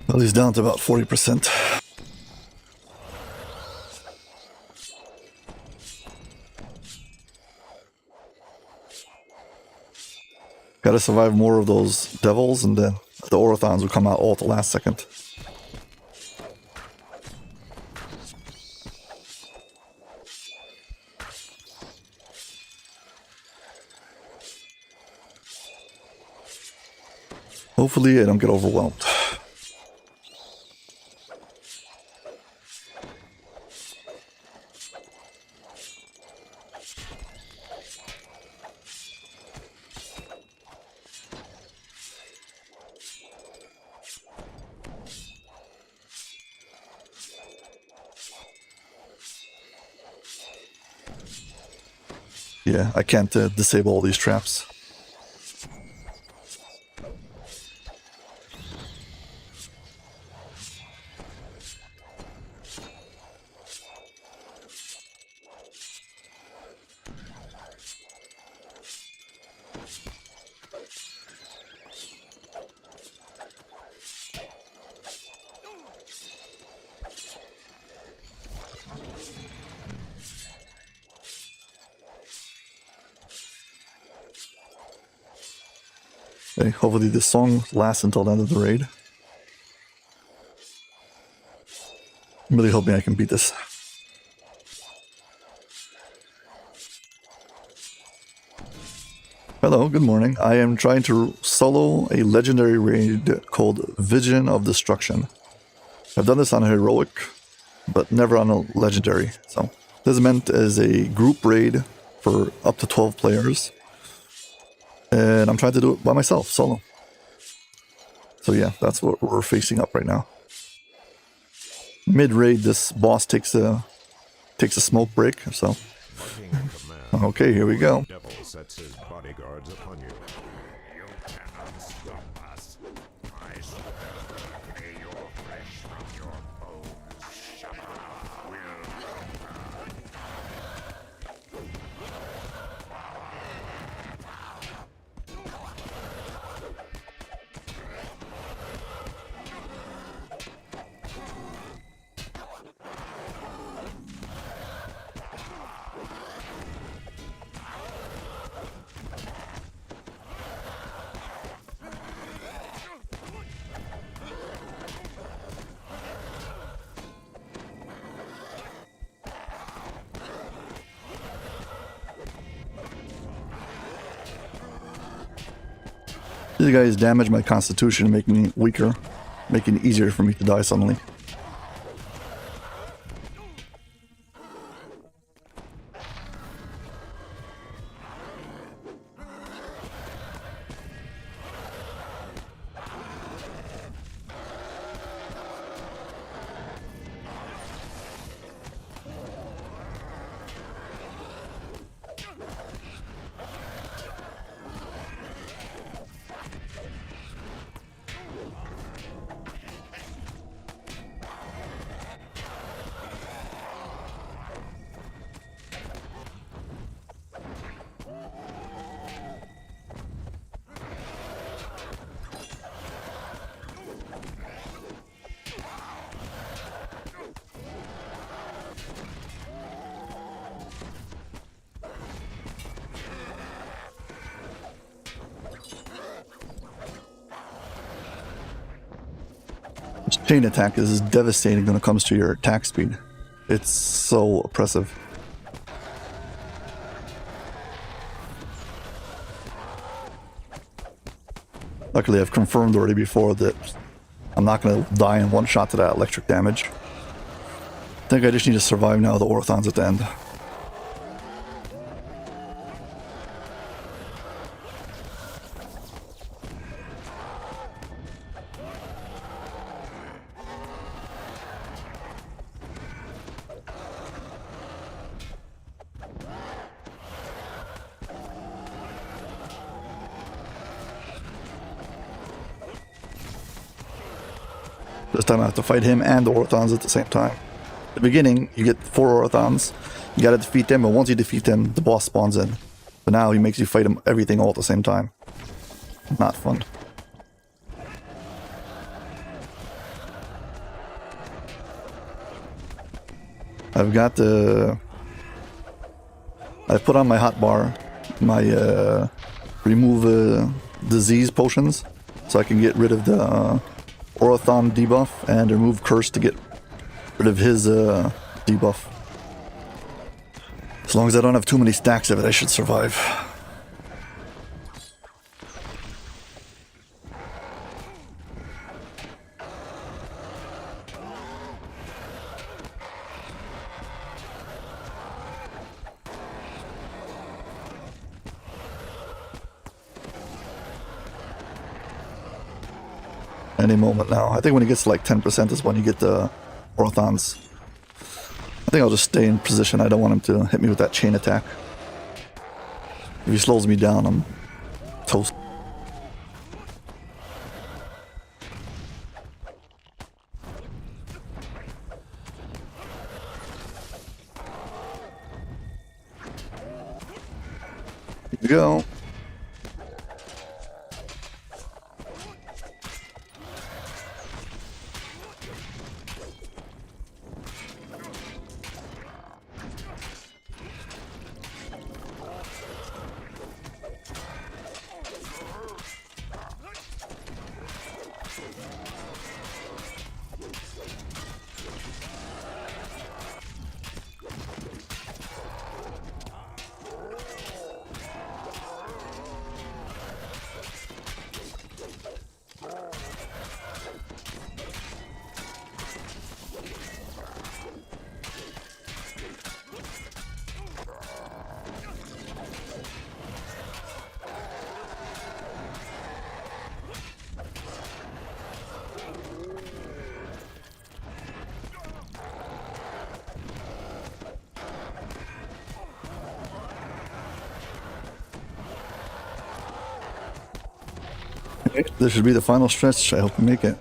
Well, he's down to about 40%. Gotta survive more of those devils, and then the Orathons will come out all at the last second. Hopefully I don't get overwhelmed. Yeah, I can't disable all these traps. Okay, hopefully this song lasts until the end of the raid. I'm really hoping I can beat this. Hello, good morning. I am trying to solo a legendary raid called Vision of Destruction. I've done this on a heroic, but never on a legendary. So this is meant as a group raid for up to 12 players. And I'm trying to do it by myself, solo. So yeah, that's what we're facing up right now. Mid-raid, this boss takes a smoke break, so... Okay, here we go. Devil sets his bodyguards upon you. You cannot stop us. I swear, may your flesh from your bones Shabarath will These guys damage my constitution, making me weaker, making it easier for me to die suddenly. Chain attack is devastating when it comes to your attack speed. It's so oppressive. Luckily, I've confirmed already before that I'm not going to die in one shot to that electric damage. I think I just need to survive now the Orthons at the end. This time I have to fight him and the Orthons at the same time. At the beginning, you get 4 Orthons. You gotta defeat them, and once you defeat them, the boss spawns in. But now he makes you fight him everything all at the same time. Not fun. I've got the... I put on my hotbar, my remove disease potions, so I can get rid of the Orthon debuff and remove curse to get rid of his debuff. As long as I don't have too many stacks of it, I should survive. Any moment now. I think when it gets to like 10% is when you get the Orthons. I think I'll just stay in position. I don't want him to hit me with that chain attack. If he slows me down, I'm toast. Here we go. Okay, this should be the final stretch. I hope we make it.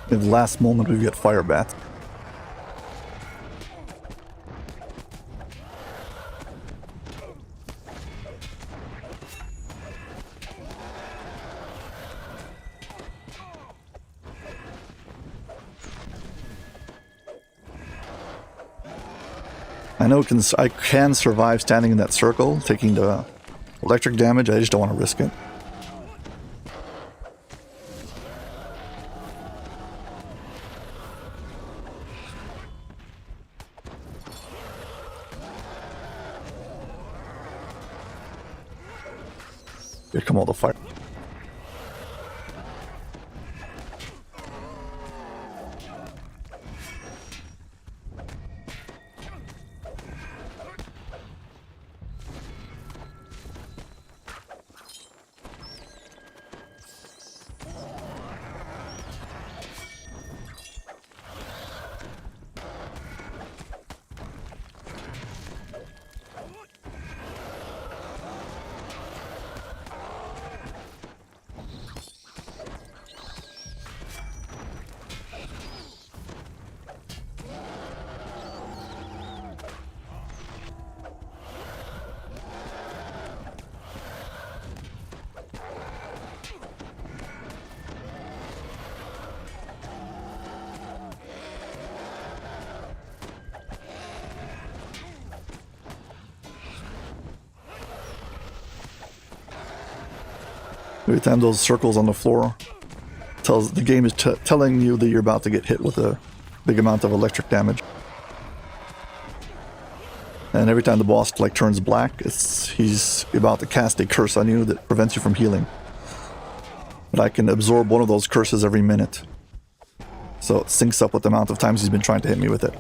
In the last moment, we get fire bats. I know I can survive standing in that circle, taking the electric damage. I just don't want to risk it. Here come all the fire. Every time those circles on the floor tells the game is telling you that you're about to get hit with a big amount of electric damage. And every time the boss like turns black, he's about to cast a curse on you that prevents you from healing. But I can absorb one of those curses every minute. So it syncs up with the amount of times he's been trying to hit me with it.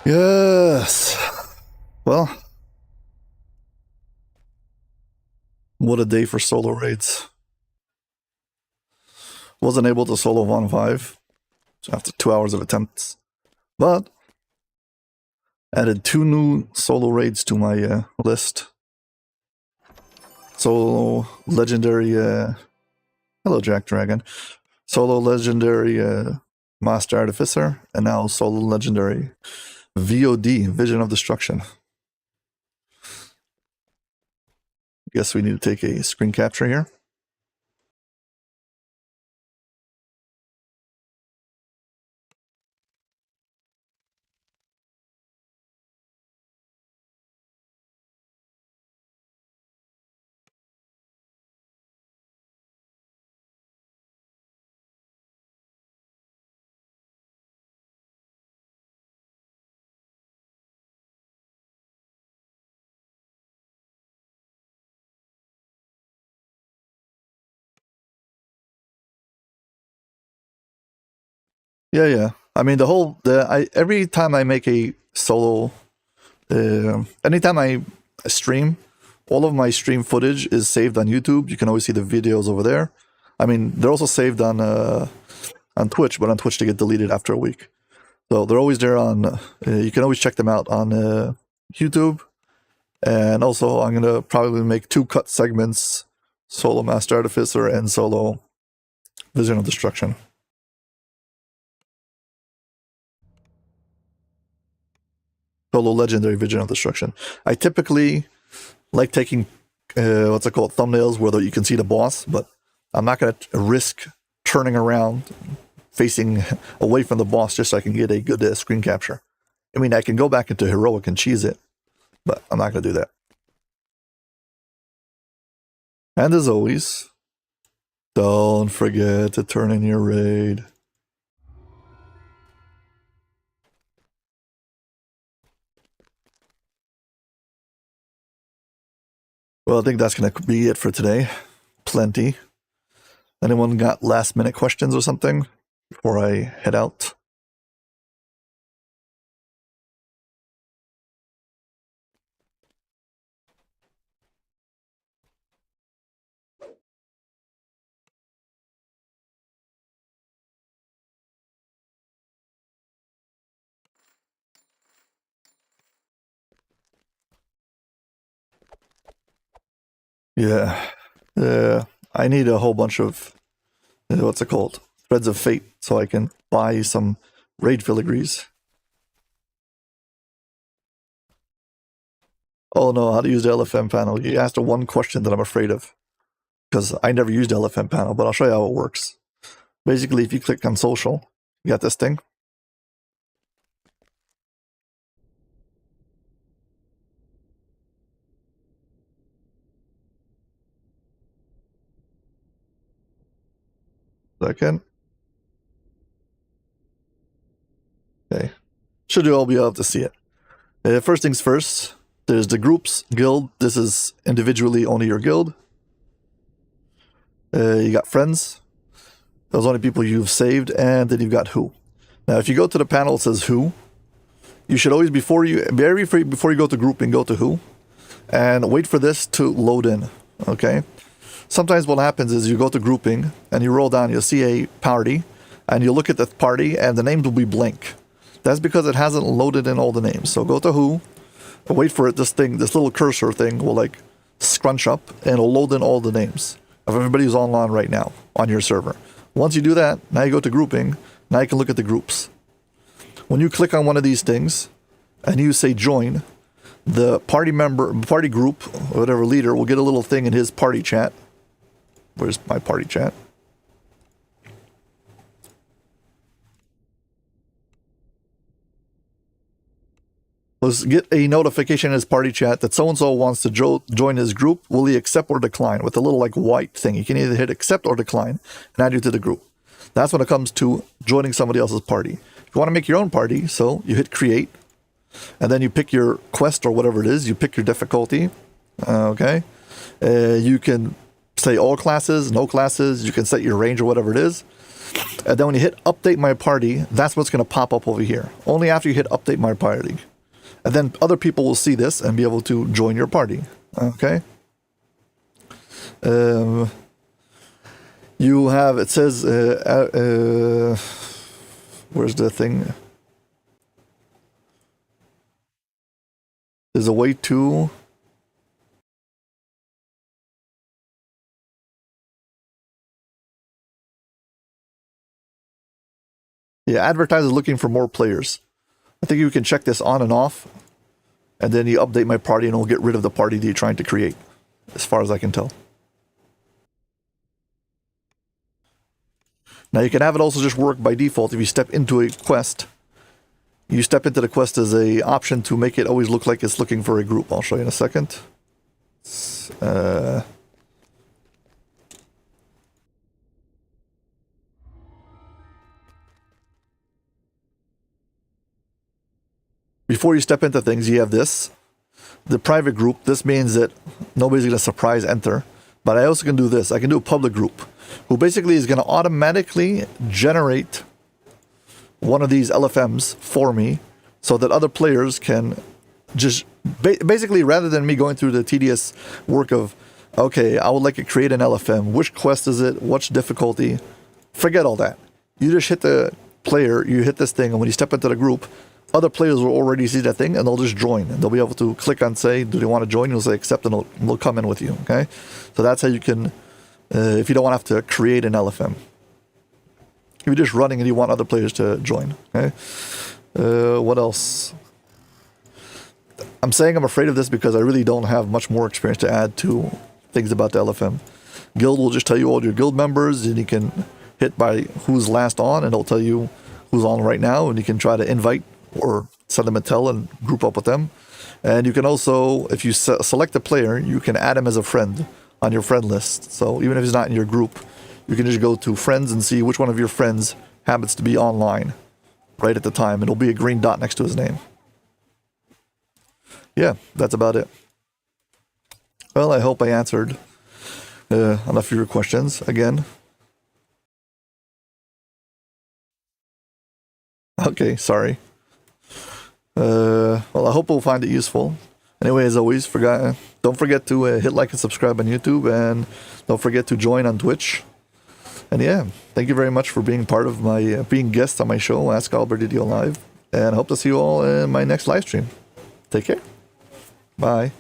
Yes. Well, what a day for solo raids. Wasn't able to solo 1-5 after 2 hours of attempts, but added 2 new solo raids to my list. Solo legendary, hello Jack Dragon. Solo legendary Master Artificer, and now solo legendary VOD, Vision of Destruction. Guess we need to take a screen capture here. Yeah. I mean, every time I make a solo, anytime I stream, all of my stream footage is saved on YouTube. You can always see the videos over there. I mean, they're also saved on Twitch, but on Twitch they get deleted after a week. So they're always there on. You can always check them out on YouTube. And also, I'm gonna probably make 2 cut segments: solo Master Artificer and solo Vision of Destruction. Solo legendary Vision of Destruction. I typically like taking thumbnails where you can see the boss, but I'm not going to risk turning around, facing away from the boss just so I can get a good screen capture. I mean, I can go back into heroic and cheese it, but I'm not going to do that. And as always, don't forget to turn in your raid. Well, I think that's going to be it for today. Plenty. Anyone got last minute questions or something before I head out? Yeah. I need a whole bunch of, what's it called? Threads of Fate, so I can buy some raid filigrees. Oh no, how to use the LFM panel. You asked the one question that I'm afraid of, because I never used the LFM panel, but I'll show you how it works. Basically, if you click on social, you got this thing. Second. Okay. Should you all be able to see it. First things first, there's the groups, guild. This is individually only your guild. You got friends. Those are only people you've saved, and then you've got who. Now, if you go to the panel, it says who. You should always, before you go to grouping, go to who, and wait for this to load in. Okay. Sometimes what happens is you go to grouping and you roll down, you'll see a party, and you look at the party, and the names will be blank. That's because it hasn't loaded in all the names. So go to who, wait for it. This little cursor thing will like scrunch up, and it'll load in all the names of everybody who's online right now on your server. Once you do that, now you go to grouping. Now you can look at the groups. When you click on one of these things and you say join, the party group, or whatever leader, will get a little thing in his party chat. Where's my party chat? Let's get a notification in his party chat that so-and-so wants to join his group. Will he accept or decline? With a little like white thing. You can either hit accept or decline and add you to the group. That's when it comes to joining somebody else's party. If you want to make your own party, so you hit create, and then you pick your quest or whatever it is. You pick your difficulty. Okay. You can say all classes, no classes. You can set your range or whatever it is. And then when you hit update my party, that's what's going to pop up over here. Only after you hit update my party. And then other people will see this and be able to join your party. Okay. You have, it says, where's the thing? There's a way to... Yeah, advertisers looking for more players. I think you can check this on and off, and then you update my party and it'll get rid of the party that you're trying to create, as far as I can tell. Now you can have it also just work by default. If you step into a quest, you step into the quest as a option to make it always look like it's looking for a group. I'll show you in a second. Before you step into things, you have this. The private group, this means that nobody's going to surprise enter. But I also can do this. I can do a public group, who basically is going to automatically generate one of these LFMs for me so that other players can just... basically, rather than me going through the tedious work of, okay, I would like to create an LFM. Which quest is it? What's difficulty? Forget all that. You just hit the player, you hit this thing, and when you step into the group, other players will already see that thing, and they'll just join. And they'll be able to click on, say, do they want to join? You'll say accept, and they'll come in with you, okay? So that's how you can, if you don't want to have to create an LFM. If you're just running and you want other players to join, okay? What else? I'm saying I'm afraid of this because I really don't have much more experience to add to things about the LFM. Guild will just tell you all your guild members, and you can hit by who's last on, and it'll tell you who's on right now, and you can try to invite or send them a tell and group up with them. And you can also, if you select a player, you can add him as a friend on your friend list. So even if he's not in your group, you can just go to friends and see which one of your friends happens to be online right at the time. It'll be a green dot next to his name. Yeah, that's about it. Well, I hope I answered enough of your questions. Again, okay, sorry. Well, I hope we'll find it useful. Anyway, as always, don't forget to hit like and subscribe on YouTube, and don't forget to join on Twitch. And yeah, thank you very much for being part of my being guest on my show, Ask Aldbar DDO Live, and I hope to see you all in my next live stream. Take care. Bye.